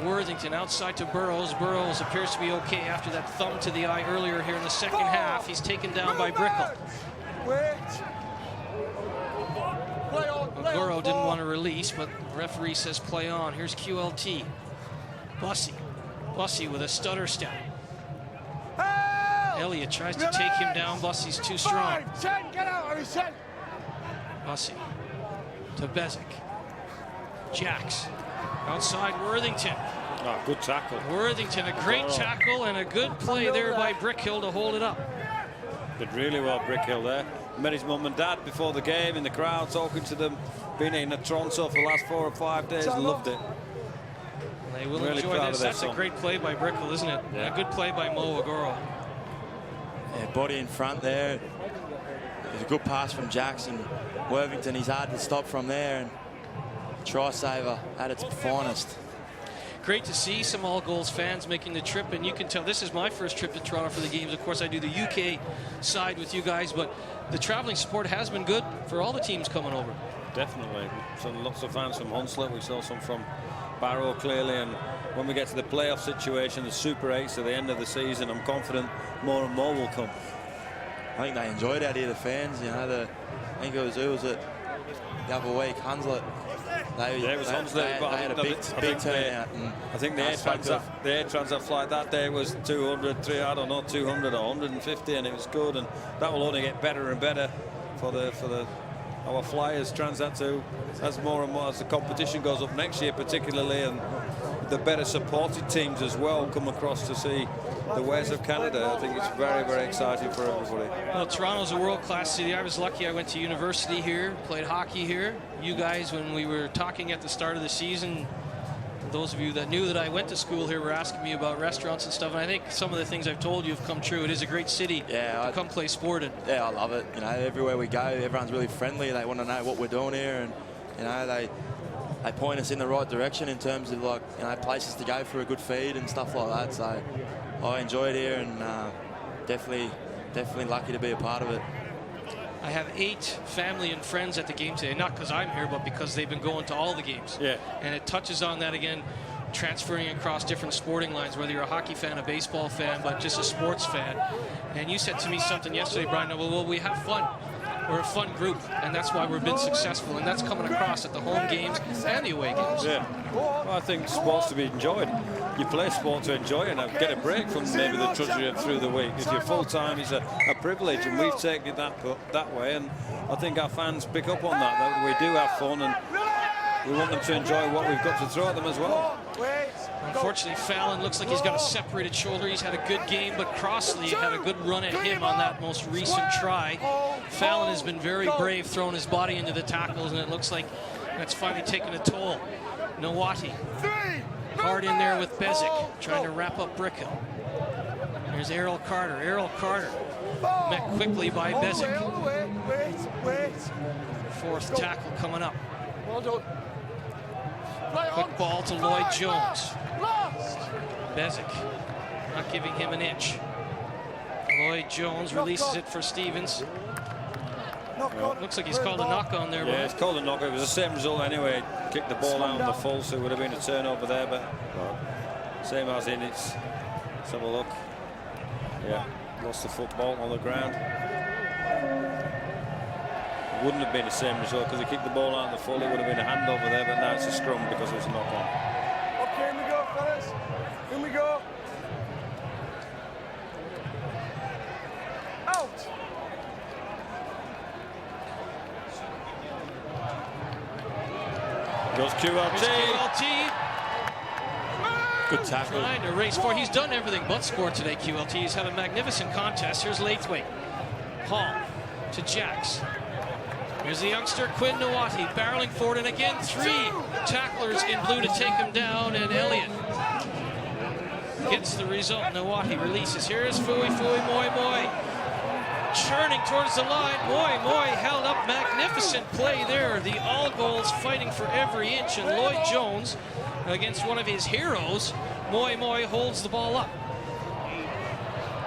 Worthington outside to Burrows. Burrows appears to be okay after that thumb to the eye earlier here in the second half. He's taken down by Brickell. Burrow didn't want to release, but the referee says play on. Here's QLT. Bussey. Bussey with a stutter step. Elliott tries to take him down. Bussey's too strong. 10, get out, Bussey to Bezic. Jacks outside Worthington. Oh, good tackle. Worthington, a great tackle and a good play there by Brickhill to hold it up. Did really well, Brickhill there. Met his mum and dad before the game in the crowd, talking to them. Been in Toronto for the last 4 or 5 days. Loved it. They will really enjoy this. That's son. a great play by Brickhill, isn't it? Yeah. A good play by Mo Agoro. Yeah, body in front there. There's a good pass from Jackson. Worthington, he's hard to stop from there, and try saver at its finest. Great to see some All Goals fans making the trip, and you can tell this is my first trip to Toronto for the games. Of course, I do the UK side with you guys, but the traveling support has been good for all the teams coming over. Definitely. We saw lots of fans from Hunslet. We saw some from Barrow, clearly, and when we get to the playoff situation, the Super 8s at the end of the season, I'm confident more and more will come. I think they enjoyed out here, the fans. You know, I think it was the other week, Hunslet. They had a big turnout. I think the air transfer flight that day was 200, 200 or 150, and it was good, and that will only get better and better for our Flyers Transat too, as more and more as the competition goes up next year, particularly, and the better supported teams as well come across to see the ways of Canada. I think it's very, very exciting for everybody. Well, Toronto's a world-class city. I was lucky. I went to university here, played hockey here. You guys, when we were talking at the start of the season, those of you that knew that I went to school here were asking me about restaurants and stuff, and I think some of the things I've told you have come true. It is a great city to come play sport in. Yeah, I love it. You know, everywhere we go, everyone's really friendly. They want to know what we're doing here, and you know, they point us in the right direction in terms of, like, you know, places to go for a good feed and stuff like that. So I enjoy it here, and definitely lucky to be a part of it. I have 8 family and friends at the game today, not because I'm here, but because they've been going to all the games. Yeah. And it touches on that again, transferring across different sporting lines, whether you're a hockey fan, a baseball fan, but just a sports fan. And you said to me something yesterday, Brian, well, we have fun. We're a fun group, and that's why we've been successful, and that's coming across at the home games and the away games. Yeah. Well, I think sport's to be enjoyed. You play sport to enjoy it and get a break from maybe the trudgery through the week. If you're full-time, it's a privilege, and we've taken it that way, and I think our fans pick up on that we do have fun, and we want them to enjoy what we've got to throw at them as well. Unfortunately, Fallon looks like he's got a separated shoulder. He's had a good game, but Crossley had a good run at him on that most recent try. Fallon has been very brave, throwing his body into the tackles, and it looks like that's finally taken a toll. Nawati hard in there with Bezic, trying to wrap up Brickhill. There's Errol Carter. Errol Carter met quickly by Bezic. Wait. Fourth tackle coming up. Well done. Quick ball to Lloyd Jones. Bezic not giving him an inch. Lloyd Jones releases it for Stevens. Looks like he's called a knock on there. Yeah, it's called a knock. It was the same result anyway. Kicked the ball out on the full, so it would have been a turnover there, but same as in it's. Let's have a look. Yeah, lost the football on the ground. It wouldn't have been the same result because he kicked the ball out on the full. It would have been a handover there, but now it's a scrum because it was a knock on. Okay, in we go, fellas. In we go. Out. Goes QLT. Good tackle. Trying to race for. He's done everything but score today, QLT. He's had a magnificent contest. Here's Laithwaite. Hall to Jacks. Here's the youngster, Quinn Nawati, barreling forward, and again, 3 tacklers in blue to take him down, and Elliott gets the result. Nawati releases. Here's Fui Moi. Churning towards the line. Moi held up. Magnificent play there. The all goals fighting for every inch, and Lloyd Jones against one of his heroes. Moi holds the ball up.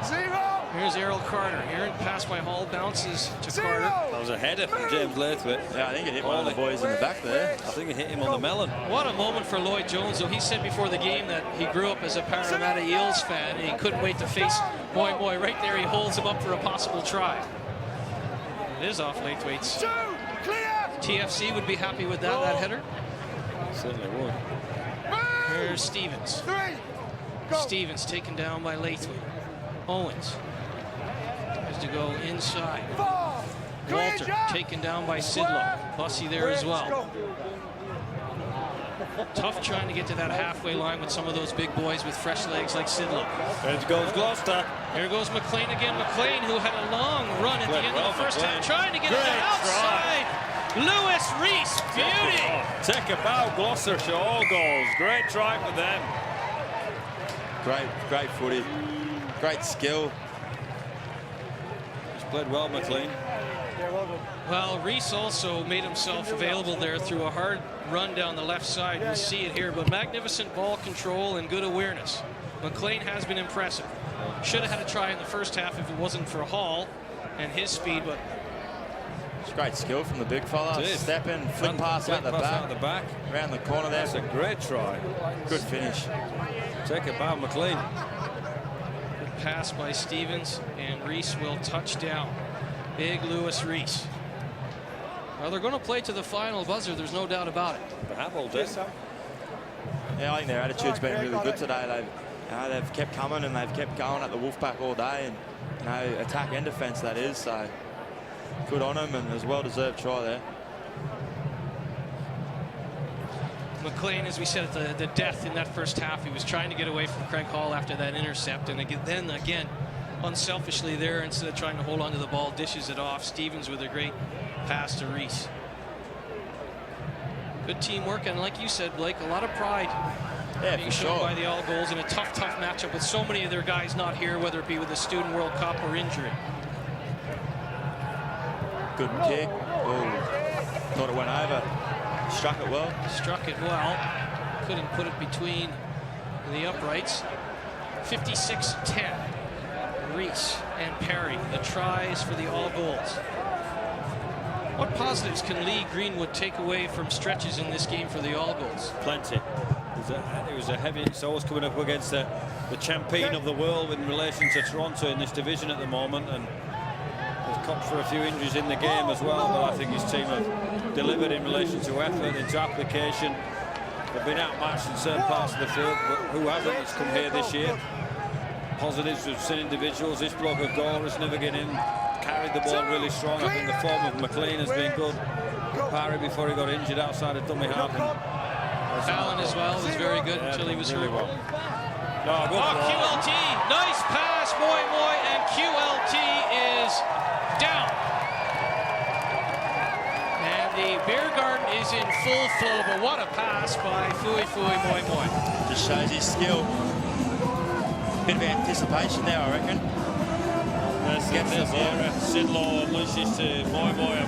0. Here's Errol Carter. Aaron pass by Hall, bounces to Carter. That was a header from James Laithwaite. Yeah, I think it hit one of the boys in the back there. I think it hit him on the melon. What a moment for Lloyd Jones, though. He said before the game that he grew up as a Parramatta Eels fan, and he couldn't wait to face Moi. Right there, he holds him up for a possible try. It is off Laithwaite's. TFC would be happy with that header. Certainly would. Here's Stevens. Stevens taken down by Laithwaite. Owens has to go inside. Walter taken down by Sidlow. Bussy there as well. Tough trying to get to that halfway line with some of those big boys with fresh legs like Sidlow. There goes Gloucester. Here goes McLean again. McLean, who had a long run at the end of the first half, trying to get it outside. Lewis Reese, beauty. Take a bow, Gloucestershire, all goals. Great try for them. Great footy. Great skill. He's played well, McLean. Well, Reese also made himself available there through a hard run down the left side. We'll see it here, but magnificent ball control and good awareness. McLean has been impressive. Should have had a try in the first half if it wasn't for Hall and his speed, but it's great skill from the big fella. Step in, flick pass out the back. Around the corner there. That's a great try. Good finish. Take a bow, McLean. Good pass by Stevens, and Reese will touch down. Big Lewis Reese. Well, they're going to play to the final buzzer. There's no doubt about it. They have all day. Yeah, I think their attitude's been really good today. They've kept coming and they've kept going at the Wolfpack all day, and attack and defence that is. So good on them, and it was a well-deserved try there. McLean, as we said at the death in that first half, he was trying to get away from Craig Hall after that intercept, and then again, unselfishly there, instead of trying to hold on to the ball, dishes it off. Stevens with a great pass to Reese. Good teamwork, and like you said, Blake, a lot of pride being shown by the All Goals in a tough matchup with so many of their guys not here, whether it be with the Student World Cup or injury. Good kick. Oh, thought it went over. Struck it well. Struck it well. Couldn't put it between the uprights. 56-10. Reese and Perry, the tries for the All Goals. What positives can Lee Greenwood take away from stretches in this game for the All Goals? Plenty. It was a heavy. It's always coming up against the champion of the world in relation to Toronto in this division at the moment, and they've copped for a few injuries in the game as well. But I think his team have delivered in relation to effort, into application. They've been outmatched in certain parts of the field, but who hasn't that's come here this year? Positives, we've seen individuals. This bloke of Gora's never getting in, carried the ball really strong. I think the form of McLean has been good. Parry before he got injured outside of dummy half. Fallon as well was very good until he was hurt. Well. No, good QLT, nice pass, Moi, and QLT is down. the beer garden is in full flow, but what a pass by Fui Moi Moi. Just shows his skill. Bit of anticipation there, I reckon. Gets the ball. Sidlaw unleashes to Moi Moi.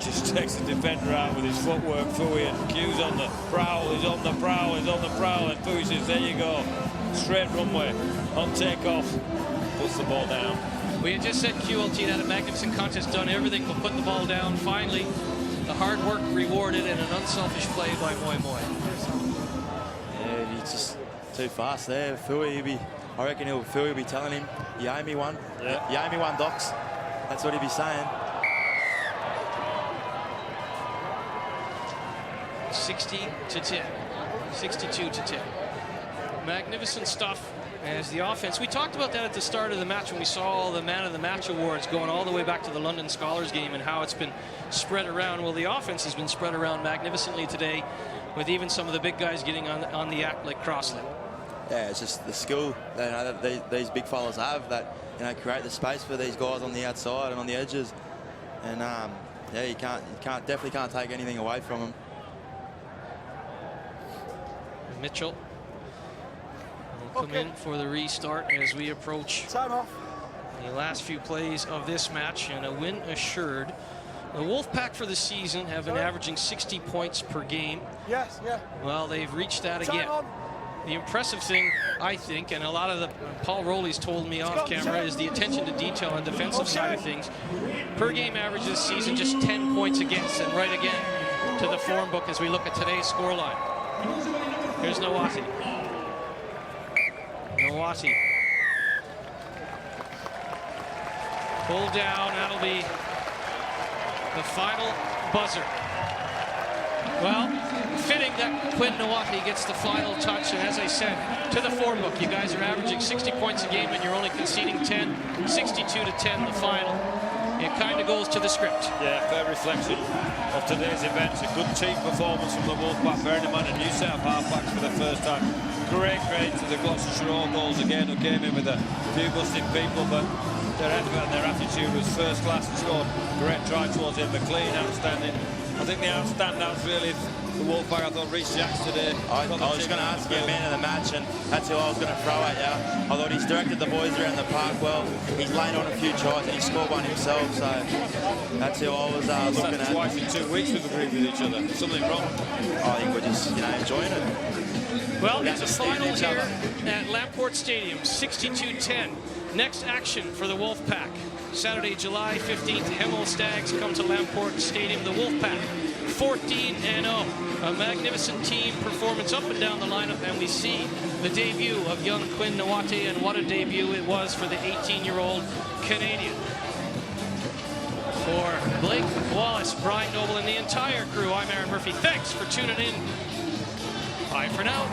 Just takes the defender out with his footwork. Fui and Q's on the prowl. He's on the prowl. He's on the prowl. And Fui says, there you go. Straight runway. On takeoff. Puts the ball down. We had just said QLT had a magnificent contest, done everything but put the ball down. Finally, the hard work rewarded and an unselfish play by Moi Moi. Yeah, he's just too fast there. I reckon Fui will be telling him, you owe me one. Yeah. You owe me one, Docs. That's what he'll be saying. 60-10. 62-10. Magnificent stuff as the offense. We talked about that at the start of the match when we saw all the Man of the Match awards going all the way back to the London Scholars game and how it's been spread around. Well, the offense has been spread around magnificently today with even some of the big guys getting on the act like Crossley. Yeah, it's just the skill that these big fellas have that create the space for these guys on the outside and on the edges. And yeah, you definitely can't take anything away from them. Mitchell will come in for the restart as we approach the last few plays of this match, and a win assured. The Wolfpack for the season have been averaging 60 points per game. Yes, yeah. Well, they've reached that again. The impressive thing, I think, and a lot of Paul Rowley's told me off camera, is the attention to detail on the defensive side of things. Per game average this season, just 10 points against, and right again to the form book as we look at today's scoreline. Here's Nawati. Nawati. Pull down, that'll be the final buzzer. Well, fitting that Quinn Nawati gets the final touch, and as I said, to the form book, you guys are averaging 60 points a game and you're only conceding 10, 62-10 the final. It kind of goes to the script. Yeah, fair reflection of today's events. A good team performance from the Wolfpack, bearing in mind a new set of halfbacks for the first time. Great credit to the Gloucestershire All Goals again, who came in with a few busted people, but their effort and their attitude was first class and scored great try towards him. McLean, outstanding. I think the outstandouts really the Wolfpack. I thought Reece Jacks today. I was going to ask you a man of the match, and that's who I was going to throw at you. I thought he's directed the boys around the park well. He's laid on a few tries and he scored one himself. So that's who I was looking at. Twice in 2 weeks we've agreed with each other. Something wrong. I think we're just enjoying it. Well, it's a final here at Lamport Stadium, 62-10. Next action for the Wolfpack. Saturday, July 15th, Hemel Stags come to Lamport Stadium. The Wolfpack, 14-0. A magnificent team performance up and down the lineup, and we see the debut of young Quinn Nawati, and what a debut it was for the 18-year-old Canadian. For Blake Wallace, Brian Noble, and the entire crew, I'm Aaron Murphy. Thanks for tuning in. Bye for now.